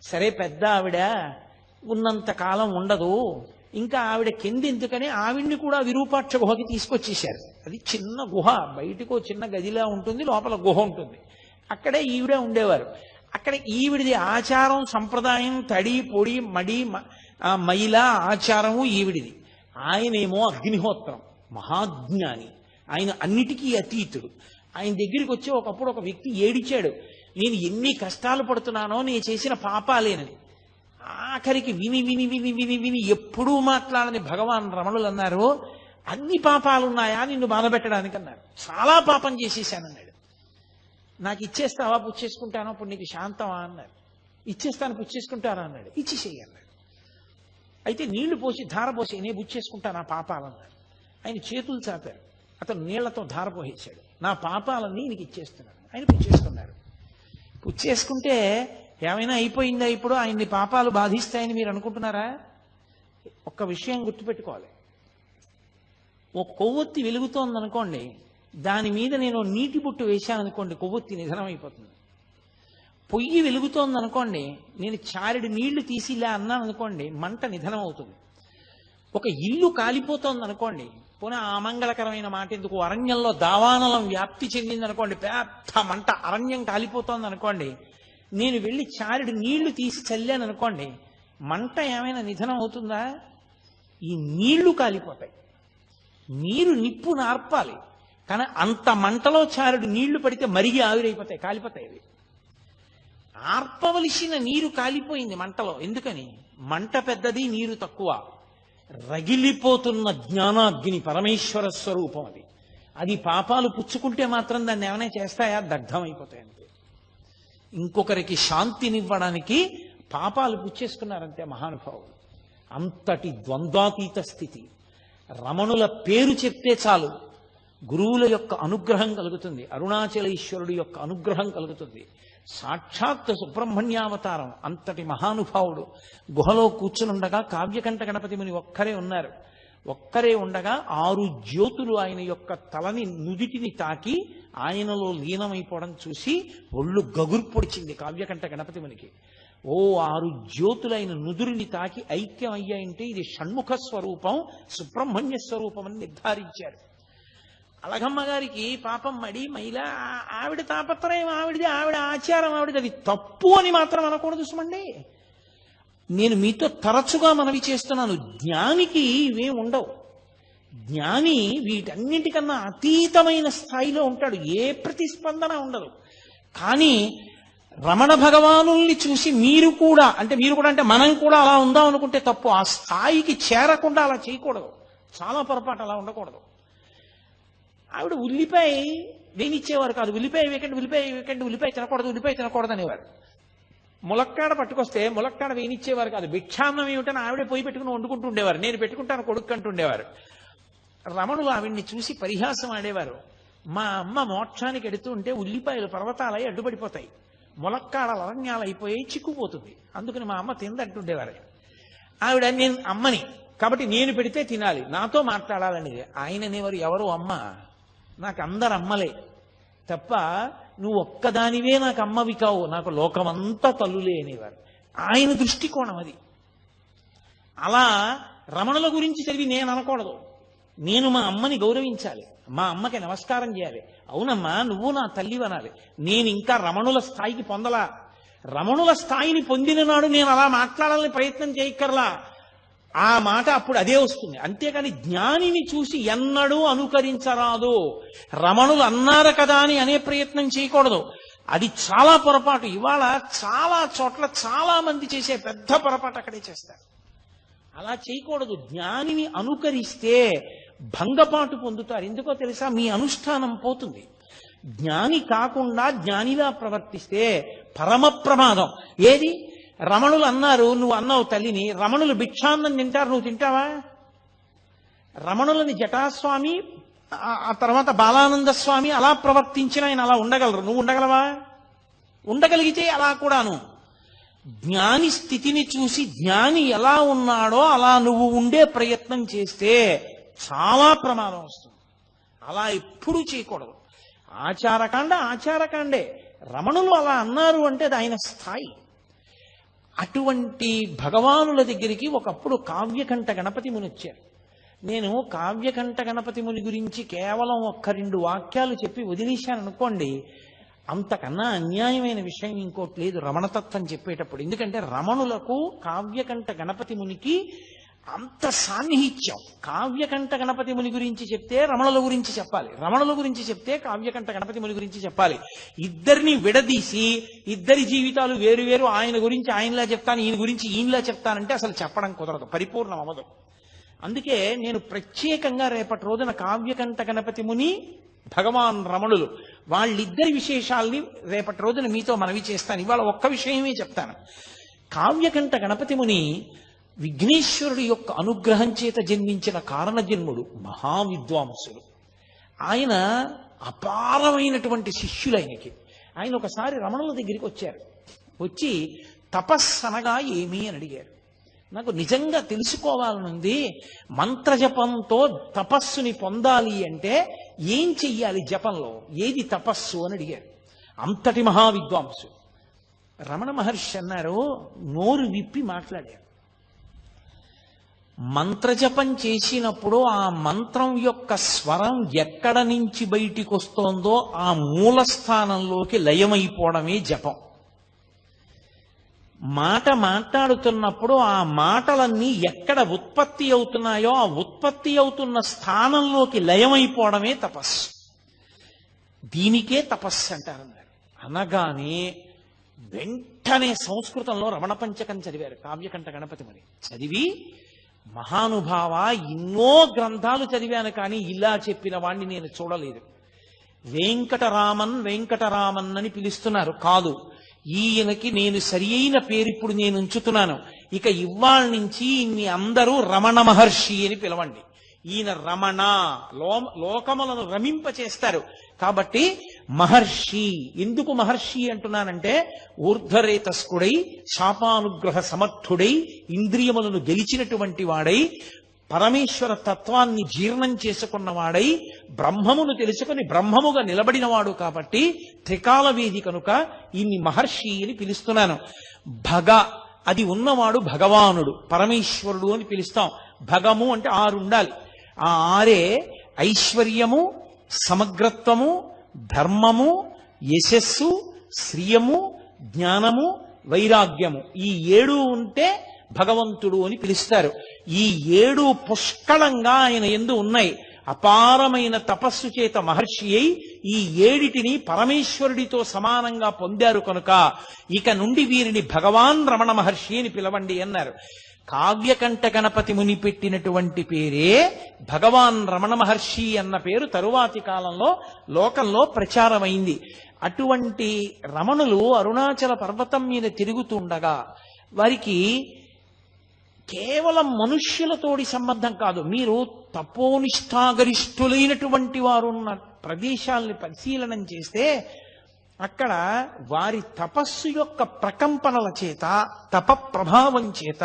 సరే పెద్ద ఆవిడ ఉన్నంత కాలం ఉండదు, ఇంకా ఆవిడ కిందెందుకని ఆవిడ్ని కూడా విరూపాక్ష గుహకి తీసుకొచ్చేశారు. అది చిన్న గుహ, బయటకు చిన్న గదిలా ఉంటుంది, లోపల గుహ ఉంటుంది. అక్కడే ఈవిడ ఉండేవారు. అక్కడ ఈవిడిది ఆచారం, సంప్రదాయం, తడి పొడి మడి మైల ఆచారము ఈవిడిది. ఆయనేమో అగ్నిహోత్రం, మహాజ్ఞాని, ఆయన అన్నిటికీ అతీతుడు. ఆయన దగ్గరికి వచ్చి ఒకప్పుడు ఒక వ్యక్తి ఏడిచాడు, నేను ఎన్ని కష్టాలు పడుతున్నానో నేను చేసిన పాపాలేనని. ఆఖరికి విని విని విని విని విని ఎప్పుడూ మాట్లాడని భగవాన్ రమణులు అన్నారు, అన్ని పాపాలున్నాయా నిన్ను బాధపెట్టడానికి అన్నారు. చాలా పాపం చేసేసానన్నాడు. నాకు ఇచ్చేస్తావా, పుచ్చేసుకుంటానో, అప్పుడు నీకు శాంతమా అన్నారు. ఇచ్చేస్తాను, పుచ్చేసుకుంటారా అన్నాడు. ఇచ్చేసేయి అన్నాడు. అయితే నీళ్లు పోసి ధార పోసి నేను పుచ్చేసుకుంటాను ఆ పాపాలన్నారు. ఆయన చేతులు చాపారు, అతను నీళ్లతో ధార పోసేశాడు. నా పాపాలన్నీ నీకు ఇచ్చేస్తున్నాడు. ఆయన పుచ్చేసుకున్నారు. పుచ్చేసుకుంటే ఏమైనా అయిపోయిందా? ఇప్పుడు ఆయన్ని పాపాలు బాధిస్తాయని మీరు అనుకుంటున్నారా? ఒక్క విషయం గుర్తుపెట్టుకోవాలి. ఓ కొవ్వొత్తి వెలుగుతోందనుకోండి, దాని మీద నేను నీటి బుట్టు వేశాననుకోండి, కొవ్వొత్తి నిధనం అయిపోతుంది. పొయ్యి వెలుగుతోందనుకోండి, నేను చారెడు నీళ్లు తీసి ఇలా అన్నాను అనుకోండి, మంట నిధనం అవుతుంది. ఒక ఇల్లు కాలిపోతోందనుకోండి, పునః అమంగళకరమైన మాట ఎందుకు, అరణ్యంలో దావానలం వ్యాప్తి చెందిందనుకోండి, పెద్ద మంట, అరణ్యం కాలిపోతోంది అనుకోండి, నేను వెళ్ళి చారెడు నీళ్లు తీసి చల్లాను అనుకోండి, మంట ఏమైనా నిధనం అవుతుందా? ఈ నీళ్లు కాలిపోతాయి. నీరు నిప్పు నార్పాలి, కానీ అంత మంటలో చారెడు నీళ్లు పడితే మరిగి ఆవిరైపోతాయి, కాలిపోతాయి. అవి ఆర్పవలసిన నీరు కాలిపోయింది మంటలో. ఎందుకని? మంట పెద్దది, నీరు తక్కువ. రగిలిపోతున్న జ్ఞానాగ్ని పరమేశ్వర స్వరూపం అది. అది పాపాలు పుచ్చుకుంటే మాత్రం దాన్ని ఏమైనా చేస్తాయా? దగ్ధమైపోతాయి అంతే. ఇంకొకరికి శాంతినివ్వడానికి పాపాలు పుచ్చేసుకున్నారంతే మహానుభావులు. అంతటి ద్వంద్వాతీత స్థితి. రమణుల పేరు చెప్తే చాలు గురువుల యొక్క అనుగ్రహం కలుగుతుంది, అరుణాచలేశ్వరుడి యొక్క అనుగ్రహం కలుగుతుంది. సాక్షాత్ సుబ్రహ్మణ్యావతారం. అంతటి మహానుభావుడు గుహలో కూర్చునుండగా కావ్యకంఠ గణపతి ముని ఒక్కరే ఉన్నారు. ఒక్కరే ఉండగా 6 జ్యోతులు ఆయన యొక్క తలని నుదిటిని తాకి ఆయనలో లీనమైపోవడం చూసి ఒళ్ళు గగురు పొడిచింది కావ్యకంఠ గణపతి మునికి. 6 జ్యోతులైన నుదురిని తాకి ఐక్యం అయ్యాయంటే ఇది షణ్ముఖ స్వరూపం, సుబ్రహ్మణ్య స్వరూపం అని నిర్ధారించారు. అలగమ్మ గారికి పాపం మడి మైల ఆవిడ తాపత్రయం ఆవిడది, ఆవిడ ఆచారం ఆవిడది, అది తప్పు అని మాత్రం అనకూడదు సుమండి. నేను మీతో తరచుగా మనవి చేస్తున్నాను, జ్ఞానికి ఇవేం ఉండవు. జ్ఞాని వీటన్నింటికన్నా అతీతమైన స్థాయిలో ఉంటాడు, ఏ ప్రతిస్పందన ఉండదు. కానీ రమణ భగవానుల్ని చూసి మీరు కూడా అంటే మనం కూడా అలా ఉందాం అనుకుంటే తప్పు. ఆ స్థాయికి చేరకుండా అలా చేయకూడదు, చాలా పొరపాటు, అలా ఉండకూడదు. ఆవిడ ఉల్లిపాయ వేనిచ్చేవారు కాదు, ఉల్లిపాయ వేకండి ఉల్లిపాయ తినకూడదు అనేవారు. ములక్కాడ పట్టుకొస్తే ములక్కాడ వేనిచ్చేవారు కాదు, భిక్షాన్నం ఏమిటని ఆవిడే పోయి పెట్టుకుని వండుకుంటూ ఉండేవారు. నేను పెట్టుకుంటాను కొడుకు అంటుండేవారు. రమణులు ఆవిడ్ని చూసి పరిహాసం ఆడేవారు. మా అమ్మ మోక్షానికి ఎడుతూ ఉంటే ఉల్లిపాయలు పర్వతాలై అడ్డుపడిపోతాయి, ములక్కాడలు అరణ్యాలు అయిపోయి చిక్కుపోతుంది, అందుకని మా అమ్మ తిందంటుండేవారు. ఆవిడ నేను అమ్మని కాబట్టి నేను పెడితే తినాలి, నాతో మాట్లాడాలని. ఆయన అనేవారు, ఎవరు అమ్మ, నాకు అందరు అమ్మలే తప్ప నువ్వు ఒక్కదానివే నాకు అమ్మవి కావు, నాకు లోకమంతా తల్లులే అనేవారు. ఆయన దృష్టికోణం అది. అలా రమణుల గురించి చదివి నేను అనకూడదు, నేను మా అమ్మని గౌరవించాలి, మా అమ్మకి నమస్కారం చేయాలి. అవునమ్మా నువ్వు నా తల్లి అనాలి. నేను ఇంకా రమణుల స్థాయికి పొందలా. రమణుల స్థాయిని పొందిన నాడు నేను అలా మాట్లాడాలని ప్రయత్నం చేయక్కర్లా, ఆ మాట అప్పుడు అదే వస్తుంది. అంతేకాని జ్ఞానిని చూసి ఎన్నడూ అనుకరించరాదు. రమణులు అన్నారు కదా అని అనే ప్రయత్నం చేయకూడదు, అది చాలా పొరపాటు. ఇవాళ చాలా చోట్ల చాలా మంది చేసే పెద్ద పొరపాటు అక్కడే చేస్తారు. అలా చేయకూడదు. జ్ఞానిని అనుకరిస్తే భంగపాటు పొందుతారు. ఎందుకో తెలుసా, మీ అనుష్ఠానం పోతుంది. జ్ఞాని కాకుండా జ్ఞానిలా ప్రవర్తిస్తే పరమ ప్రమాదం. ఏది, రమణులు అన్నారు, నువ్వు అన్నావు తల్లిని, రమణులు భిక్షాన్నం తింటారు, నువ్వు తింటావా? రమణులని జటాస్వామి ఆ తర్వాత బాలానంద స్వామి అలా ప్రవర్తించిన ఆయన అలా ఉండగలరు, నువ్వు ఉండగలవా? ఉండగలిగితే అలా కూడాను. జ్ఞాని స్థితిని చూసి జ్ఞాని ఎలా ఉన్నాడో అలా నువ్వు ఉండే ప్రయత్నం చేస్తే చాలా ప్రమాదం వస్తుంది. అలా ఎప్పుడూ చేయకూడదు. ఆచారకాండే. రమణులు అలా అన్నారు అంటే అది ఆయన స్థాయి. అటువంటి భగవానుల దగ్గరికి ఒకప్పుడు కావ్యకంఠ గణపతి ముని వచ్చారు. నేను కావ్యకంఠ గణపతి ముని గురించి కేవలం 1-2 వాక్యాలు చెప్పి వదిలేశాను అనుకోండి, అంతకన్నా అన్యాయమైన విషయం ఇంకోటి లేదు రమణతత్వం చెప్పేటప్పుడు. ఎందుకంటే రమణులకు కావ్యకంఠ గణపతి మునికి అంత సాన్నిహిత్యం. కావ్యకంఠ గణపతి ముని గురించి చెప్తే రమణుల గురించి చెప్పాలి, రమణుల గురించి చెప్తే కావ్యకంఠ గణపతి ముని గురించి చెప్పాలి. ఇద్దరిని విడదీసి ఇద్దరి జీవితాలు వేరు వేరు, ఆయన గురించి ఆయనలా చెప్తాను, ఈయన గురించి ఈయనలా చెప్తానంటే అసలు చెప్పడం కుదరదు, పరిపూర్ణం అవ్వదు. అందుకే నేను ప్రత్యేకంగా రేపటి రోజున కావ్యకంఠ గణపతి ముని, భగవాన్ రమణులు, వాళ్ళిద్దరి విశేషాల్ని రేపటి రోజున మీతో మనవి చేస్తాను. ఇవాళ ఒక్క విషయమే చెప్తాను. కావ్యకంఠ గణపతి ముని విఘ్నేశ్వరుడి యొక్క అనుగ్రహం చేత జన్మించిన కారణజన్ముడు, మహావిద్వాంసుడు. ఆయన అపారమైనటువంటి శిష్యులు ఆయనకి. ఆయన ఒకసారి రమణుల దగ్గరికి వచ్చారు. వచ్చి తపస్సనగా ఏమి అని అడిగారు. నాకు నిజంగా తెలుసుకోవాలనుంది, మంత్రజపంతో తపస్సుని పొందాలి అంటే ఏం చెయ్యాలి, జపంలో ఏది తపస్సు అని అడిగారు. అంతటి మహావిద్వాంసు రమణ మహర్షి అన్నారు, నోరు విప్పి మాట్లాడారు. మంత్రజపం చేసినప్పుడు ఆ మంత్రం యొక్క స్వరం ఎక్కడ నుంచి బయటికి వస్తోందో ఆ మూల స్థానంలోకి లయమైపోవడమే జపం. మాట మాట్లాడుతున్నప్పుడు ఆ మాటలన్నీ ఎక్కడ ఉత్పత్తి అవుతున్నాయో ఆ ఉత్పత్తి అవుతున్న స్థానంలోకి లయమైపోవడమే తపస్సు. దీనికే తపస్సు అంటారన్నారు. అనగానే వెంటనే సంస్కృతంలో రమణ పంచకం చదివారు కావ్యకంఠ గణపతి ముని. చదివి, మహానుభావ, ఎన్నో గ్రంథాలు చదివాను కానీ ఇలా చెప్పిన వాణ్ణి నేను చూడలేదు. వెంకటరామన్ అని పిలుస్తున్నారు, కాదు, ఈయనకి నేను సరి అయిన పేరు ఇప్పుడు నేను ఉంచుతున్నాను. ఇక ఇవాళ నుంచి మీ అందరూ రమణ మహర్షి అని పిలవండి. ఈయన రమణ, లోకములను రమింప చేస్తారు కాబట్టి మహర్షి. ఎందుకు మహర్షి అంటున్నానంటే, ఊర్ధ్వరేతస్కుడై, శాపానుగ్రహ సమర్థుడై, ఇంద్రియములను గెలిచినటువంటి వాడై, పరమేశ్వర తత్వాన్ని జీర్ణం చేసుకున్నవాడై బ్రహ్మమును తెలుసుకుని బ్రహ్మముగా నిలబడినవాడు కాబట్టి త్రికాల వేది కనుక ఇన్ని మహర్షి అని పిలుస్తున్నాను. భగ అది ఉన్నవాడు భగవానుడు, పరమేశ్వరుడు అని పిలుస్తాం. భగము అంటే 6 ఉండాలి. ఆ 6 ఐశ్వర్యము, సమగ్రత్వము, ధర్మము, యశస్సు, శ్రియము, జ్ఞానము, వైరాగ్యము. ఈ 7 ఉంటే భగవంతుడు అని పిలుస్తారు. ఈ 7 పుష్కళంగా ఆయన యందు ఉన్నాయి. అపారమైన తపస్సు చేత మహర్షి అయి ఈ 7టిని పరమేశ్వరుడితో సమానంగా పొందారు కనుక ఇక నుండి వీరిని భగవాన్ రమణ మహర్షి అని పిలవండి అన్నారు. కావ్యకంఠ గణపతి ముని పెట్టినటువంటి పేరే భగవాన్ రమణ మహర్షి అన్న పేరు తరువాతి కాలంలో లోకంలో ప్రచారమైంది. అటువంటి రమణులు అరుణాచల పర్వతం మీద తిరుగుతుండగా వారికి కేవలం మనుష్యులతోటి సంబంధం కాదు, మీరు తపోనిష్టాగరిష్ఠులైనటువంటి వారు ఉన్న ప్రదేశాలని పరిశీలనం చేస్తే అక్కడ వారి తపస్సు యొక్క ప్రకంపనల చేత, తప ప్రభావం చేత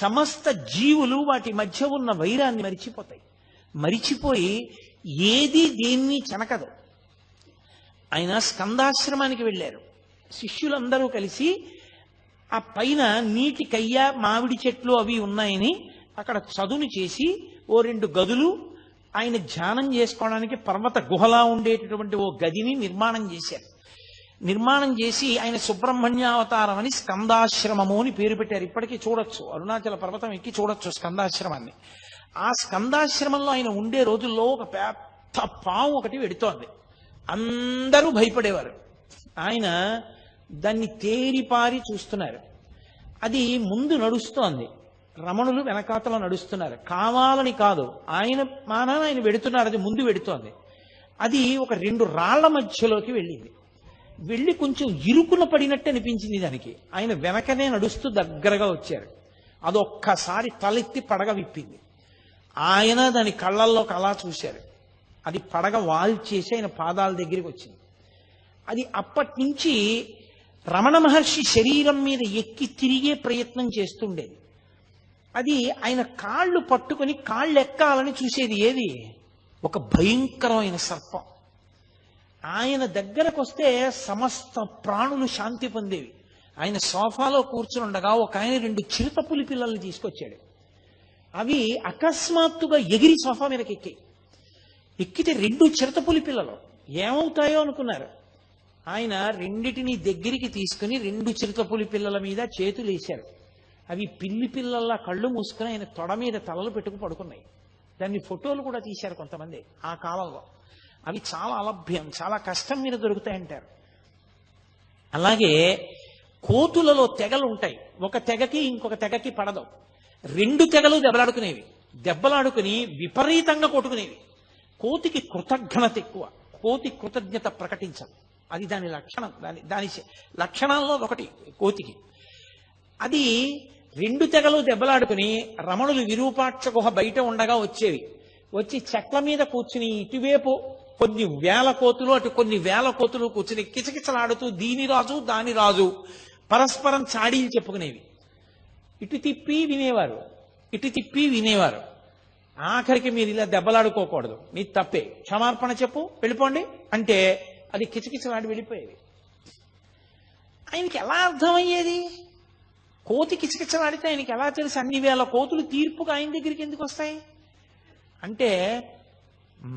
సమస్త జీవులు వాటి మధ్య ఉన్న వైరాన్ని మరిచిపోయి ఏది దేన్ని చెనకదు. ఆయన స్కందాశ్రమానికి వెళ్ళారు. శిష్యులందరూ కలిసి ఆ పైన నీటి కయ్య, మామిడి చెట్లు అవి ఉన్నాయని అక్కడ చదును చేసి 2 గదులు ఆయన ధ్యానం చేసుకోవడానికి పర్వత గుహలా ఉండేటటువంటి ఓ గదిని నిర్మాణం చేశారు. నిర్మాణం చేసి ఆయన సుబ్రహ్మణ్యావతారం అని స్కందాశ్రమము అని పేరు పెట్టారు. ఇప్పటికీ చూడొచ్చు, అరుణాచల పర్వతం ఎక్కి చూడొచ్చు స్కందాశ్రమాన్ని. ఆ స్కందాశ్రమంలో ఆయన ఉండే రోజుల్లో ఒక పెద్ద పాము ఒకటి వెడుతోంది. అందరూ భయపడేవారు. ఆయన దాన్ని తేరిపారి చూస్తున్నారు. అది ముందు నడుస్తోంది, రమణులు వెనకాతల నడుస్తున్నారు. కావాలని కాదు, ఆయన మానాన ఆయన వెడుతున్నారు, అది ముందు వెడుతోంది. అది ఒక 2 రాళ్ల మధ్యలోకి వెళ్ళి కొంచెం ఇరుకున పడినట్టు అనిపించింది దానికి. ఆయన వెనకనే నడుస్తూ దగ్గరగా వచ్చారు. అదొక్కసారి తలెత్తి పడగ విప్పింది. ఆయన దాని కళ్ళల్లోకి అలా చూశారు. అది పడగ వాల్చేసి ఆయన పాదాల దగ్గరికి వచ్చింది. అది అప్పటి నుంచి రమణ మహర్షి శరీరం మీద ఎక్కి తిరిగే ప్రయత్నం చేస్తుండేది. అది ఆయన కాళ్ళు పట్టుకుని కాళ్ళు ఎక్కాలని చూసేది. ఏది? ఒక భయంకరమైన సర్పం. ఆయన దగ్గరకు వస్తే సమస్త ప్రాణులు శాంతి పొందేవి. ఆయన సోఫాలో కూర్చుని ఉండగా ఒక ఆయన 2 చిరుతపులి పిల్లల్ని తీసుకొచ్చాడు. అవి అకస్మాత్తుగా ఎగిరి సోఫా మీదకి ఎక్కితే 2 చిరుతపులి పిల్లలు ఏమవుతాయో అనుకున్నారు. ఆయన రెండిటిని దగ్గరికి తీసుకుని 2 చిరుతపులి పిల్లల మీద చేతులు వేశారు. అవి పిల్లి పిల్లల్లా కళ్ళు మూసుకుని ఆయన తొడ మీద తలలు పెట్టుకు పడుకున్నాయి. దాన్ని ఫోటోలు కూడా తీశారు కొంతమంది ఆ కాలంలో. అవి చాలా అలభ్యం, చాలా కష్టం మీద దొరుకుతాయంటారు. అలాగే కోతులలో తెగలు ఉంటాయి. ఒక తెగకి ఇంకొక తెగకి పడదు. 2 తెగలు దెబ్బలాడుకుని విపరీతంగా కొట్టుకునేవి. కోతికి కృతజ్ఞత ఎక్కువ, కోతి కృతజ్ఞత ప్రకటించదు. అది దాని లక్షణం, దాని లక్షణాల్లో ఒకటి కోతికి. అది 2 తెగలు దెబ్బలాడుకుని రమణులు విరూపాక్ష గుహ బయట ఉండగా వచ్చి చెట్ల మీద కూర్చుని ఇటువైపు కొన్ని వేల కోతులు, అటు కొన్ని వేల కోతులు కూర్చుని కిచకిచలాడుతూ దీని రాజు దాని రాజు పరస్పరం చాడీలు చెప్పుకునేవి. ఇటు తిప్పి వినేవారు. ఆఖరికి మీరు ఇలా దెబ్బలాడుకోకూడదు, మీ తప్పే, క్షమార్పణ చెప్పు, వెళ్ళిపోండి అంటే అది కిచకిచలాడి వెళ్ళిపోయేది. ఆయనకి ఎలా అర్థమయ్యేది? కోతి కిచకిచలాడితే ఆయనకి ఎలా తెలుసు? అన్ని వేల కోతులు తీర్పుగా ఆయన దగ్గరికి ఎందుకు వస్తాయి? అంటే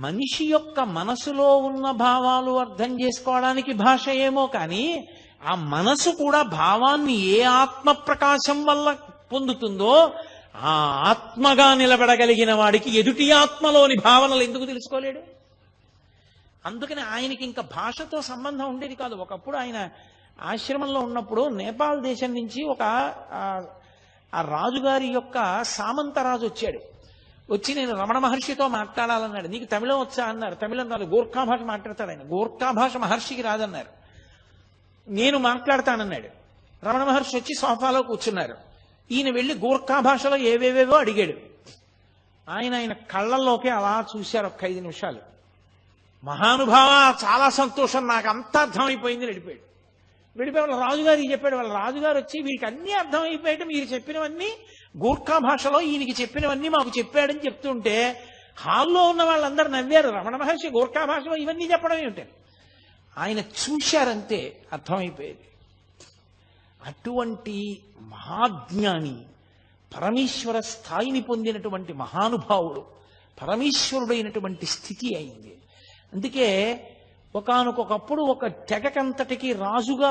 మనిషి యొక్క మనసులో ఉన్న భావాలు అర్థం చేసుకోవడానికి భాష ఏమో కానీ ఆ మనసు కూడా భావాన్ని ఏ ఆత్మ ప్రకాశం వల్ల పొందుతుందో ఆ ఆత్మగా నిలబడగలిగిన వాడికి ఎదుటి ఆత్మలోని భావనలు ఎందుకు తెలుసుకోలేడు? అందుకని ఆయనకి ఇంకా భాషతో సంబంధం ఉండేది కాదు. ఒకప్పుడు ఆయన ఆశ్రమంలో ఉన్నప్పుడు నేపాల్ దేశం నుంచి ఆ రాజుగారి యొక్క సామంతరాజు వచ్చి నేను రమణ మహర్షితో మాట్లాడాలన్నాడు. నీకు తమిళం వచ్చా అన్నారు. తమిళం రాదు, గోర్ఖా భాష మాట్లాడతాడు ఆయన. గోర్ఖా భాష మహర్షికి రాదన్నారు. నేను మాట్లాడతానన్నాడు. రమణ మహర్షి వచ్చి సోఫాలో కూర్చున్నారు. ఈయన వెళ్ళి గోర్ఖా భాషలో ఏవేవేవో అడిగాడు. ఆయన కళ్ళల్లోకి అలా చూశారు ఒక 5 నిమిషాలు. మహానుభావ, చాలా సంతోషం, నాకు అంతా అర్థమైపోయింది, నడిపాడు. వెళ్ళిపోయి వాళ్ళ రాజుగారికి చెప్పాడు. వాళ్ళ రాజుగారు వచ్చి వీరికి అన్నీ అర్థమైపోయాట, మీరు చెప్పినవన్నీ గూర్ఖా భాషలో ఈయనకి చెప్పినవన్నీ మాకు చెప్పాడని చెప్తుంటే హాల్లో ఉన్న వాళ్ళందరూ నవ్వారు. రమణ మహర్షి గూర్ఖా భాషలో ఇవన్నీ చెప్పడం ఏమిటి? ఆయన చూశారంతే అర్థమైపోయేది. అటువంటి మహాజ్ఞాని, పరమేశ్వర స్థాయిని పొందినటువంటి మహానుభావుడు, పరమేశ్వరుడైనటువంటి స్థితి అయింది. అందుకే ఒకానొకప్పుడు ఒక తెగకంతటికి రాజుగా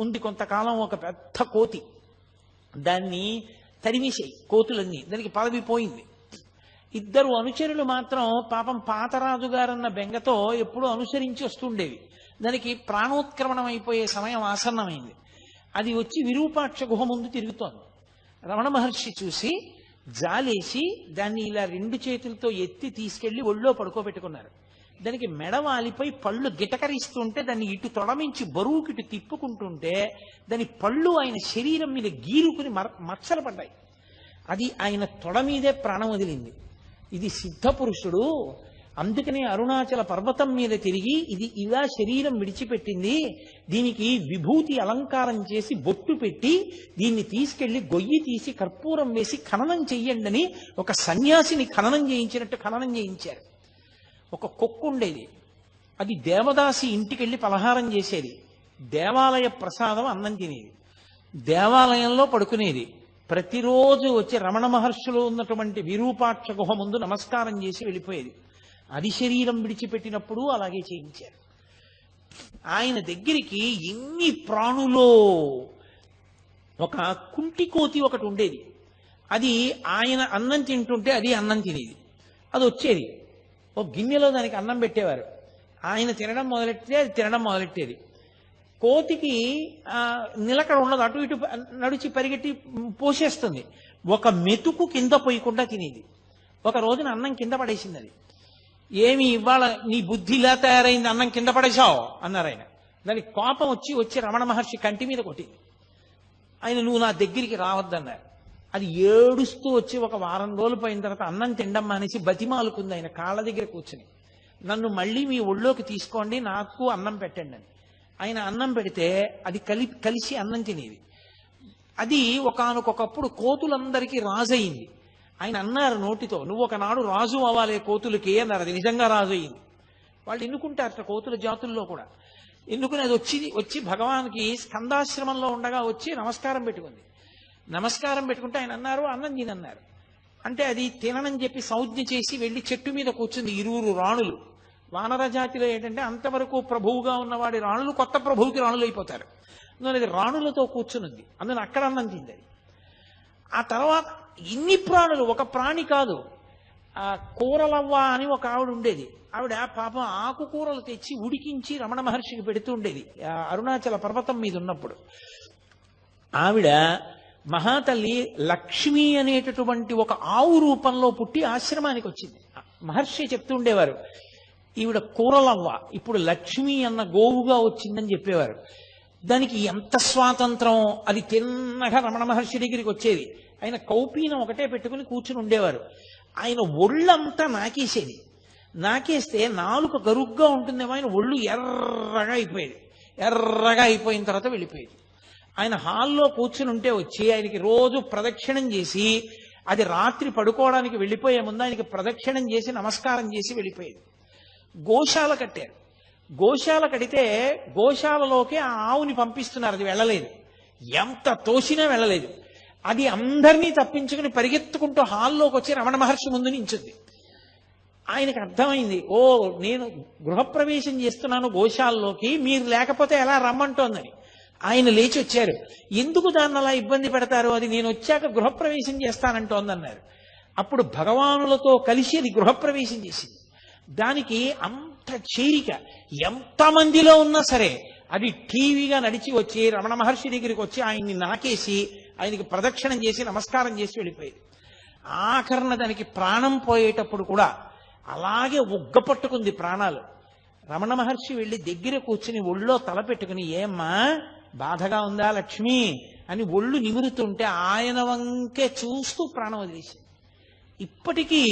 ఉంది కొంతకాలం ఒక పెద్ద కోతి. దాన్ని తరిమేసాయి కోతులన్నీ, దానికి పదవి పోయింది. ఇద్దరు అనుచరులు మాత్రం పాపం పాతరాజు గారన్న బెంగతో ఎప్పుడూ అనుసరించి వస్తుండేవి. దానికి ప్రాణోత్క్రమణం అయిపోయే సమయం ఆసన్నమైంది. అది వచ్చి విరూపాక్ష గుహ ముందు తిరుగుతోంది. రమణ మహర్షి చూసి జాలేసి దాన్ని ఇలా 2 చేతులతో ఎత్తి తీసుకెళ్లి ఒళ్ళో పడుకోబెట్టుకున్నారు. దానికి మెడ వాలిపోయి పళ్ళు గిటకరిస్తుంటే దాన్ని ఇటు తొడమించి బరువుకిటు తిప్పుకుంటుంటే దాని పళ్ళు ఆయన శరీరం మీద గీరుకుని మచ్చలు పడ్డాయి. అది ఆయన తొడ మీదే ప్రాణం వదిలింది. ఇది సిద్ధపురుషుడు, అందుకనే అరుణాచల పర్వతం మీద తిరిగి ఇది ఇలా శరీరం విడిచిపెట్టింది, దీనికి విభూతి అలంకారం చేసి బొట్టు పెట్టి దీన్ని తీసుకెళ్లి గొయ్యి తీసి కర్పూరం వేసి ఖననం చెయ్యండి అని ఒక సన్యాసిని ఖననం చేయించినట్టు ఖననం చేయించారు. ఒక కుక్క ఉండేది, అది దేవదాసి ఇంటికెళ్ళి పలహారం చేసేది, దేవాలయ ప్రసాదం అన్నం తినేది, దేవాలయంలో పడుకునేది. ప్రతిరోజు వచ్చి రమణ మహర్షులు ఉన్నటువంటి విరూపాక్ష గుహ ముందు నమస్కారం చేసి వెళ్ళిపోయేది. అది శరీరం విడిచిపెట్టినప్పుడు అలాగే చేయించారు. ఆయన దగ్గరికి ఎన్ని ప్రాణులో ఒక కుంటి కోతి ఒకటి ఉండేది. అది ఆయన అన్నం తింటుంటే అది అన్నం తినేది. అది వచ్చేది, ఒక గిన్నెలో దానికి అన్నం పెట్టేవారు. ఆయన తినడం మొదలెట్టే అది తినడం మొదలెట్టేది. కోతికి నిలకడ ఉండదు, అటు ఇటు నడిచి పరిగెట్టి పోసేస్తుంది. ఒక మెతుకు కింద పోయకుండా తినేది. ఒక రోజున అన్నం కింద పడేసింది. అది ఏమి ఇవాళ నీ బుద్ధి ఇలా తయారైంది, అన్నం కింద పడేశావు అన్నారు ఆయన. దానికి కోపం వచ్చి రమణ మహర్షి కంటి మీద కొట్టింది. ఆయన నువ్వు నా దగ్గరికి రావద్దన్నారు. అది ఏడుస్తూ వచ్చి ఒక వారం రోజులు పోయిన తర్వాత అన్నం తినడం మానేసి బతిమాలుకుంది ఆయన కాళ్ళ దగ్గర కూర్చుని, నన్ను మళ్ళీ మీ ఒళ్ళోకి తీసుకోండి, నాకు అన్నం పెట్టండి అని. ఆయన అన్నం పెడితే అది కలిసి అన్నం తినేది. అది ఒకానొకప్పుడు కోతులందరికీ రాజు అయింది. ఆయన అన్నారు నోటితో, నువ్వు ఒకనాడు రాజు అవ్వాలే కోతులకి అన్నారు. అది నిజంగా రాజు అయింది. వాళ్ళు ఎన్నుకుంటారట కోతుల జాతుల్లో కూడా. ఎన్నుకుని అది వచ్చి భగవాన్కి స్కందాశ్రమంలో ఉండగా వచ్చి నమస్కారం పెట్టుకుంది. నమస్కారం పెట్టుకుంటే ఆయన అన్నారు అన్నం తినన్నారు. అంటే అది తిననని చెప్పి సంజ్ఞ చేసి వెళ్ళి చెట్టు మీద కూర్చుంది. 2 రాణులు. వానర జాతిలో ఏంటంటే అంతవరకు ప్రభువుగా ఉన్నవాడి రాణులు కొత్త ప్రభువుకి రాణులు అయిపోతారు. అందువల్ల అది రాణులతో కూర్చునుంది. అందులో అక్కడ అన్నం తింది. ఆ తర్వాత ఇన్ని ప్రాణులు, ఒక ప్రాణి కాదు. ఆ కూరలవ్వ అని ఒక ఆవిడ ఉండేది. ఆవిడ పాపం ఆకుకూరలు తెచ్చి ఉడికించి రమణ మహర్షికి పెడుతూ ఉండేది అరుణాచల పర్వతం మీద ఉన్నప్పుడు. ఆవిడ మహాతల్లి లక్ష్మి అనేటటువంటి ఒక ఆవు రూపంలో పుట్టి ఆశ్రమానికి వచ్చింది. మహర్షి చెప్తూ ఉండేవారు, ఈవిడ కూరలవ్వ ఇప్పుడు లక్ష్మి అన్న గోవుగా వచ్చిందని చెప్పేవారు. దానికి ఎంత స్వాతంత్రం, అది తిన్నగా రమణ మహర్షి దగ్గరికి వచ్చేది. ఆయన కౌపీనం ఒకటే పెట్టుకుని కూర్చుని ఉండేవారు. ఆయన ఒళ్ళంతా నాకేసేది. నాకేస్తే నాలుక గరుగ్గా ఉంటుందేమో, ఆయన ఒళ్ళు ఎర్రగా అయిపోయేది. ఎర్రగా అయిపోయిన తర్వాత వెళ్ళిపోయేది. ఆయన హాల్లో కూర్చుని ఉంటే వచ్చి ఆయనకి రోజు ప్రదక్షిణం చేసి, అది రాత్రి పడుకోవడానికి వెళ్ళిపోయే ముందు ఆయనకి ప్రదక్షిణం చేసి నమస్కారం చేసి వెళ్ళిపోయేది. గోశాల కట్టారు. గోశాల కడితే గోశాలలోకి ఆ ఆవుని పంపిస్తున్నారు. అది వెళ్ళలేదు, ఎంత తోసినా వెళ్ళలేదు. అది అందరినీ తప్పించుకుని పరిగెత్తుకుంటూ హాల్లోకి వచ్చి రమణ మహర్షి ముందు నించుంది. ఆయనకు అర్థమైంది, ఓ నేను గృహప్రవేశం చేస్తున్నాను గోశాలలోకి, మీరు లేకపోతే ఎలా రమ్మంటోందని. ఆయన లేచి వచ్చారు. ఎందుకు దాన్ని అలా ఇబ్బంది పెడతారు, అది నేను వచ్చాక గృహప్రవేశం చేస్తానంటోందన్నారు. అప్పుడు భగవానులతో కలిసి అది గృహప్రవేశం చేసింది. దానికి అంత చేరిక, ఎంతమందిలో ఉన్నా సరే అది టీవీగా నడిచి వచ్చి రమణ మహర్షి దగ్గరికి వచ్చి ఆయన్ని నాకేసి ఆయనకి ప్రదక్షిణం చేసి నమస్కారం చేసి వెళ్ళిపోయేది. ఆఖరణ దానికి ప్రాణం పోయేటప్పుడు కూడా అలాగే ఉగ్గపట్టుకుంది ప్రాణాలు. రమణ మహర్షి వెళ్ళి దగ్గర కూర్చుని ఒళ్ళో తల పెట్టుకుని, ఏమ్మా బాధగా ఉందా లక్ష్మి అని ఒళ్ళు నిమురుతుంటే ఆయన వంకే చూస్తూ ప్రాణం వదిలేసింది. ఇప్పటికీ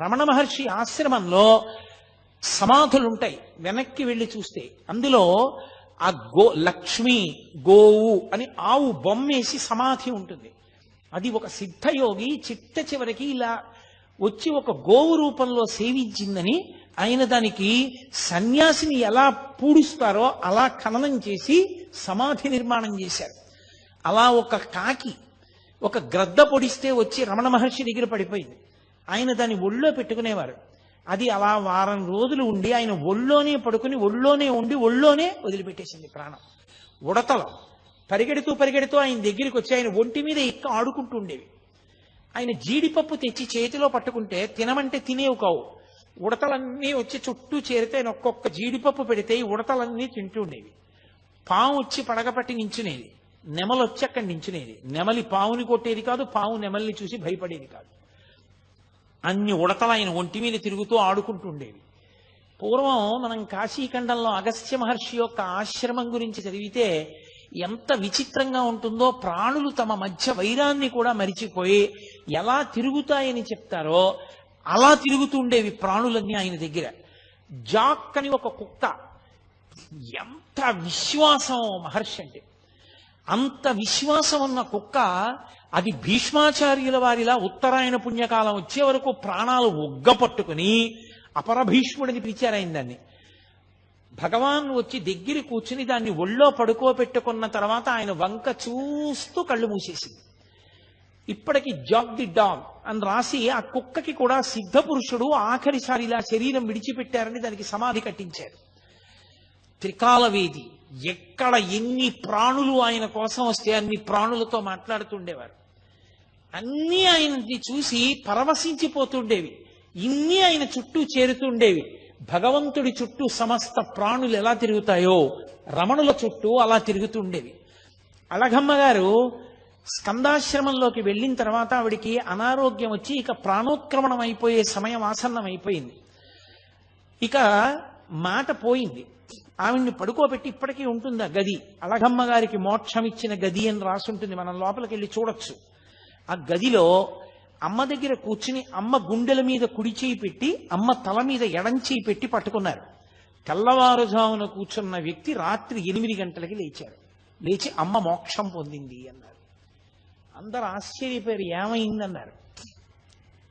రమణ మహర్షి ఆశ్రమంలో సమాధులుంటాయి. వెనక్కి వెళ్ళి చూస్తే అందులో ఆ లక్ష్మి గోవు అని ఆవు బొమ్మేసి సమాధి ఉంటుంది. అది ఒక సిద్ధయోగి చిట్ట చివరికి ఇలా వచ్చి ఒక గోవు రూపంలో సేవించిందని ఆయన దానికి సన్యాసిని ఎలా పూడుస్తారో అలా ఖననం చేసి సమాధి నిర్మాణం చేశారు. అలా ఒక కాకి ఒక గ్రద్ద పొడిస్తే వచ్చి రమణ మహర్షి దగ్గర పడిపోయింది. ఆయన దాన్ని ఒళ్ళో పెట్టుకునేవారు. అది అలా వారం రోజులు ఉండి ఆయన ఒళ్ళోనే పడుకుని ఒళ్ళోనే ఉండి ఒళ్ళోనే వదిలిపెట్టేసింది ప్రాణం. ఉడతలో పరిగెడుతూ ఆయన దగ్గరికి వచ్చి ఆయన ఒంటి మీద ఎక్క ఆడుకుంటూ ఉండేవి. ఆయన జీడిపప్పు తెచ్చి చేతిలో పట్టుకుంటే తినమంటే తినేవి కావు. ఉడతలన్నీ వచ్చి చుట్టూ చేరితే ఆయన ఒక్కొక్క జీడిపప్పు పెడితే ఈ ఉడతలన్నీ తింటూ ఉండేవి. పాము వచ్చి పడగపట్టి నించునేది, నెమలు వచ్చి అక్కడ నించునేది. నెమలి పావుని కొట్టేది కాదు, పావు నెమల్ని చూసి భయపడేది కాదు. అన్ని ఉడతలు ఆయన ఒంటి మీద తిరుగుతూ ఆడుకుంటూ ఉండేవి. పూర్వం మనం కాశీఖండంలో అగస్త్య మహర్షి యొక్క ఆశ్రమం గురించి చదివితే ఎంత విచిత్రంగా ఉంటుందో. ప్రాణులు తమ మధ్య వైరాన్ని కూడా మరిచిపోయి ఎలా తిరుగుతాయని చెప్తారో అలా తిరుగుతూ ఉండేవి ప్రాణులన్నీ ఆయన దగ్గర. జాక్ అని ఒక కుక్క, ఎంత విశ్వాసం మహర్షి అంటే. అంత విశ్వాసం ఉన్న కుక్క అది భీష్మాచార్యుల వారిలా ఉత్తరాయణ పుణ్యకాలం వచ్చే వరకు ప్రాణాలు ఒగ్గపట్టుకుని అపరభీష్ముడిని పిలిచారు ఆయన దాన్ని. భగవాన్ వచ్చి దగ్గర కూర్చుని దాన్ని ఒళ్ళో పడుకోబెట్టుకున్న తర్వాత ఆయన వంక చూస్తూ కళ్ళు మూసేసింది. ఇప్పటికి జాక్ ది డాగ్ అని రాసి ఆ కుక్కకి కూడా సిద్ధ పురుషుడు ఆఖరిసారిలా శరీరం విడిచిపెట్టారని దానికి సమాధి కట్టించారు. త్రికాలవేది ఎక్కడ ఎన్ని ప్రాణులు ఆయన కోసం వస్తే అన్ని ప్రాణులతో మాట్లాడుతుండేవారు. అన్నీ ఆయనని చూసి పరవశించిపోతుండేవి. ఇన్ని ఆయన చుట్టూ చేరుతుండేవి. భగవంతుడి చుట్టూ సమస్త ప్రాణులు ఎలా తిరుగుతాయో రమణుల చుట్టూ అలా తిరుగుతుండేవి. అళగమ్మ గారు స్కందాశ్రమంలోకి వెళ్ళిన తర్వాత ఆవిడికి అనారోగ్యం వచ్చి ఇక ప్రాణోత్క్రమణం అయిపోయే సమయం ఆసన్నం అయిపోయింది. ఇక మాట పోయింది. ఆవిడ్ని పడుకోబెట్టి ఇప్పటికీ ఉంటుంది ఆ గది. అళగమ్మ గారికి మోక్షం ఇచ్చిన గది అని రాసుంటుంది, మనం లోపలికి వెళ్ళి చూడొచ్చు. ఆ గదిలో అమ్మ దగ్గర కూర్చుని అమ్మ గుండెల మీద కుడి చేయి పెట్టి అమ్మ తల మీద ఎడం చేయి పెట్టి పట్టుకున్నారు. తెల్లవారుజామున కూర్చున్న వ్యక్తి రాత్రి 8 గంటలకి లేచారు. లేచి అమ్మ మోక్షం పొందింది అన్నారు. అందరూ ఆశ్చర్యపోయారు, ఏమైందన్నారు.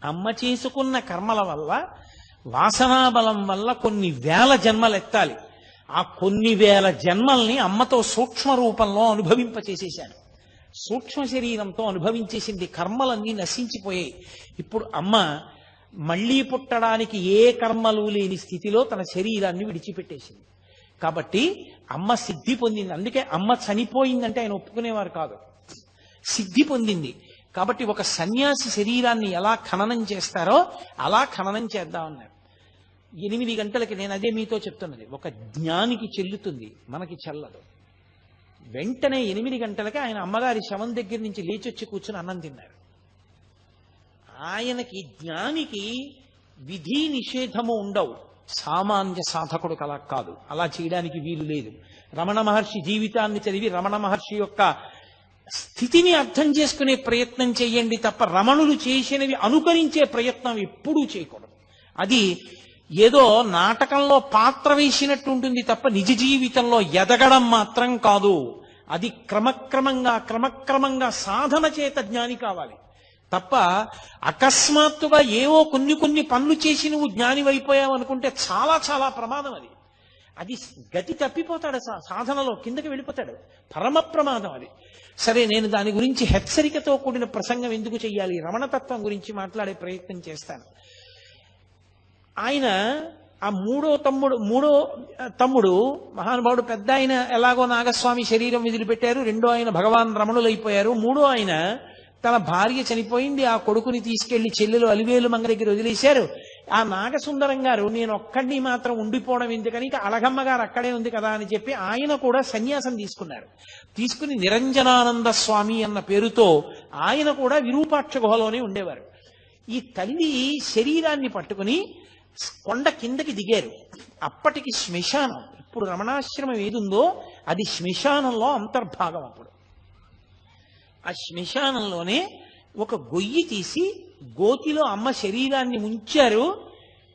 అమ్మ చేసుకున్న కర్మల వల్ల, వాసనాబలం వల్ల కొన్ని వేల జన్మలు ఎత్తాలి. ఆ కొన్ని వేల జన్మల్ని అమ్మతో సూక్ష్మ రూపంలో అనుభవింపచేసేశాను. సూక్ష్మ శరీరంతో అనుభవించేసింది. కర్మలన్నీ నశించిపోయాయి. ఇప్పుడు అమ్మ మళ్లీ పుట్టడానికి ఏ కర్మలు లేని స్థితిలో తన శరీరాన్ని విడిచిపెట్టేసింది. కాబట్టి అమ్మ సిద్ధి పొందింది. అందుకే అమ్మ చనిపోయిందంటే ఆయన ఒప్పుకునేవారు కాదు. సిద్ధి పొందింది. కాబట్టి ఒక సన్యాసి శరీరాన్ని ఎలా ఖననం చేస్తారో అలా ఖననం చేద్దామన్నారు. 8 గంటలకి, నేను అదే మీతో చెప్తున్నది, ఒక జ్ఞానికి చెల్లుతుంది, మనకి చెల్లదు. వెంటనే 8 గంటలకి ఆయన అమ్మగారి శవం దగ్గర నుంచి లేచొచ్చి కూర్చుని అన్నం తిన్నారు. ఆయనకి జ్ఞానికి విధి నిషేధము ఉండవు. సామాన్య సాధకుడు అలా కాదు, అలా చేయడానికి వీలు లేదు. రమణ మహర్షి జీవితాన్ని చదివి రమణ మహర్షి యొక్క స్థితిని అర్థం చేసుకునే ప్రయత్నం చేయండి తప్ప రమణులు చేసినవి అనుకరించే ప్రయత్నం ఎప్పుడూ చేయకూడదు. అది ఏదో నాటకంలో పాత్ర వేసినట్టు ఉంటుంది తప్ప నిజ జీవితంలో ఎదగడం మాత్రం కాదు. అది క్రమక్రమంగా సాధన చేత జ్ఞాని కావాలి తప్ప అకస్మాత్తుగా ఏవో కొన్ని పనులు చేసి నువ్వు జ్ఞాని అయిపోయావు అనుకుంటే చాలా చాలా ప్రమాదం. అది గతి తప్పిపోతాడు, సాధనలో కిందకి వెళ్ళిపోతాడు. పరమ ప్రమాదం అది. సరే, నేను దాని గురించి హెచ్చరికతో కూడిన ప్రసంగం ఎందుకు చెయ్యాలి, రమణతత్వం గురించి మాట్లాడే ప్రయత్నం చేస్తాను. ఆయన ఆ మూడో తమ్ముడు మహానుభావుడు, పెద్ద ఆయన ఎలాగో నాగస్వామి శరీరం వదిలిపెట్టారు, రెండో ఆయన భగవాన్ రమణులైపోయారు, మూడో ఆయన తన భార్య చనిపోయింది, ఆ కొడుకుని తీసుకెళ్లి చెల్లెలు అలివేలు మంగ దగ్గర వదిలేశారు. ఆ నాగసుందరం గారు నేను ఒక్కడిని మాత్రం ఉండిపోవడం ఎందుకని, ఇక అళగమ్మ గారు అక్కడే ఉంది కదా అని చెప్పి ఆయన కూడా సన్యాసం తీసుకున్నారు. తీసుకుని నిరంజనానంద స్వామి అన్న పేరుతో ఆయన కూడా విరూపాక్ష గుహలోనే ఉండేవారు. ఈ తల్లి శరీరాన్ని పట్టుకుని కొండ కిందకి దిగారు. అప్పటికి శ్మశానం, ఇప్పుడు రమణాశ్రమం ఏదుందో అది శ్మశానంలో అంతర్భాగం. అప్పుడు ఆ శ్మశానంలోనే ఒక గొయ్యి తీసి గోతిలో అమ్మ శరీరాన్ని ఉంచారు.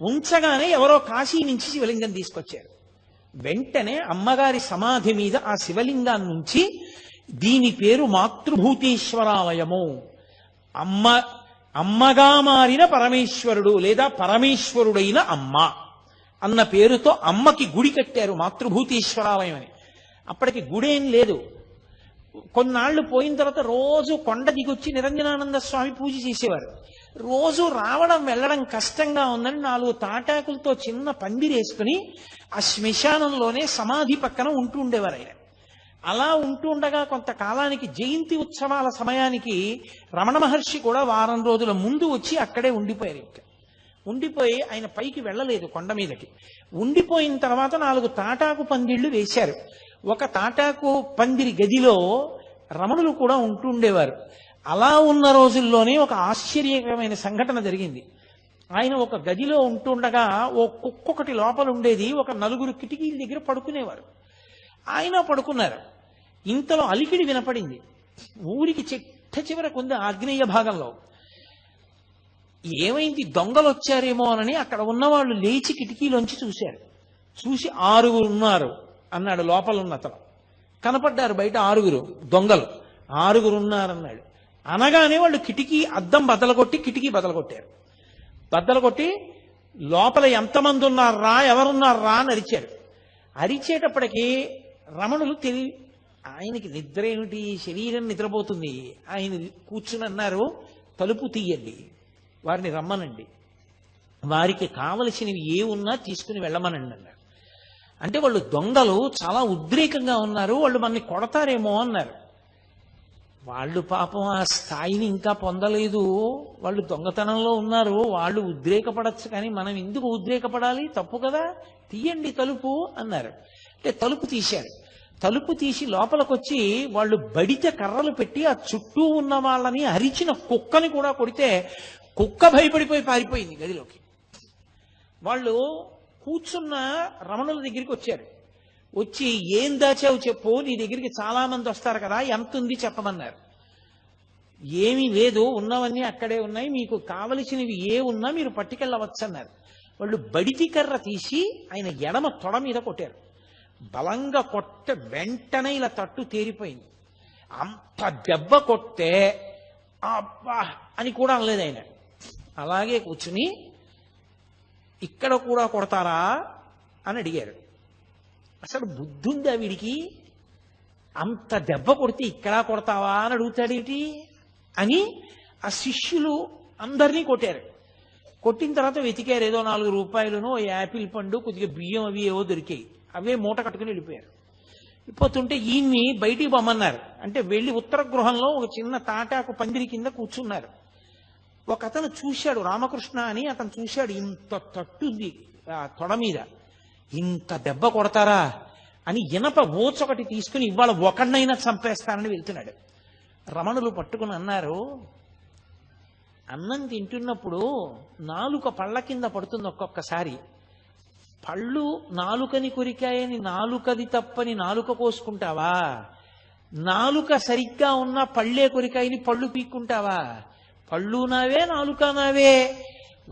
ఉంచగానే ఎవరో కాశీ నుంచి శివలింగం తీసుకొచ్చారు. వెంటనే అమ్మగారి సమాధి మీద ఆ శివలింగాన్ని నుంచి దీని పేరు మాతృభూతేశ్వరాలయము, అమ్మగా మారిన పరమేశ్వరుడు లేదా పరమేశ్వరుడైన అమ్మ అన్న పేరుతో అమ్మకి గుడి కట్టారు, మాతృభూతేశ్వరాలయం అని. అప్పటికి గుడేం లేదు. కొన్నాళ్లు పోయిన తర్వాత రోజు కొండ దిగొచ్చి నిరంజనానంద స్వామి పూజ చేసేవారు. రోజు రావడం వెళ్ళడం కష్టంగా ఉందని 4 తాటాకులతో చిన్న పందిరేసుకుని ఆ శ్మశానంలోనే సమాధి పక్కన ఉంటూ ఉండేవారు ఆయన. అలా ఉంటూ ఉండగా కొంతకాలానికి జయంతి ఉత్సవాల సమయానికి రమణ మహర్షి కూడా వారం రోజుల ముందు వచ్చి అక్కడే ఉండిపోయారు. ఇంకా ఉండిపోయి ఆయన పైకి వెళ్ళలేదు కొండ మీదకి. ఉండిపోయిన తర్వాత 4 తాటాకు పందిళ్లు వేశారు. ఒక తాటాకు పందిరి గదిలో రమణులు కూడా ఉంటూ ఉండేవారు. అలా ఉన్న రోజుల్లోనే ఒక ఆశ్చర్యకరమైన సంఘటన జరిగింది. ఆయన ఒక గదిలో ఉంటుండగా ఓ కుక్కొకటి లోపల ఉండేది. ఒక 4 కిటికీల దగ్గర పడుకునేవారు. ఆయన పడుకున్నారు. ఇంతలో అలికిడి వినపడింది. ఊరికి చిట్ట చివరకు ఉంది ఆగ్నేయ భాగంలో. ఏమైంది, దొంగలు వచ్చారేమో అని అక్కడ ఉన్నవాళ్ళు లేచి కిటికీలోంచి చూశారు. చూసి 6 ఉన్నారు అన్నాడు. లోపల ఉన్న అతను కనపడ్డారు బయట 6 దొంగలు. 6 ఉన్నారన్నాడు. అనగానే వాళ్ళు కిటికీ అద్దం బద్దలగొట్టి కిటికీ బద్దలగొట్టారు. బద్దలగొట్టి లోపల ఎంతమంది ఉన్నారా, ఎవరున్నారా అని అరిచారు. అరిచేటప్పటికీ రమణులు ఆయనకి నిద్ర ఏమిటి, శరీరం నిద్రపోతుంది. ఆయన కూర్చుని అన్నారు, తలుపు తీయండి, వారిని రమ్మనండి, వారికి కావలసినవి ఏ ఉన్నా తీసుకుని వెళ్ళమనండి అన్నారు. అంటే వాళ్ళు దొంగలు చాలా ఉద్రేకంగా ఉన్నారు, వాళ్ళు మనల్ని కొడతారేమో అన్నారు. వాళ్ళు పాపం ఆ స్థాయిని ఇంకా పొందలేదు, వాళ్ళు దొంగతనంలో ఉన్నారు, వాళ్ళు ఉద్రేకపడచ్చు, కానీ మనం ఎందుకు ఉద్రేకపడాలి, తప్పు కదా, తీయండి తలుపు అన్నారు. అంటే తలుపు తీశారు. తలుపు తీసి లోపలికొచ్చి వాళ్ళు బడిత కర్రలు పెట్టి ఆ చుట్టూ ఉన్న వాళ్ళని అరిచిన కుక్కని కూడా కొడితే కుక్క భయపడిపోయి పారిపోయింది గదిలోకి. వాళ్ళు కూర్చున్న రమణుల దగ్గరికి వచ్చారు. వచ్చి ఏం దాచావు చెప్పు, నీ దగ్గరికి చాలా మంది వస్తారు కదా, ఎంత ఉంది చెప్పమన్నారు. ఏమీ లేదు, ఉన్నవన్నీ అక్కడే ఉన్నాయి, మీకు కావలసినవి ఏ ఉన్నా మీరు పట్టుకెళ్ళవచ్చు అన్నారు. వాళ్ళు బడితి కర్ర తీసి ఆయన ఎడమ తొడ మీద కొట్టారు. బలంగా కొట్ట వెంటనే ఇలా తట్టు తేరిపోయింది. అంత దెబ్బ కొట్టే అబ్బా అని కూడా అనలేదు ఆయన. అలాగే కూర్చుని ఇక్కడ కూడా కొడతారా అని అడిగారు. అసలు బుద్ధి ఉందా వీడికి, అంత దెబ్బ కొడితే ఇక్కడ కొడతావా అని అడుగుతాడేంటి అని ఆ శిష్యులు అందరినీ కొట్టారు. కొట్టిన తర్వాత వెతికారు. ఏదో 4 రూపాయలను, యాపిల్ పండు, కొద్దిగా బియ్యం అవి ఏవో దొరికాయి. అవే మూట కట్టుకుని వెళ్ళిపోయారు. వెళ్ళిపోతుంటే ఈయన్ని బయటికి పొమ్మన్నారు. అంటే వెళ్ళి ఉత్తర గృహంలో ఒక చిన్న తాటాకు పందిరి కింద కూర్చున్నారు. ఒక అతను చూశాడు, రామకృష్ణ అని అతను చూశాడు, ఇంత తట్టుంది ఆ తొడ మీద, ఇంత దెబ్బ కొడతారా అని ఇనప ఓచొకటి తీసుకుని ఇవాళ ఒకడినైనా చంపేస్తానని వెళ్తున్నాడు. రమణులు పట్టుకుని అన్నారు, అన్నం తింటున్నప్పుడు నాలుక పళ్ళ కింద పడుతుంది ఒక్కొక్కసారి. పళ్ళు నాలుకని కొరికాయని నాలుకది తప్పని నాలుక కోసుకుంటావా? నాలుక సరిగ్గా ఉన్న పళ్ళే కొరికాయని పళ్ళు పీక్కుంటావా? పళ్ళు నావే, నాలుక నావే,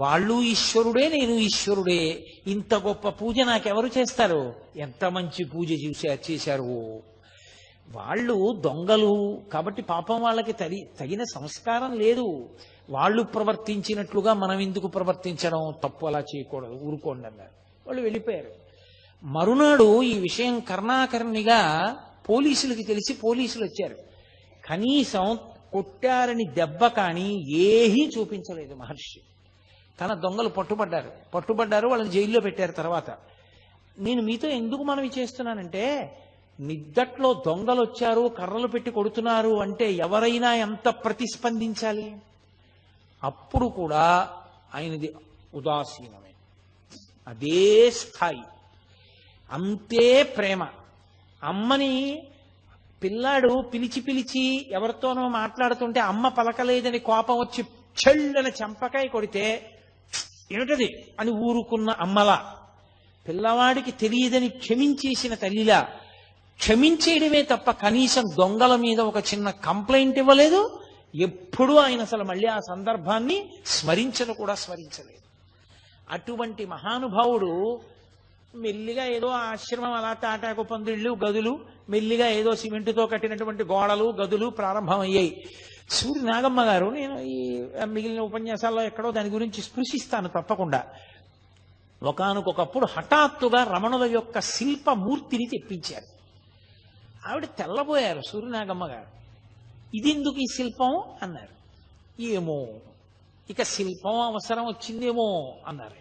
వాళ్ళు ఈశ్వరుడే, నేను ఈశ్వరుడే. ఇంత గొప్ప పూజ నాకెవరు చేస్తారు? ఎంత మంచి పూజ చేశారు. వాళ్ళు దొంగలు కాబట్టి పాపం వాళ్ళకి తగిన సంస్కారం లేదు. వాళ్ళు ప్రవర్తించినట్లుగా మనం ఎందుకు ప్రవర్తించడం, తప్పు అలా చేయకూడదు, ఊరుకోండి అన్నారు. వాళ్ళు వెళ్ళిపోయారు. మరునాడు ఈ విషయం కర్ణాకర్ణిగా పోలీసులకి తెలిసి పోలీసులు వచ్చారు. కనీసం కొట్టారని దెబ్బ కానీ ఏమీ చూపించలేదు మహర్షి. తన దొంగలు పట్టుబడ్డారు, వాళ్ళని జైల్లో పెట్టారు. తర్వాత నేను మీతో ఎందుకు మనవి చేస్తున్నానంటే, నిద్దట్లో దొంగలు వచ్చారు, కర్రలు పెట్టి కొడుతున్నారు అంటే ఎవరైనా ఎంత ప్రతిస్పందించాలి? అప్పుడు కూడా ఆయనది ఉదాసీనమే, అదే స్థాయి, అంతే ప్రేమ. అమ్మని పిల్లాడు పిలిచి ఎవరితోనో మాట్లాడుతుంటే అమ్మ పలకలేదని కోపం వచ్చి చెళ్ళని చెంపకాయ కొడితే ఏమిటది అని ఊరుకున్న అమ్మలా, పిల్లవాడికి తెలియదని క్షమించేసిన తల్లిలా, క్షమించేయడమే తప్ప కనీసం దొంగల మీద ఒక చిన్న కంప్లైంట్ ఇవ్వలేదు. ఎప్పుడూ ఆయన అసలు మళ్ళీ ఆ సందర్భాన్ని స్మరించలేదు. అటువంటి మహానుభావుడు మెల్లిగా ఏదో ఆశ్రమం అలా తాటాకు పందిళ్ళు గదులు మెల్లిగా ఏదో సిమెంటుతో కట్టినటువంటి గోడలు గదులు ప్రారంభమయ్యాయి. సూర్య నాగమ్మ గారు, నేను ఈ మిగిలిన ఉపన్యాసాల్లో ఎక్కడో దాని గురించి స్పృశిస్తాను తప్పకుండా, ఒకానొకప్పుడు హఠాత్తుగా రమణుల యొక్క శిల్పమూర్తిని తెప్పించారు. ఆవిడ తెల్లబోయారు సూర్యనాగమ్మ గారు. ఇదెందుకు ఈ శిల్పం అన్నారు. ఏమో ఇక శిల్పం అవసరం వచ్చిందేమో అన్నారు.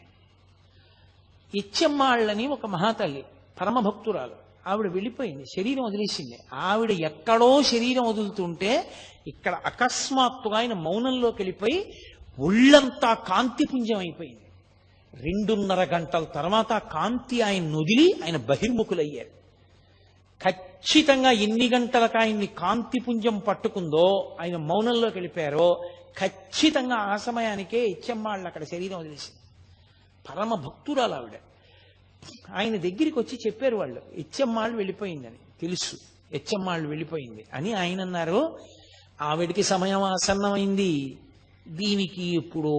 ఇచ్చమ్మాళ్ళని ఒక మహాతల్లి పరమభక్తురాలు, ఆవిడ వెళ్ళిపోయింది, శరీరం వదిలేసింది. ఆవిడ ఎక్కడో శరీరం వదులుతుంటే ఇక్కడ అకస్మాత్తుగా ఆయన మౌనంలోకి వెళ్ళిపోయి ఒళ్ళంతా కాంతిపుంజం అయిపోయింది. 2.5 గంటల తర్వాత కాంతి ఆయన వదిలి ఆయన బహిర్ముఖులయ్యారు. ఖచ్చితంగా ఎన్ని గంటలకు ఆయన్ని కాంతిపుంజం పట్టుకుందో, ఆయన మౌనంలోకి వెళ్ళిపోయారో ఖచ్చితంగా ఆ సమయానికే ఇచ్చమ్మాళ్ళు అక్కడ శరీరం వదిలేసింది. పరమ భక్తురాలు ఆవిడ. ఆయన దగ్గరికి వచ్చి చెప్పారు వాళ్ళు, ఇచ్చమ్మాళ్ళు వెళ్ళిపోయిందని. తెలుసు ఇచ్చమ్మాళ్ళు వెళ్ళిపోయింది అని ఆయన అన్నారు. ఆవిడికి సమయం ఆసన్నమైంది, దీనికి ఎప్పుడో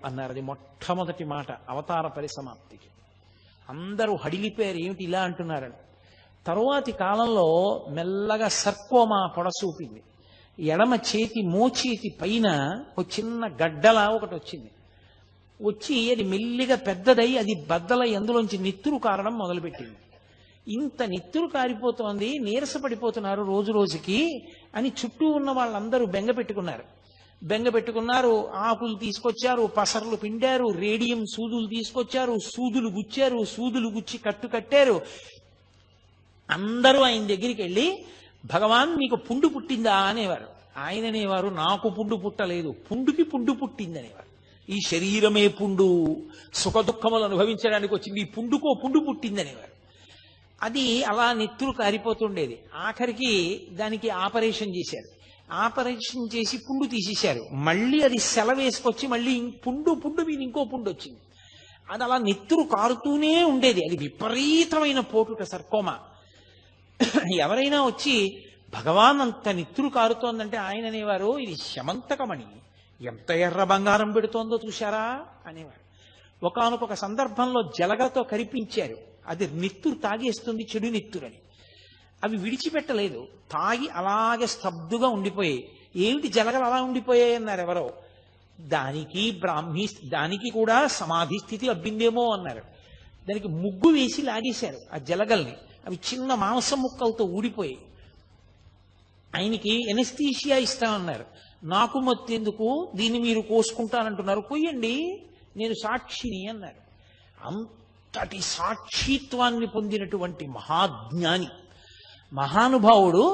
అన్నారు. అది మొట్టమొదటి మాట అవతార పరిసమాప్తికి. అందరూ హడిలిపోయారు, ఏమిటి ఇలా అంటున్నారని. తరువాతి కాలంలో మెల్లగా సర్కోమా పొడసూపింది. ఎడమ చేతి మోచేతి పైన ఒక చిన్న గడ్డలా ఒకటి వచ్చింది. వచ్చి అది మెల్లిగా పెద్దదై అది బద్దలై అందులోంచి నెత్తురు కారడం మొదలుపెట్టింది. ఇంత నెత్తురు కారిపోతోంది, నీరసపడిపోతున్నారు రోజు రోజుకి అని చుట్టూ ఉన్న వాళ్ళందరూ బెంగ పెట్టుకున్నారు. ఆకులు తీసుకొచ్చారు, పసర్లు పిండారు, రేడియం సూదులు తీసుకొచ్చారు, సూదులు గుచ్చారు, సూదులు గుచ్చి కట్టు కట్టారు. అందరూ ఆయన దగ్గరికి వెళ్ళి, భగవాన్ మీకు పుండు పుట్టిందా అనేవారు. ఆయన అనేవారు, నాకు పుండు పుట్టలేదు, పుండుకి పుండు పుట్టింది అనేవారు. ఈ శరీరమే పుండు, సుఖ దుఃఖములు అనుభవించడానికి వచ్చింది, ఈ పుండుకో పుండు పుట్టింది అనేవారు. అది అలా నెత్తురు కారిపోతుండేది. ఆఖరికి దానికి ఆపరేషన్ చేశారు. ఆపరేషన్ చేసి పుండు తీసేశారు. మళ్ళీ అది సెలవేసుకొచ్చి మళ్ళీ పుండు మీద ఇంకో పుండు వచ్చింది. అది అలా నెత్తురు కారుతూనే ఉండేది. అది విపరీతమైన పోటుట సర్కోమా. ఎవరైనా వచ్చి భగవాన్ అంత నెత్తురు కారుతోందంటే ఆయన అనేవారు, ఇది శమంతకమణి, ఎంత ఎర్ర బంగారం పెడుతోందో చూశారా అనేవారు. ఒకానొక సందర్భంలో జలగతో కరిపించారు. అది నెత్తురు తాగేస్తుంది, చెడు నెత్తురని. అవి విడిచిపెట్టలేదు, తాగి అలాగే స్తబ్దుగా ఉండిపోయాయి. ఏమిటి జలగలు అలా ఉండిపోయాయి అన్నారు ఎవరో. దానికి కూడా సమాధి స్థితి అబ్బిందేమో అన్నారు. దానికి ముగ్గు వేసి లాగేశారు ఆ జలగల్ని. అవి చిన్న మాంసం ముక్కలతో ఊడిపోయాయి. ఆయనకి ఎనస్థీషియా ఇస్తామన్నారు. నాకు మత్తెందుకు, దీన్ని మీరు కోసుకుంటానంటున్నారు, పోయండి, నేను సాక్షిని అన్నారు. అంతటి సాక్షిత్వాన్ని పొందినటువంటి మహాజ్ఞాని, మహానుభావుడు.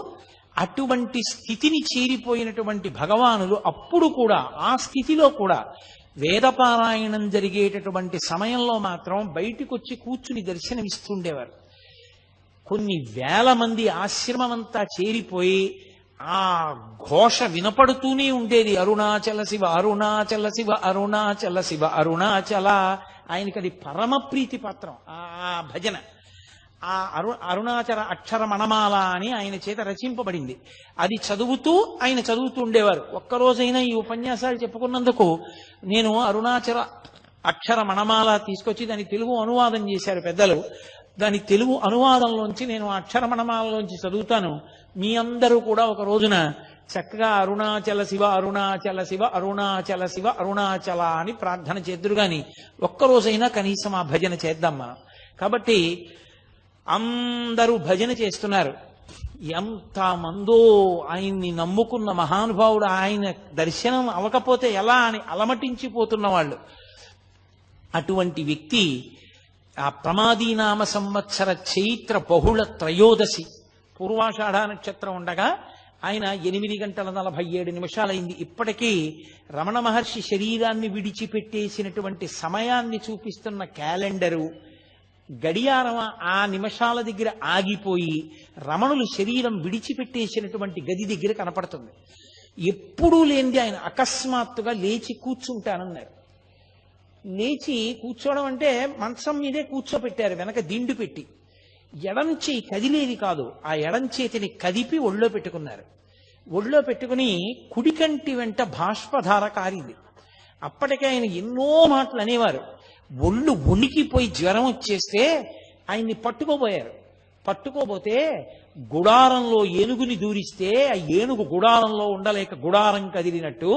అటువంటి స్థితిని చేరిపోయినటువంటి భగవానులు అప్పుడు కూడా, ఆ స్థితిలో కూడా వేదపారాయణం జరిగేటటువంటి సమయంలో మాత్రం బయటికి వచ్చి కూర్చుని దర్శనమిస్తుండేవారు. కొన్ని వేల మంది ఆశ్రమమంతా చేరిపోయి ఆ ఘోష వినపడుతూనే ఉండేది. అరుణాచల శివ, అరుణాచల శివ, అరుణాచల శివ, అరుణాచల. ఆయనకి అది పరమ ప్రీతి పత్రం ఆ భజన. ఆ అరుణాచల అక్షర మణమాల అని ఆయన చేత రచింపబడింది. అది చదువుతూ ఆయన చదువుతూ ఉండేవారు. ఒక్కరోజైనా ఈ ఉపన్యాసాలు చెప్పుకున్నందుకు నేను అరుణాచల అక్షర మణమాల తీసుకొచ్చి దాని తెలుగు అనువాదం చేశారు పెద్దలు. దాని తెలుగు అనువాదంలోంచి నేను అక్షర మణమాలలోంచి చదువుతాను. మీ అందరూ కూడా ఒక రోజున చక్కగా అరుణాచల శివ, అరుణాచల శివ, అరుణాచల శివ, అరుణాచల అని ప్రార్థన చేద్దురు గాని ఒక్కరోజైనా కనీసం ఆ భజన చేద్దాం మనం. కాబట్టి అందరూ భజన చేస్తున్నారు. ఎంతమందో ఆయన్ని నమ్ముకున్న మహానుభావుడు, ఆయన దర్శనం అవ్వకపోతే ఎలా అని అలమటించిపోతున్న వాళ్ళు. అటువంటి వ్యక్తి ఆ ప్రమాదీనామ సంవత్సర చైత్ర బహుళ త్రయోదశి పూర్వాషాఢ నక్షత్రం ఉండగా ఆయన 8 గంటల 47 నిమిషాలైంది. ఇప్పటికీ రమణ మహర్షి శరీరాన్ని విడిచిపెట్టేసినటువంటి సమయాన్ని చూపిస్తున్న క్యాలెండరు గడియారం ఆ నిమిషాల దగ్గర ఆగిపోయి రమణులు శరీరం విడిచిపెట్టేసినటువంటి గది దగ్గర కనపడుతుంది. ఎప్పుడూ లేనిది ఆయన అకస్మాత్తుగా లేచి కూర్చుంటానన్నారు. లేచి కూర్చోవడం అంటే మంచం మీదే కూర్చోపెట్టారు, వెనక దిండు పెట్టి. ఎడం చేయి కదిలేది కాదు, ఆ ఎడం చేతిని కదిపి ఒళ్ళో పెట్టుకున్నారు. ఒళ్ళో పెట్టుకుని కుడికంటి వెంట బాష్పధార కారింది. అప్పటికే ఆయన ఎన్నో మాటలు అనేవారు. ఒళ్ళు వణికిపోయి జ్వరం వచ్చేస్తే ఆయన్ని పట్టుకోబోతే గుడారంలో ఏనుగుని దూరిస్తే ఆ ఏనుగు గుడారంలో ఉండలేక గుడారం కదిలినట్టు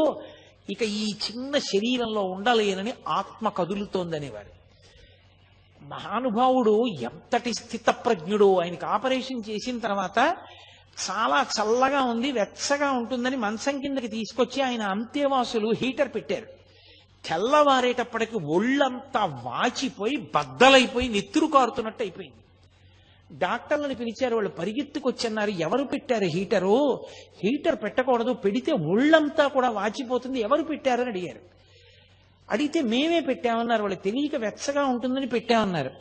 ఇక ఈ చిన్న శరీరంలో ఉండలేనని ఆత్మ కదులుతోందనేవారు. మహానుభావుడు ఎంతటి స్థితప్రజ్ఞుడు. ఆయనకి ఆపరేషన్ చేసిన తర్వాత చాలా చల్లగా ఉంది, వెచ్చగా ఉంటుందని మంచం కిందకి తీసుకొచ్చి ఆయన అంత్యవాసులు హీటర్ పెట్టారు. తెల్లవారేటప్పటికి ఒళ్ళంతా వాచిపోయి బద్దలైపోయి నెత్తురు కారుతున్నట్టు అయిపోయింది. డాక్టర్లను పిలిచారు. వాళ్ళు పరిగెత్తుకొచ్చన్నారు, ఎవరు పెట్టారు హీటరు? హీటర్ పెట్టకూడదు, పెడితే ఒళ్ళంతా కూడా వాచిపోతుంది, ఎవరు పెట్టారని అడిగారు. అడిగితే మేమే పెట్టామన్నారు. వాళ్ళు తెలియక వెచ్చగా ఉంటుందని పెట్టామన్నారు.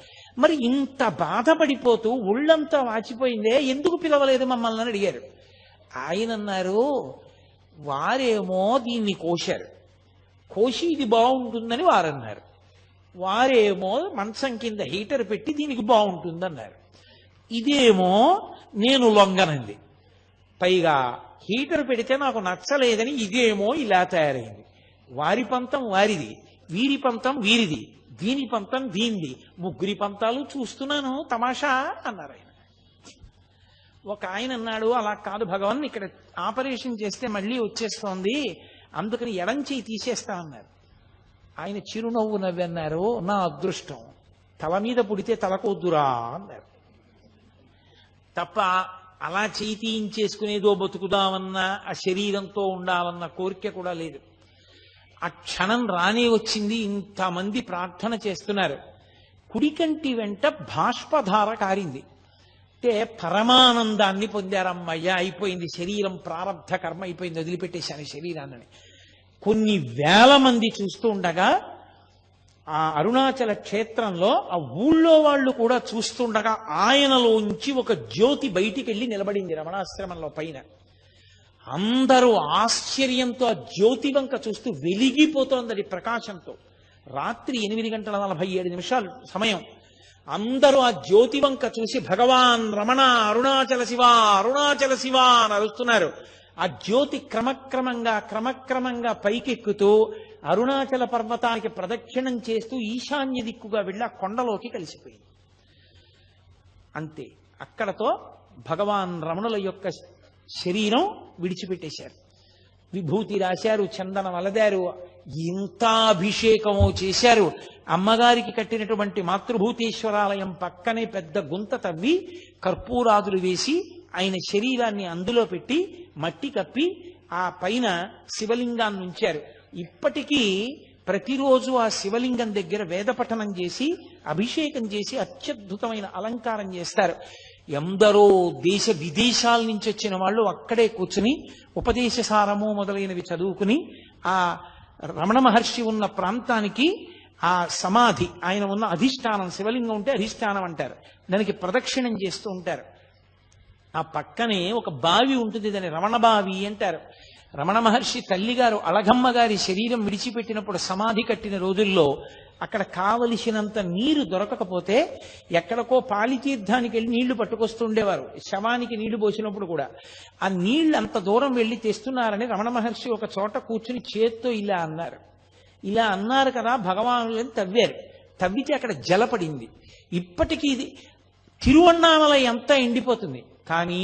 మరి ఇంత బాధపడిపోతూ ఒళ్ళంతా వాచిపోయిందే, ఎందుకు పిలవలేదు మమ్మల్ని అని అడిగారు. ఆయన అన్నారు, వారేమో దీన్ని కోశారు, కోసి ఇది బాగుంటుందని వారన్నారు. వారేమో మంచం కింద హీటర్ పెట్టి దీనికి బాగుంటుందన్నారు. ఇదేమో నేను లొంగనంది, పైగా హీటర్ పెడితే నాకు నచ్చలేదని ఇదేమో ఇలా తయారైంది. వారి పంతం వారిది, వీరి పంతం వీరిది, దీని పంతం దీనిది, ముగ్గురి పంతాలు చూస్తున్నాను తమాషా అన్నారు ఆయన. ఒక ఆయన అన్నాడు, అలా కాదు భగవాన్, ఇక్కడ ఆపరేషన్ చేస్తే మళ్ళీ వచ్చేస్తోంది, అందుకని ఎడం చేయి తీసేస్తా అన్నారు. ఆయన చిరునవ్వు నవ్వన్నారు, నా అదృష్టం, తల మీద పుడితే తలకొద్దురా అన్నారు. తప్ప అలా చేయి తీయించేసుకునేదో బతుకుదామన్నా ఆ శరీరంతో ఉండాలన్న కోరిక కూడా లేదు. ఆ క్షణం రానే వచ్చింది. ఇంతమంది ప్రార్థన చేస్తున్నారు. కుడికంటి వెంట బాష్పధార కారింది. అంటే పరమానందాన్ని పొందారమ్మయ్య, అయిపోయింది శరీరం, ప్రారంధ కర్మ అయిపోయింది, వదిలిపెట్టేశాను శరీరాన్ని. కొన్ని వేల మంది చూస్తూ ఉండగా ఆ అరుణాచల క్షేత్రంలో ఆ ఊళ్ళో వాళ్ళు కూడా చూస్తుండగా ఆయనలోంచి ఒక జ్యోతి బయటికి వెళ్ళి నిలబడింది రమణాశ్రమంలో పైన. అందరూ ఆశ్చర్యంతో ఆ జ్యోతి వంక చూస్తూ వెలిగిపోతోంది ప్రకాశంతో. రాత్రి 8:47 సమయం. అందరూ ఆ జ్యోతి వంక చూసి భగవాన్ రమణ అరుణాచల శివ అరుణాచల శివ అని అరుస్తున్నారు. ఆ జ్యోతి క్రమక్రమంగా పైకెక్కుతూ అరుణాచల పర్వతానికి ప్రదక్షిణం చేస్తూ ఈశాన్య దిక్కుగా వెళ్ళి ఆ కొండలోకి కలిసిపోయింది. అంతే, అక్కడతో భగవాన్ రమణుల యొక్క శరీరం విడిచిపెట్టేశారు. విభూతి రాశారు, చందనం అలదారు, ఇంత అభిషేకమో చేశారు. అమ్మగారికి కట్టినటువంటి మాతృభూతేశ్వరాలయం పక్కనే పెద్ద గుంత తవ్వి కర్పూరాదులు వేసి ఆయన శరీరాన్ని అందులో పెట్టి మట్టి కప్పి ఆ పైన శివలింగాన్ని ఉంచారు. ఇప్పటికీ ప్రతిరోజు ఆ శివలింగం దగ్గర వేదపఠనం చేసి అభిషేకం చేసి అత్యద్భుతమైన అలంకారం చేస్తారు. ఎందరో దేశ విదేశాల నుంచి వచ్చిన వాళ్ళు అక్కడే కూర్చుని ఉపదేశ సారము మొదలైనవి చదువుకుని ఆ రమణ మహర్షి ఉన్న ప్రాంతానికి ఆ సమాధి, ఆయన ఉన్న అధిష్టానం, శివలింగం ఉంటే అధిష్టానం అంటారు, దానికి ప్రదక్షిణం చేస్తూ ఉంటారు. ఆ పక్కనే ఒక బావి ఉంటుంది, దాన్ని రమణ బావి అంటారు. రమణ మహర్షి తల్లిగారు అళగమ్మ గారి శరీరం విడిచిపెట్టినప్పుడు సమాధి కట్టిన రోజుల్లో అక్కడ కావలసినంత నీరు దొరకకపోతే ఎక్కడికో పాలితీర్థానికి వెళ్ళి నీళ్లు పట్టుకొస్తూ ఉండేవారు. శవానికి నీళ్లు పోసినప్పుడు కూడా ఆ నీళ్లు అంత దూరం వెళ్ళి తెస్తున్నారని రమణ మహర్షి ఒక చోట కూర్చుని చేత్తో ఇలా అన్నారు. ఇలా అన్నారు కదా భగవానులని తవ్వారు. తవ్వితే అక్కడ జలపడింది. ఇప్పటికీ ఇది తిరువన్నామలై అంతా ఎండిపోతుంది, కానీ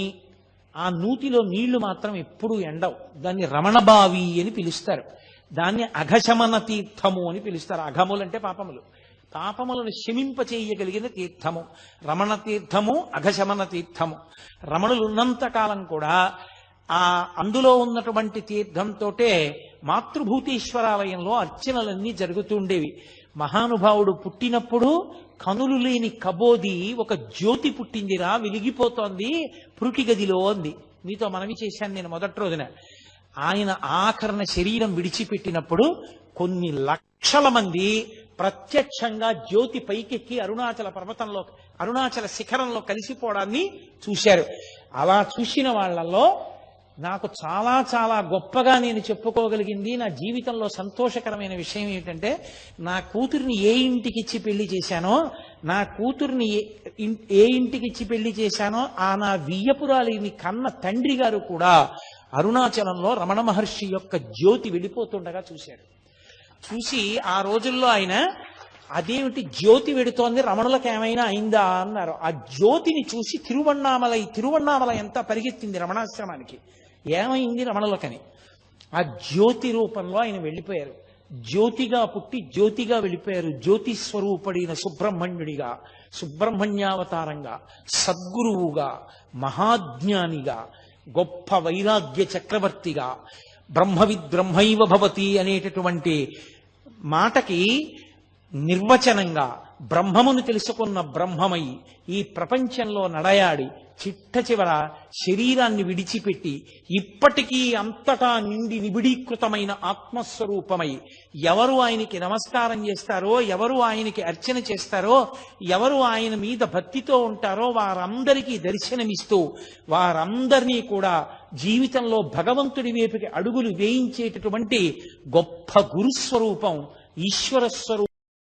ఆ నూతిలో నీళ్లు మాత్రం ఎప్పుడూ ఎండవు. దాన్ని రమణబావి అని పిలుస్తారు. దాన్ని అఘశమన తీర్థము అని పిలుస్తారు. అఘములంటే పాపములు, పాపములను శమింపచేయగలిగిన తీర్థము రమణ తీర్థము, అఘశమన తీర్థము. రమణులు ఉన్నంత కాలం కూడా ఆ అందులో ఉన్నటువంటి తీర్థంతోటే మాతృభూతేశ్వరాలయంలో అర్చనలన్నీ జరుగుతుండేవి. మహానుభావుడు పుట్టినప్పుడు కనులు లేని కబోది ఒక జ్యోతి పుట్టిందిరా, వెలిగిపోతోంది పురుటి గదిలో అంది. మీతో మనవి చేశాను నేను మొదటి రోజున. ఆయన ఆఖరణ శరీరం విడిచిపెట్టినప్పుడు కొన్ని లక్షల మంది ప్రత్యక్షంగా జ్యోతి పైకెక్కి అరుణాచల పర్వతంలో, అరుణాచల శిఖరంలో కలిసిపోవడాన్ని చూశారు. అలా చూసిన వాళ్ళల్లో నాకు చాలా చాలా గొప్పగా నేను చెప్పుకోగలిగింది, నా జీవితంలో సంతోషకరమైన విషయం ఏంటంటే, నా కూతుర్ని ఏ ఇంటికి ఇచ్చి పెళ్లి చేశానో, నా కూతుర్ని ఏ ఇంటికి ఇచ్చి పెళ్లి చేశానో ఆ నా వియ్యపురాలిని కన్న తండ్రి గారు కూడా అరుణాచలంలో రమణ మహర్షి యొక్క జ్యోతి వెళ్ళిపోతుండగా చూశారు. చూసి ఆ రోజుల్లో ఆయన అదేమిటి జ్యోతి వెడుతోంది, రమణులకు ఏమైనా అయిందా అన్నారు. ఆ జ్యోతిని చూసి తిరువన్నామలై ఎంత పరిగెత్తింది రమణాశ్రమానికి, ఏమైంది రమణులకని. ఆ జ్యోతి రూపంలో ఆయన వెళ్ళిపోయారు. జ్యోతిగా పుట్టి జ్యోతిగా వెళ్ళిపోయారు. జ్యోతి స్వరూపుడైన సుబ్రహ్మణ్యుడిగా, సుబ్రహ్మణ్యావతారంగా, సద్గురువుగా, మహాజ్ఞానిగా, గొప్ప వైరాగ్య చక్రవర్తిగా, బ్రహ్మైవ భవతి అనేటటువంటి మాటకి నిర్వచనంగా బ్రహ్మమును తెలుసుకున్న బ్రహ్మమై ఈ ప్రపంచంలో నడయాడి చిట్ట చివర శరీరాన్ని విడిచిపెట్టి ఇప్పటికీ అంతటా నిండి నిబిడీకృతమైన ఆత్మస్వరూపమై ఎవరు ఆయనకి నమస్కారం చేస్తారో, ఎవరు ఆయనకి అర్చన చేస్తారో, ఎవరు ఆయన మీద భక్తితో ఉంటారో వారందరికీ దర్శనమిస్తూ వారందరినీ కూడా జీవితంలో భగవంతుడి వైపుకి అడుగులు వేయించేటటువంటి గొప్ప గురుస్వరూపం, ఈశ్వర స్వరూపం